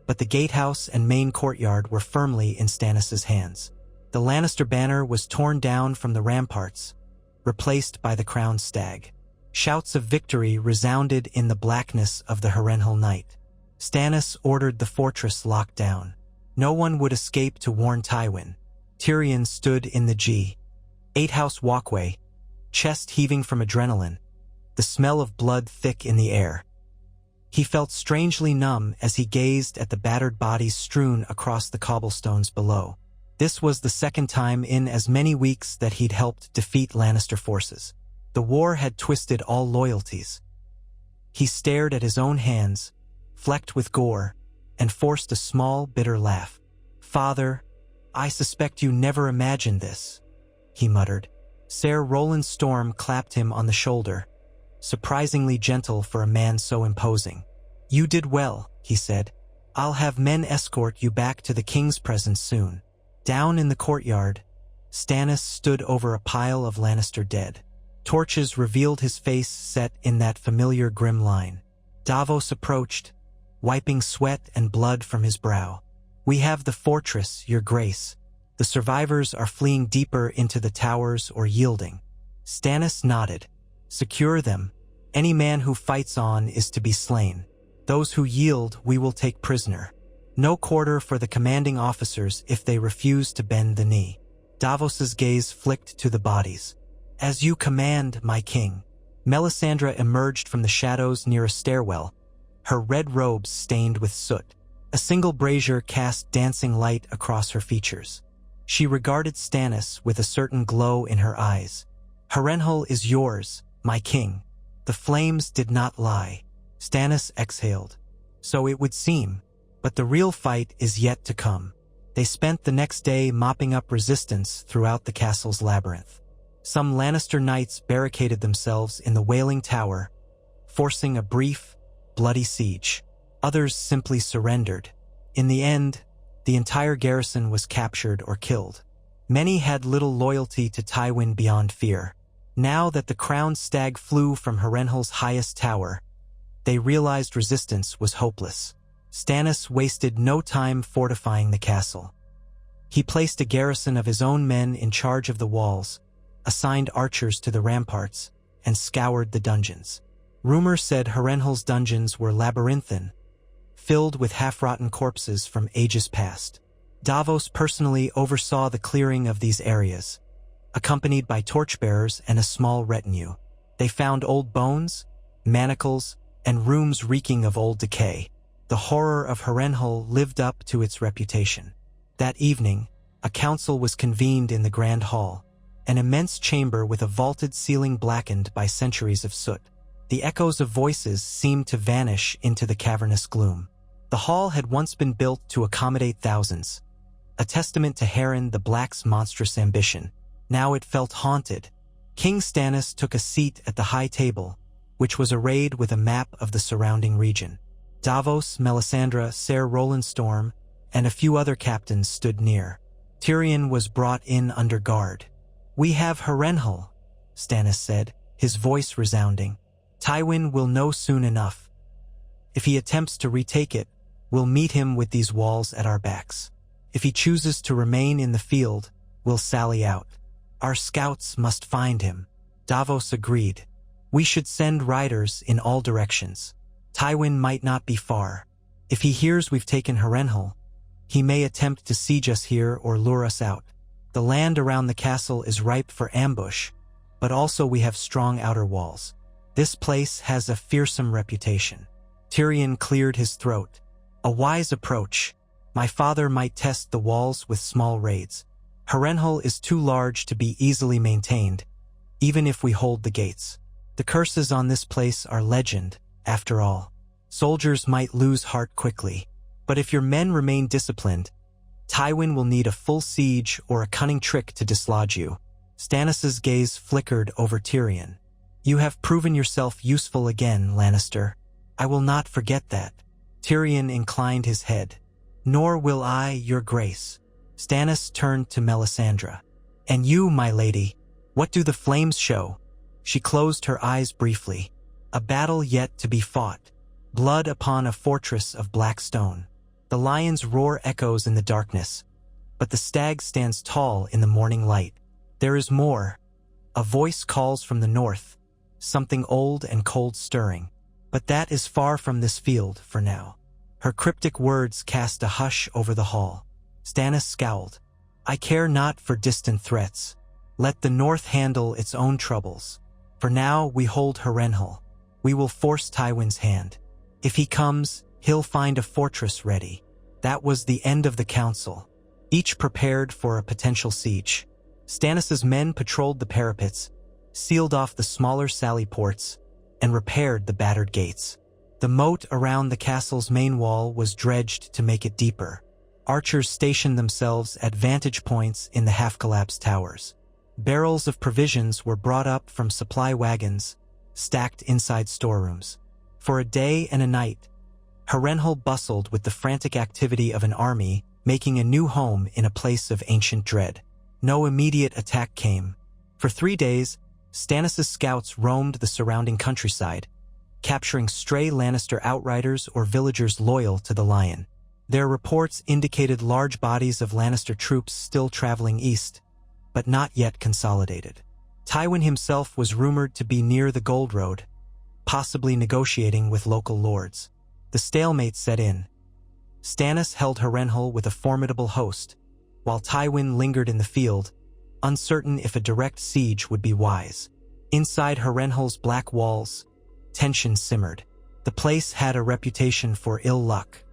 but the gatehouse and main courtyard were firmly in Stannis's hands. The Lannister banner was torn down from the ramparts, replaced by the crowned stag. Shouts of victory resounded in the blackness of the Harrenhal night. Stannis ordered the fortress locked down. No one would escape to warn Tywin. Tyrion stood in the G8 walkway, chest heaving from adrenaline, the smell of blood thick in the air. He felt strangely numb as he gazed at the battered bodies strewn across the cobblestones below. This was the second time in as many weeks that he'd helped defeat Lannister forces. The war had twisted all loyalties. He stared at his own hands, flecked with gore, and forced a small, bitter laugh. "Father, I suspect you never imagined this," he muttered. Ser Roland Storm clapped him on the shoulder, surprisingly gentle for a man so imposing. "You did well," he said. "I'll have men escort you back to the king's presence soon." Down in the courtyard, Stannis stood over a pile of Lannister dead. Torches revealed his face set in that familiar grim line. Davos approached, wiping sweat and blood from his brow. "We have the fortress, your grace. The survivors are fleeing deeper into the towers or yielding." Stannis nodded. "Secure them. Any man who fights on is to be slain. Those who yield we will take prisoner. No quarter for the commanding officers if they refuse to bend the knee." Davos's gaze flicked to the bodies. "As you command, my king." Melisandre emerged from the shadows near a stairwell, her red robes stained with soot. A single brazier cast dancing light across her features. She regarded Stannis with a certain glow in her eyes. "Harrenhal is yours, my king." The flames did not lie. Stannis exhaled. "So it would seem, but the real fight is yet to come." They spent the next day mopping up resistance throughout the castle's labyrinth. Some Lannister knights barricaded themselves in the Wailing Tower, forcing a brief, bloody siege. Others simply surrendered. In the end, the entire garrison was captured or killed. Many had little loyalty to Tywin beyond fear. Now that the crowned stag flew from Harrenhal's highest tower, they realized resistance was hopeless. Stannis wasted no time fortifying the castle. He placed a garrison of his own men in charge of the walls, assigned archers to the ramparts, and scoured the dungeons. Rumor said Harrenhal's dungeons were labyrinthine, filled with half-rotten corpses from ages past. Davos personally oversaw the clearing of these areas, accompanied by torchbearers and a small retinue. They found old bones, manacles, and rooms reeking of old decay. The horror of Harrenhal lived up to its reputation. That evening, a council was convened in the Grand Hall, an immense chamber with a vaulted ceiling blackened by centuries of soot. The echoes of voices seemed to vanish into the cavernous gloom. The hall had once been built to accommodate thousands, a testament to Harren the Black's monstrous ambition. Now it felt haunted. King Stannis took a seat at the high table, which was arrayed with a map of the surrounding region. Davos, Melisandre, Ser Roland Storm, and a few other captains stood near. Tyrion was brought in under guard. "We have Harrenhal," Stannis said, his voice resounding. "Tywin will know soon enough. If he attempts to retake it, we'll meet him with these walls at our backs. If he chooses to remain in the field, we'll sally out. Our scouts must find him." Davos agreed. "We should send riders in all directions. Tywin might not be far. If he hears we've taken Harrenhal, he may attempt to siege us here or lure us out. The land around the castle is ripe for ambush, but also we have strong outer walls. This place has a fearsome reputation." Tyrion cleared his throat. "A wise approach. My father might test the walls with small raids. Harrenhal is too large to be easily maintained, even if we hold the gates. The curses on this place are legend, after all. Soldiers might lose heart quickly, but if your men remain disciplined, Tywin will need a full siege or a cunning trick to dislodge you." Stannis's gaze flickered over Tyrion. "You have proven yourself useful again, Lannister. I will not forget that." Tyrion inclined his head. "Nor will I, your grace." Stannis turned to Melisandre. "And you, my lady, what do the flames show?" She closed her eyes briefly. "A battle yet to be fought. Blood upon a fortress of black stone. The lion's roar echoes in the darkness, but the stag stands tall in the morning light. There is more. A voice calls from the north, something old and cold stirring. But that is far from this field for now." Her cryptic words cast a hush over the hall. Stannis scowled. "I care not for distant threats. Let the north handle its own troubles. For now we hold Harrenhal. We will force Tywin's hand. If he comes, he'll find a fortress ready." That was the end of the council, each prepared for a potential siege. Stannis's men patrolled the parapets, sealed off the smaller sally ports, and repaired the battered gates. The moat around the castle's main wall was dredged to make it deeper. Archers stationed themselves at vantage points in the half-collapsed towers. Barrels of provisions were brought up from supply wagons, stacked inside storerooms. For a day and a night, Harrenhal bustled with the frantic activity of an army making a new home in a place of ancient dread. No immediate attack came. For 3 days, Stannis' scouts roamed the surrounding countryside, capturing stray Lannister outriders or villagers loyal to the Lion. Their reports indicated large bodies of Lannister troops still traveling east, but not yet consolidated. Tywin himself was rumored to be near the Gold Road, possibly negotiating with local lords. The stalemate set in. Stannis held Harrenhal with a formidable host, while Tywin lingered in the field, uncertain if a direct siege would be wise. Inside Harrenhal's black walls, tension simmered. The place had a reputation for ill luck.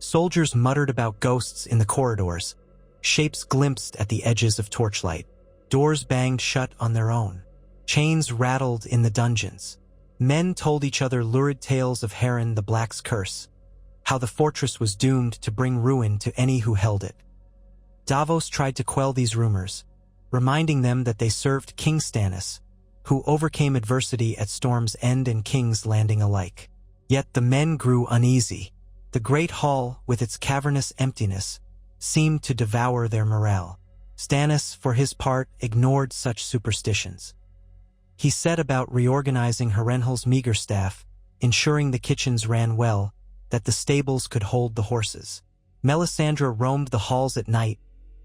Soldiers muttered about ghosts in the corridors, shapes glimpsed at the edges of torchlight. Doors banged shut on their own. Chains rattled in the dungeons. Men told each other lurid tales of Harren the Black's curse, how the fortress was doomed to bring ruin to any who held it. Davos tried to quell these rumors, reminding them that they served King Stannis, who overcame adversity at Storm's End and King's Landing alike. Yet the men grew uneasy. The great hall, with its cavernous emptiness, seemed to devour their morale. Stannis, for his part, ignored such superstitions. He set about reorganizing Harrenhal's meager staff, ensuring the kitchens ran well, that the stables could hold the horses. Melisandre roamed the halls at night,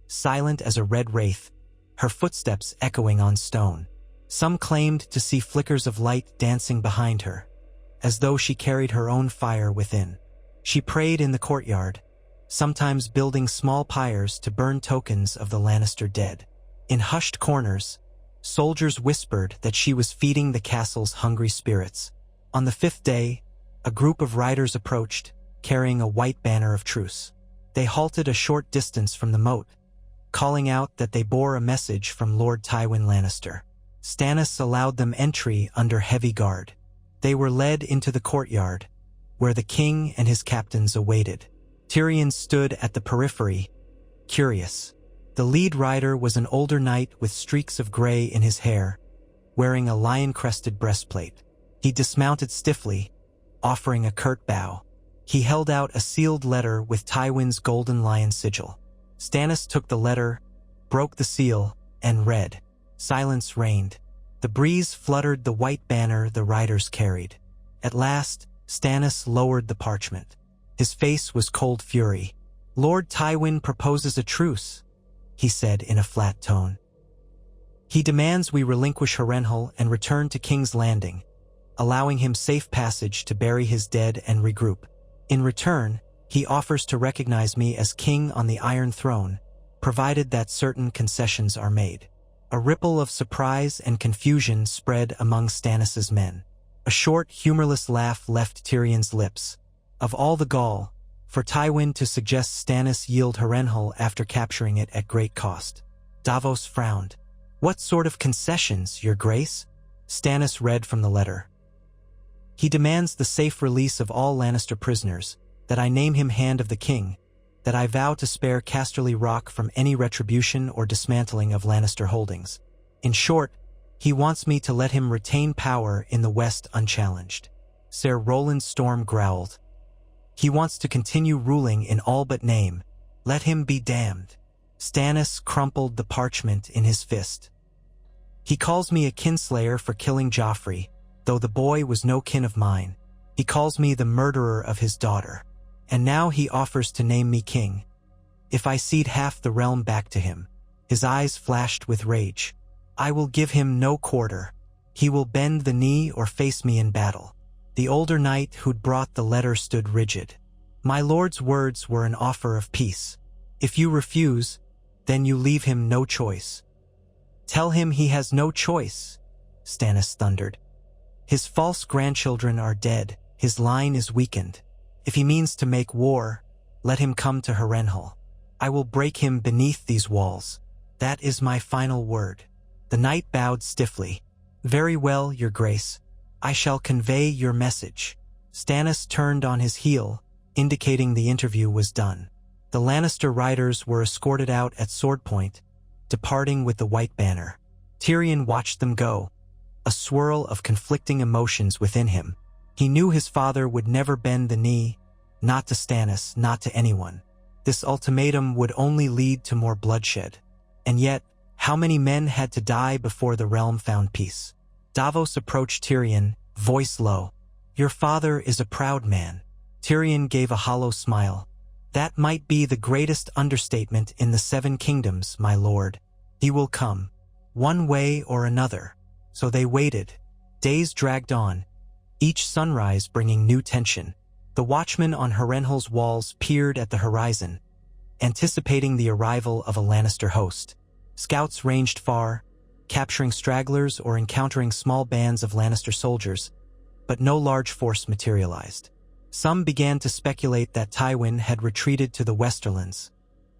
silent as a red wraith, her footsteps echoing on stone. Some claimed to see flickers of light dancing behind her, as though she carried her own fire within. She prayed in the courtyard, sometimes building small pyres to burn tokens of the Lannister dead. In hushed corners, soldiers whispered that she was feeding the castle's hungry spirits. On the 5th day, a group of riders approached, carrying a white banner of truce. They halted a short distance from the moat, calling out that they bore a message from Lord Tywin Lannister. Stannis allowed them entry under heavy guard. They were led into the courtyard, where the king and his captains awaited. Tyrion stood at the periphery, curious. The lead rider was an older knight with streaks of gray in his hair, wearing a lion-crested breastplate. He dismounted stiffly, offering a curt bow. He held out a sealed letter with Tywin's golden lion sigil. Stannis took the letter, broke the seal, and read. Silence reigned. The breeze fluttered the white banner the riders carried. At last, Stannis lowered the parchment. His face was cold fury. "Lord Tywin proposes a truce," he said in a flat tone. "He demands we relinquish Harrenhal and return to King's Landing, allowing him safe passage to bury his dead and regroup. In return, he offers to recognize me as king on the Iron Throne, provided that certain concessions are made." A ripple of surprise and confusion spread among Stannis' men. A short, humorless laugh left Tyrion's lips. Of all the gall, for Tywin to suggest Stannis yield Harrenhal after capturing it at great cost. Davos frowned. "What sort of concessions, your grace?" Stannis read from the letter. "He demands the safe release of all Lannister prisoners, that I name him Hand of the King, that I vow to spare Casterly Rock from any retribution or dismantling of Lannister holdings. In short, he wants me to let him retain power in the West unchallenged." Ser Roland Storm growled. He wants to continue ruling in all but name. Let him be damned. Stannis crumpled the parchment in his fist. He calls me a kinslayer for killing Joffrey, though the boy was no kin of mine. He calls me the murderer of his daughter. And now he offers to name me king. If I cede half the realm back to him. His eyes flashed with rage. I will give him no quarter. He will bend the knee or face me in battle. The older knight who'd brought the letter stood rigid. My lord's words were an offer of peace. If you refuse, then you leave him no choice. Tell him he has no choice, Stannis thundered. His false grandchildren are dead. His line is weakened. If he means to make war, let him come to Harrenhal. I will break him beneath these walls. That is my final word. The knight bowed stiffly. Very well, your grace. I shall convey your message. Stannis turned on his heel, indicating the interview was done. The Lannister riders were escorted out at sword point, departing with the white banner. Tyrion watched them go, a swirl of conflicting emotions within him. He knew his father would never bend the knee, not to Stannis, not to anyone. This ultimatum would only lead to more bloodshed. And yet, how many men had to die before the realm found peace? Davos approached Tyrion, voice low. Your father is a proud man. Tyrion gave a hollow smile. That might be the greatest understatement in the Seven Kingdoms, my lord. He will come, one way or another. So they waited. Days dragged on, each sunrise bringing new tension. The watchmen on Harrenhal's walls peered at the horizon, anticipating the arrival of a Lannister host. Scouts ranged far, capturing stragglers or encountering small bands of Lannister soldiers, but no large force materialized. Some began to speculate that Tywin had retreated to the Westerlands,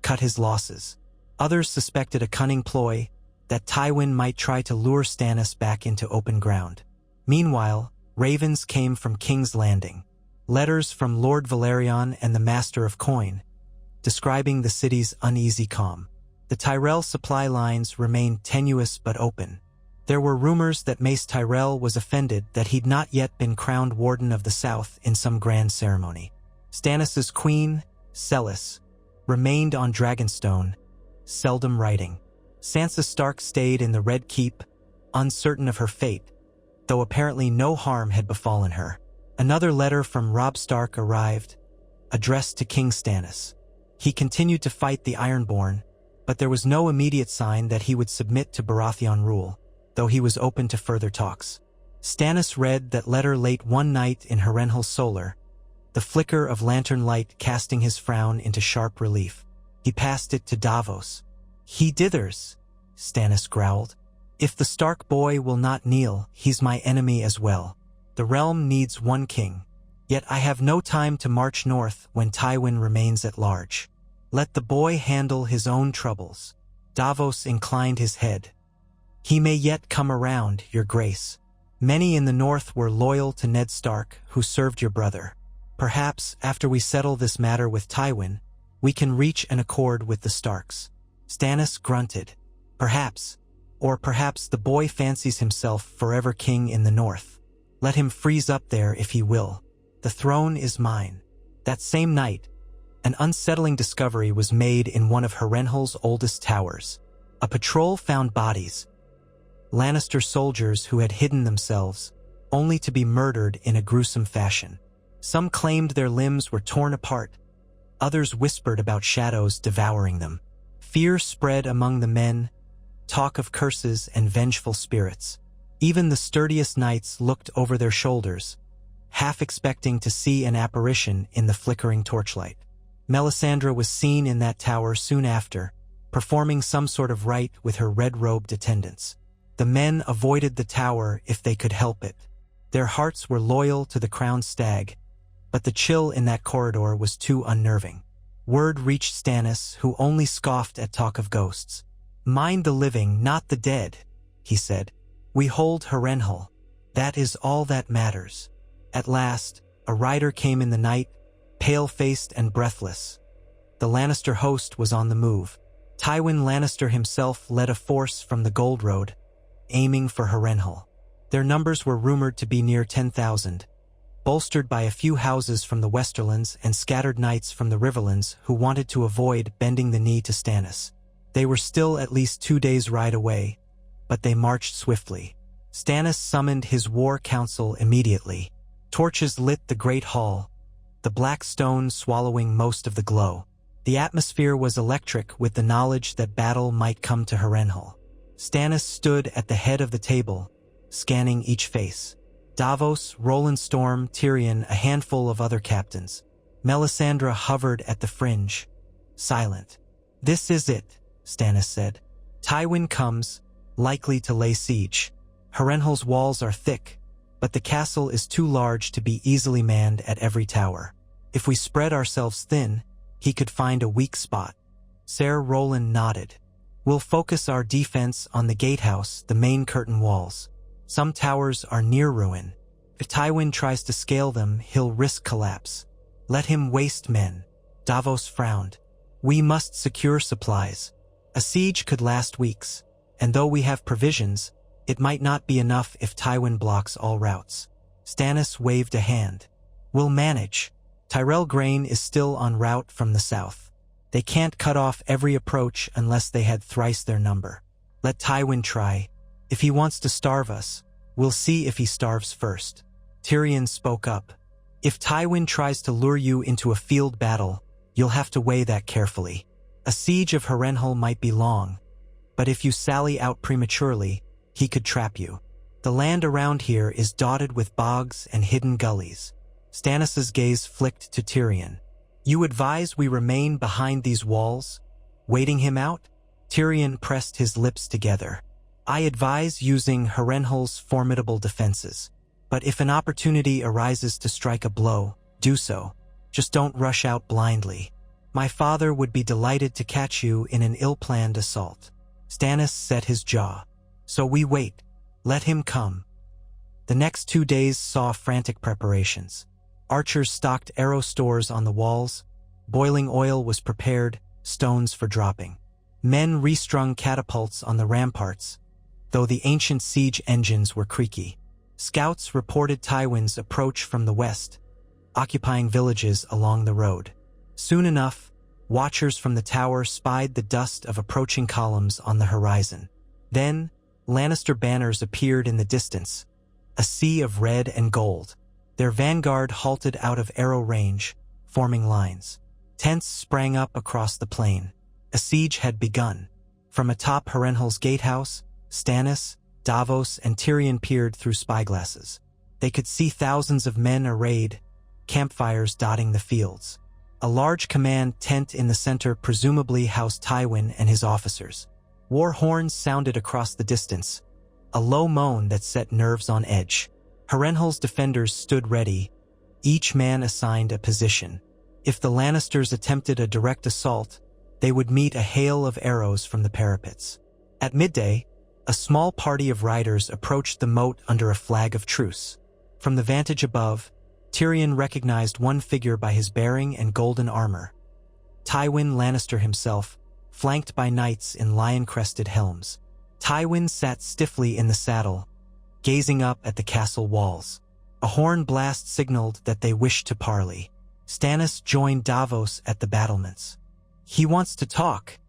cut his losses. Others suspected a cunning ploy, that Tywin might try to lure Stannis back into open ground. Meanwhile, ravens came from King's Landing, letters from Lord Valerion and the Master of Coin, describing the city's uneasy calm. The Tyrell supply lines remained tenuous but open. There were rumors that Mace Tyrell was offended that he'd not yet been crowned Warden of the South in some grand ceremony. Stannis's queen, Celis, remained on Dragonstone, seldom writing. Sansa Stark stayed in the Red Keep, uncertain of her fate, though apparently no harm had befallen her. Another letter from Robb Stark arrived, addressed to King Stannis. He continued to fight the Ironborn, but there was no immediate sign that he would submit to Baratheon rule, though he was open to further talks. Stannis read that letter late one night in Harrenhal's solar, the flicker of lantern light casting his frown into sharp relief. He passed it to Davos. He dithers, Stannis growled. If the Stark boy will not kneel, he's my enemy as well. The realm needs one king. Yet I have no time to march north when Tywin remains at large. Let the boy handle his own troubles. Davos inclined his head. He may yet come around, your grace. Many in the north were loyal to Ned Stark, who served your brother. Perhaps, after we settle this matter with Tywin, we can reach an accord with the Starks. Stannis grunted. Perhaps. Or perhaps the boy fancies himself forever king in the north. Let him freeze up there if he will. The throne is mine. That same night, an unsettling discovery was made in one of Harrenhal's oldest towers. A patrol found bodies. Lannister soldiers who had hidden themselves, only to be murdered in a gruesome fashion. Some claimed their limbs were torn apart. Others whispered about shadows devouring them. Fear spread among the men, talk of curses and vengeful spirits. Even the sturdiest knights looked over their shoulders, half expecting to see an apparition in the flickering torchlight. Melisandre was seen in that tower soon after, performing some sort of rite with her red-robed attendants. The men avoided the tower if they could help it. Their hearts were loyal to the crowned stag, but the chill in that corridor was too unnerving. Word reached Stannis, who only scoffed at talk of ghosts. Mind the living, not the dead, he said. We hold Harrenhal. That is all that matters. At last, a rider came in the night, pale-faced and breathless. The Lannister host was on the move. Tywin Lannister himself led a force from the Gold Road, aiming for Harrenhal. Their numbers were rumored to be near 10,000, bolstered by a few houses from the Westerlands and scattered knights from the Riverlands who wanted to avoid bending the knee to Stannis. They were still at least 2 days' ride away, but they marched swiftly. Stannis summoned his war council immediately. Torches lit the great hall, the black stone swallowing most of the glow. The atmosphere was electric with the knowledge that battle might come to Harrenhal. Stannis stood at the head of the table, scanning each face. Davos, Roland Storm, Tyrion, a handful of other captains. Melisandre hovered at the fringe, silent. "This is it," Stannis said. "Tywin comes, likely to lay siege. Harrenhal's walls are thick, but the castle is too large to be easily manned at every tower. If we spread ourselves thin, he could find a weak spot." Ser Roland nodded. "We'll focus our defense on the gatehouse, the main curtain walls. Some towers are near ruin. If Tywin tries to scale them, he'll risk collapse. Let him waste men." Davos frowned. "We must secure supplies. A siege could last weeks, and though we have provisions, it might not be enough if Tywin blocks all routes." Stannis waved a hand. "We'll manage. Tyrell grain is still en route from the south. They can't cut off every approach unless they had thrice their number. Let Tywin try. If he wants to starve us, we'll see if he starves first." Tyrion spoke up. "If Tywin tries to lure you into a field battle, you'll have to weigh that carefully. A siege of Harrenhal might be long, but if you sally out prematurely, he could trap you. The land around here is dotted with bogs and hidden gullies." Stannis's gaze flicked to Tyrion. "You advise we remain behind these walls, waiting him out?" Tyrion pressed his lips together. "I advise using Harrenhal's formidable defenses. But if an opportunity arises to strike a blow, do so. Just don't rush out blindly. My father would be delighted to catch you in an ill-planned assault." Stannis set his jaw. "So we wait. Let him come." The next 2 days saw frantic preparations. Archers stocked arrow stores on the walls. Boiling oil was prepared, stones for dropping. Men restrung catapults on the ramparts, though the ancient siege engines were creaky. Scouts reported Tywin's approach from the west, occupying villages along the road. Soon enough, watchers from the tower spied the dust of approaching columns on the horizon. Then, Lannister banners appeared in the distance, a sea of red and gold. Their vanguard halted out of arrow range, forming lines. Tents sprang up across the plain. A siege had begun. From atop Harrenhal's gatehouse, Stannis, Davos, and Tyrion peered through spyglasses. They could see thousands of men arrayed, campfires dotting the fields. A large command tent in the center presumably housed Tywin and his officers. War horns sounded across the distance, a low moan that set nerves on edge. Harrenhal's defenders stood ready, each man assigned a position. If the Lannisters attempted a direct assault, they would meet a hail of arrows from the parapets. At midday, a small party of riders approached the moat under a flag of truce. From the vantage above, Tyrion recognized one figure by his bearing and golden armor. Tywin Lannister himself, flanked by knights in lion-crested helms. Tywin sat stiffly in the saddle, gazing up at the castle walls. A horn blast signaled that they wished to parley. Stannis joined Davos at the battlements. "He wants to talk,"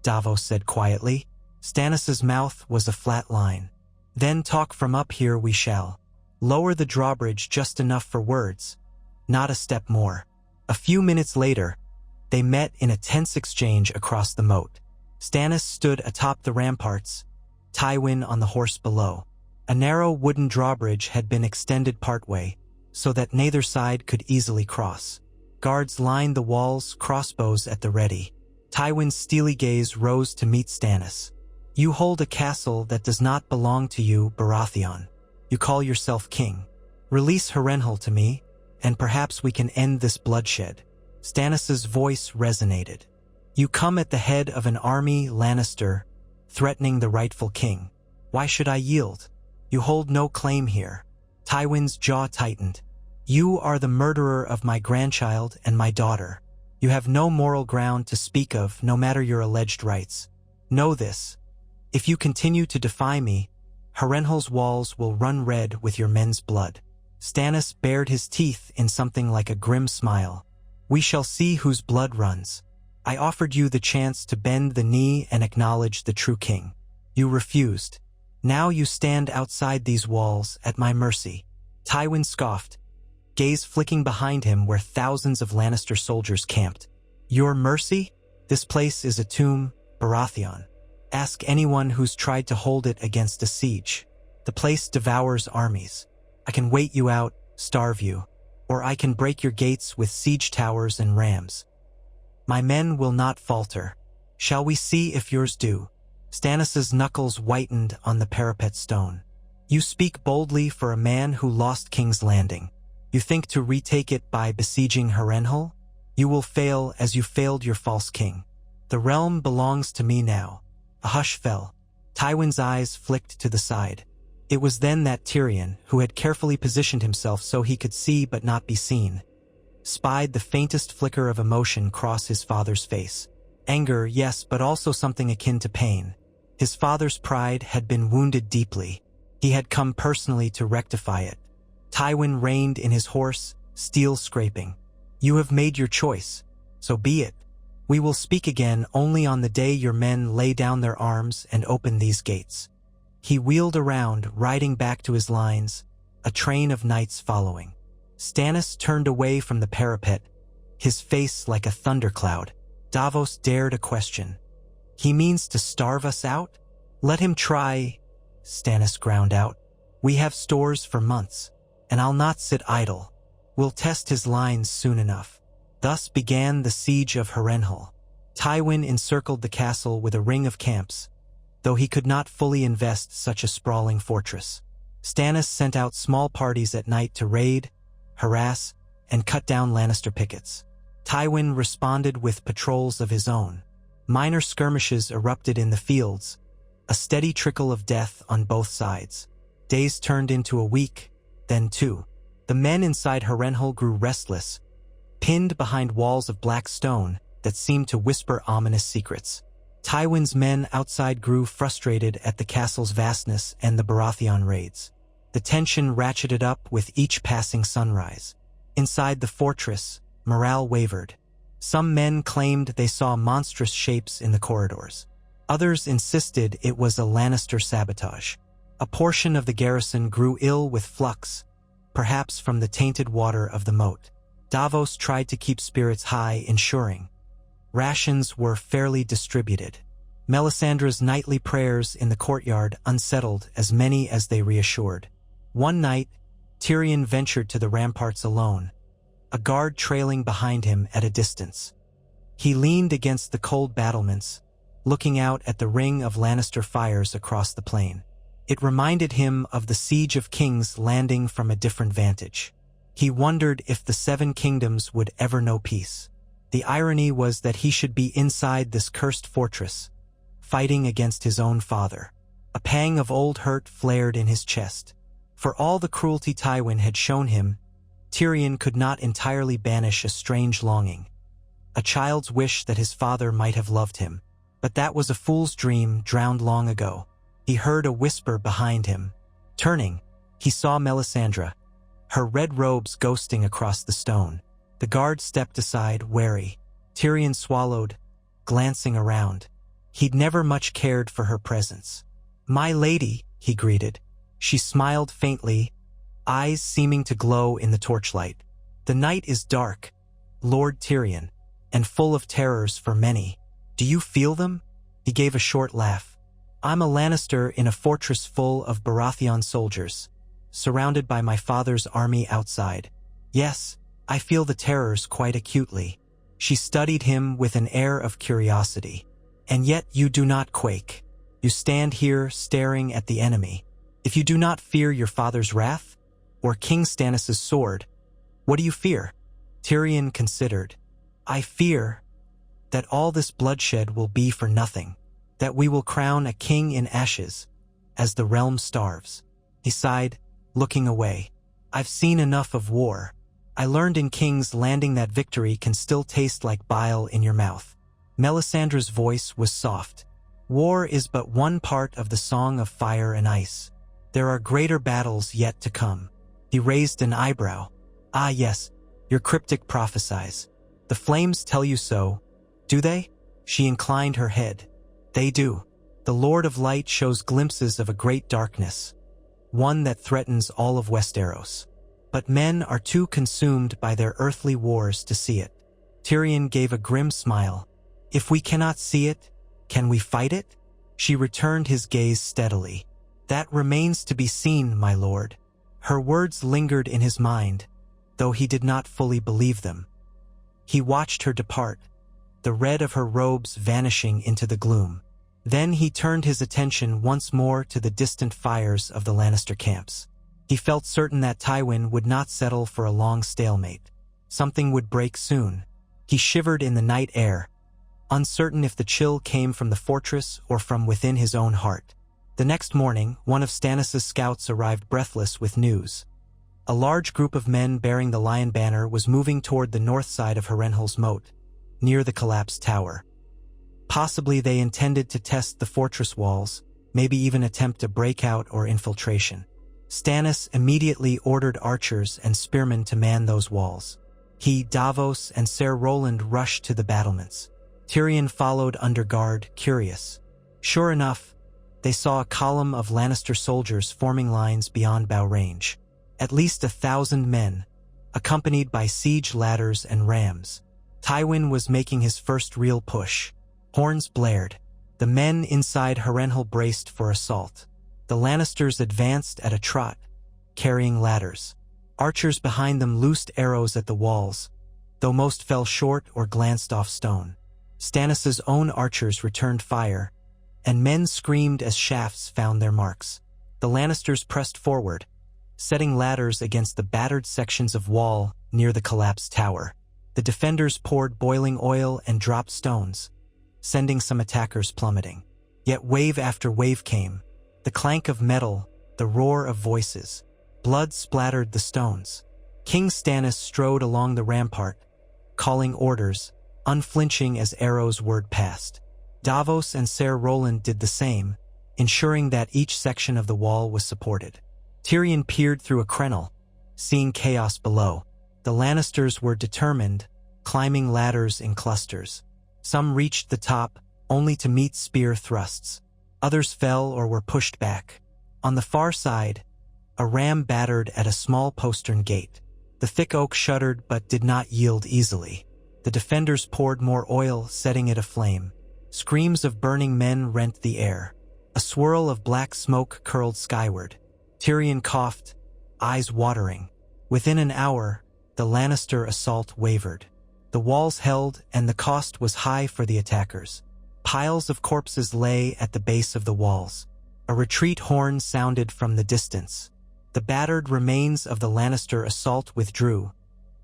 Davos said quietly. Stannis's mouth was a flat line. "Then talk from up here we shall. Lower the drawbridge just enough for words, not a step more." A few minutes later, they met in a tense exchange across the moat. Stannis stood atop the ramparts, Tywin on the horse below. A narrow wooden drawbridge had been extended partway, so that neither side could easily cross. Guards lined the walls, crossbows at the ready. Tywin's steely gaze rose to meet Stannis. "You hold a castle that does not belong to you, Baratheon. You call yourself king. Release Harrenhal to me, and perhaps we can end this bloodshed." Stannis's voice resonated. "You come at the head of an army, Lannister, threatening the rightful king. Why should I yield? You hold no claim here." Tywin's jaw tightened. "You are the murderer of my grandchild and my daughter. You have no moral ground to speak of, no matter your alleged rights. Know this. If you continue to defy me, Harrenhal's walls will run red with your men's blood." Stannis bared his teeth in something like a grim smile. "We shall see whose blood runs. I offered you the chance to bend the knee and acknowledge the true king. You refused. Now you stand outside these walls at my mercy." Tywin scoffed, gaze flicking behind him where thousands of Lannister soldiers camped. "Your mercy? This place is a tomb, Baratheon. Ask anyone who's tried to hold it against a siege. The place devours armies. I can wait you out, starve you, or I can break your gates with siege towers and rams. My men will not falter. Shall we see if yours do?" Stannis's knuckles whitened on the parapet stone. "You speak boldly for a man who lost King's Landing. You think to retake it by besieging Harrenhal? You will fail as you failed your false king. The realm belongs to me now." A hush fell. Tywin's eyes flicked to the side. It was then that Tyrion, who had carefully positioned himself so he could see but not be seen, spied the faintest flicker of emotion cross his father's face. Anger, yes, but also something akin to pain. His father's pride had been wounded deeply. He had come personally to rectify it. Tywin reined in his horse, steel scraping. "You have made your choice, so be it. We will speak again only on the day your men lay down their arms and open these gates." He wheeled around, riding back to his lines, a train of knights following. Stannis turned away from the parapet, his face like a thundercloud. Davos dared a question. "He means to starve us out? Let him try," Stannis ground out. "We have stores for months, and I'll not sit idle. We'll test his lines soon enough." Thus began the siege of Harrenhal. Tywin encircled the castle with a ring of camps, though he could not fully invest such a sprawling fortress. Stannis sent out small parties at night to raid, harass, and cut down Lannister pickets. Tywin responded with patrols of his own. Minor skirmishes erupted in the fields, a steady trickle of death on both sides. Days turned into a week, then two. The men inside Harrenhal grew restless, pinned behind walls of black stone that seemed to whisper ominous secrets. Tywin's men outside grew frustrated at the castle's vastness and the Baratheon raids. The tension ratcheted up with each passing sunrise. Inside the fortress, morale wavered. Some men claimed they saw monstrous shapes in the corridors. Others insisted it was a Lannister sabotage. A portion of the garrison grew ill with flux, perhaps from the tainted water of the moat. Davos tried to keep spirits high, ensuring rations were fairly distributed. Melisandre's nightly prayers in the courtyard unsettled as many as they reassured. One night, Tyrion ventured to the ramparts alone, a guard trailing behind him at a distance. He leaned against the cold battlements, looking out at the ring of Lannister fires across the plain. It reminded him of the Siege of King's Landing from a different vantage. He wondered if the Seven Kingdoms would ever know peace. The irony was that he should be inside this cursed fortress, fighting against his own father. A pang of old hurt flared in his chest. For all the cruelty Tywin had shown him, Tyrion could not entirely banish a strange longing, a child's wish that his father might have loved him. But that was a fool's dream drowned long ago. He heard a whisper behind him. Turning, he saw Melisandre, her red robes ghosting across the stone. The guard stepped aside, wary. Tyrion swallowed, glancing around. He'd never much cared for her presence. "My lady," he greeted. She smiled faintly, eyes seeming to glow in the torchlight. "The night is dark, Lord Tyrion, and full of terrors for many. Do you feel them?" He gave a short laugh. "I'm a Lannister in a fortress full of Baratheon soldiers, surrounded by my father's army outside. Yes, I feel the terrors quite acutely." She studied him with an air of curiosity. "And yet you do not quake. You stand here staring at the enemy. If you do not fear your father's wrath, or King Stannis' sword, what do you fear?" Tyrion considered. "I fear that all this bloodshed will be for nothing, that we will crown a king in ashes, as the realm starves." He sighed, looking away. "I've seen enough of war. I learned in King's Landing that victory can still taste like bile in your mouth." Melisandre's voice was soft. "War is but one part of the Song of Fire and Ice. There are greater battles yet to come." He raised an eyebrow. "Ah yes, your cryptic prophesies. The flames tell you so, do they?" She inclined her head. "They do. The Lord of Light shows glimpses of a great darkness, one that threatens all of Westeros. But men are too consumed by their earthly wars to see it." Tyrion gave a grim smile. "If we cannot see it, can we fight it?" She returned his gaze steadily. "That remains to be seen, my lord." Her words lingered in his mind, though he did not fully believe them. He watched her depart, the red of her robes vanishing into the gloom. Then he turned his attention once more to the distant fires of the Lannister camps. He felt certain that Tywin would not settle for a long stalemate. Something would break soon. He shivered in the night air, uncertain if the chill came from the fortress or from within his own heart. The next morning, one of Stannis' scouts arrived breathless with news. A large group of men bearing the lion banner was moving toward the north side of Harrenhal's moat, near the collapsed tower. Possibly they intended to test the fortress walls, maybe even attempt a breakout or infiltration. Stannis immediately ordered archers and spearmen to man those walls. He, Davos, and Ser Roland rushed to the battlements. Tyrion followed under guard, curious. Sure enough, they saw a column of Lannister soldiers forming lines beyond bow range. At least 1,000 men, accompanied by siege ladders and rams. Tywin was making his first real push. Horns blared. The men inside Harrenhal braced for assault. The Lannisters advanced at a trot, carrying ladders. Archers behind them loosed arrows at the walls, though most fell short or glanced off stone. Stannis' own archers returned fire, and men screamed as shafts found their marks. The Lannisters pressed forward, setting ladders against the battered sections of wall near the collapsed tower. The defenders poured boiling oil and dropped stones, sending some attackers plummeting. Yet wave after wave came. The clank of metal, the roar of voices. Blood splattered the stones. King Stannis strode along the rampart, calling orders, unflinching as arrows whirred past. Davos and Ser Roland did the same, ensuring that each section of the wall was supported. Tyrion peered through a crenel, seeing chaos below. The Lannisters were determined, climbing ladders in clusters. Some reached the top, only to meet spear thrusts. Others fell or were pushed back. On the far side, a ram battered at a small postern gate. The thick oak shuddered but did not yield easily. The defenders poured more oil, setting it aflame. Screams of burning men rent the air. A swirl of black smoke curled skyward. Tyrion coughed, eyes watering. Within an hour, the Lannister assault wavered. The walls held, and the cost was high for the attackers. Piles of corpses lay at the base of the walls. A retreat horn sounded from the distance. The battered remains of the Lannister assault withdrew,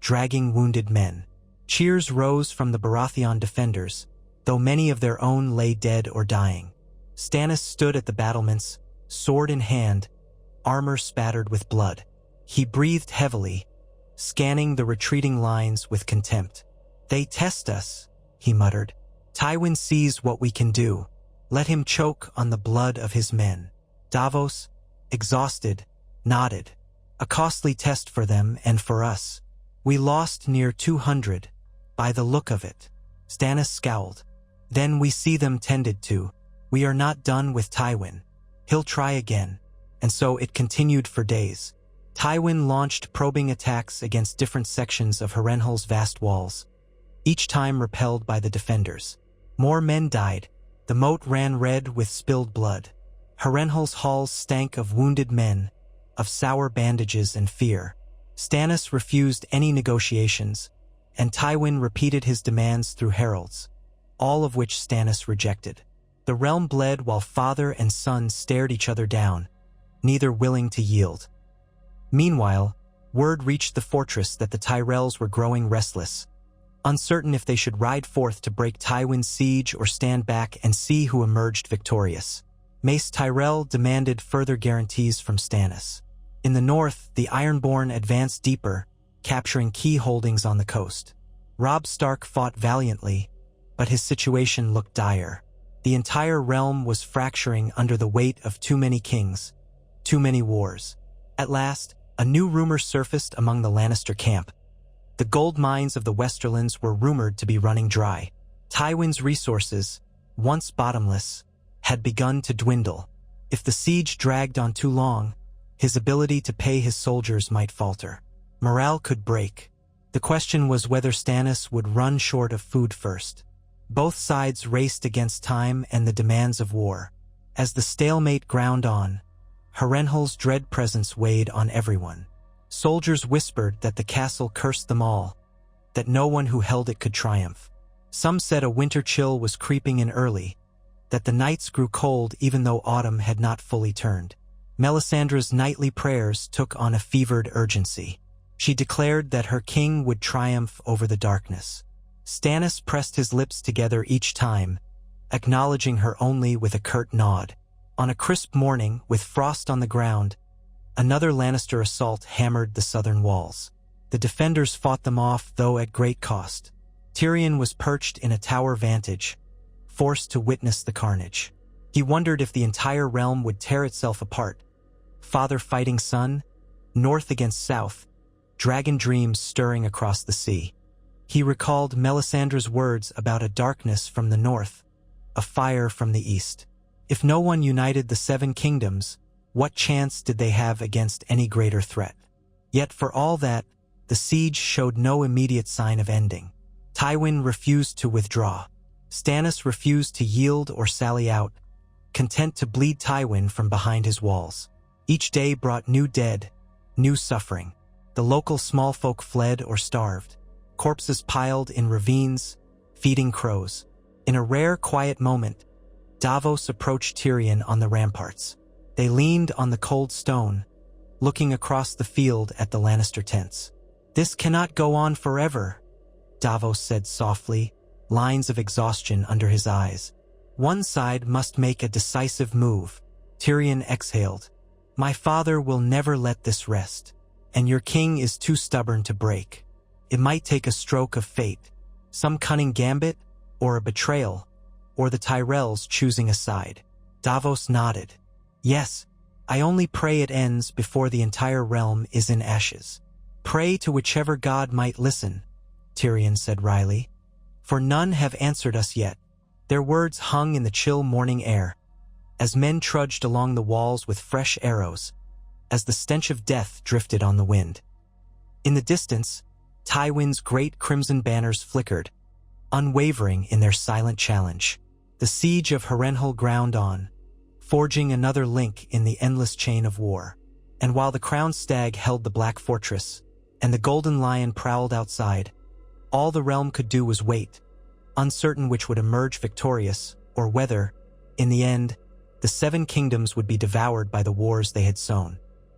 dragging wounded men. Cheers rose from the Baratheon defenders, though many of their own lay dead or dying. Stannis stood at the battlements, sword in hand, armor spattered with blood. He breathed heavily, scanning the retreating lines with contempt. "They test us," he muttered. "Tywin sees what we can do. Let him choke on the blood of his men." Davos, exhausted, nodded. "A costly test for them and for us. We lost near 200, by the look of it." Stannis scowled. "Then we see them tended to. We are not done with Tywin. He'll try again." And so it continued for days. Tywin launched probing attacks against different sections of Harrenhal's vast walls, each time repelled by the defenders. More men died. The moat ran red with spilled blood. Harrenhal's halls stank of wounded men, of sour bandages and fear. Stannis refused any negotiations, and Tywin repeated his demands through heralds, all of which Stannis rejected. The realm bled while father and son stared each other down, neither willing to yield. Meanwhile, word reached the fortress that the Tyrells were growing restless, uncertain if they should ride forth to break Tywin's siege or stand back and see who emerged victorious. Mace Tyrell demanded further guarantees from Stannis. In the north, the Ironborn advanced deeper, capturing key holdings on the coast. Robb Stark fought valiantly, but his situation looked dire. The entire realm was fracturing under the weight of too many kings, too many wars. At last, A new rumor surfaced among the Lannister camp. The gold mines of the Westerlands were rumored to be running dry. Tywin's resources, once bottomless, had begun to dwindle. If the siege dragged on too long, his ability to pay his soldiers might falter. Morale could break. The question was whether Stannis would run short of food first. Both sides raced against time and the demands of war. As the stalemate ground on, Harrenhal's dread presence weighed on everyone. Soldiers whispered that the castle cursed them all, that no one who held it could triumph. Some said a winter chill was creeping in early, that the nights grew cold even though autumn had not fully turned. Melisandre's nightly prayers took on a fevered urgency. She declared that her king would triumph over the darkness. Stannis pressed his lips together each time, acknowledging her only with a curt nod. On a crisp morning, with frost on the ground, another Lannister assault hammered the southern walls. The defenders fought them off, though at great cost. Tyrion was perched in a tower vantage, forced to witness the carnage. He wondered if the entire realm would tear itself apart. Father fighting son, north against south, dragon dreams stirring across the sea. He recalled Melisandre's words about a darkness from the north, a fire from the east. If no one united the seven kingdoms, what chance did they have against any greater threat? Yet for all that, the siege showed no immediate sign of ending. Tywin refused to withdraw. Stannis refused to yield or sally out, content to bleed Tywin from behind his walls. Each day brought new dead, new suffering. The local small folk fled or starved. Corpses piled in ravines, feeding crows. In a rare, quiet moment, Davos approached Tyrion on the ramparts. They leaned on the cold stone, looking across the field at the Lannister tents. "This cannot go on forever," Davos said softly, lines of exhaustion under his eyes. "One side must make a decisive move." Tyrion exhaled. "My father will never let this rest, and your king is too stubborn to break. It might take a stroke of fate, some cunning gambit, or a betrayal, or the Tyrells choosing a side." Davos nodded. "Yes, I only pray it ends before the entire realm is in ashes." "Pray to whichever god might listen," Tyrion said wryly. "For none have answered us yet." Their words hung in the chill morning air, as men trudged along the walls with fresh arrows, as the stench of death drifted on the wind. In the distance, Tywin's great crimson banners flickered, unwavering in their silent challenge. The siege of Harrenhal ground on, forging another link in the endless chain of war. And while the crowned stag held the black fortress, and the golden lion prowled outside, all the realm could do was wait, uncertain which would emerge victorious, or whether, in the end, the seven kingdoms would be devoured by the wars they had sown.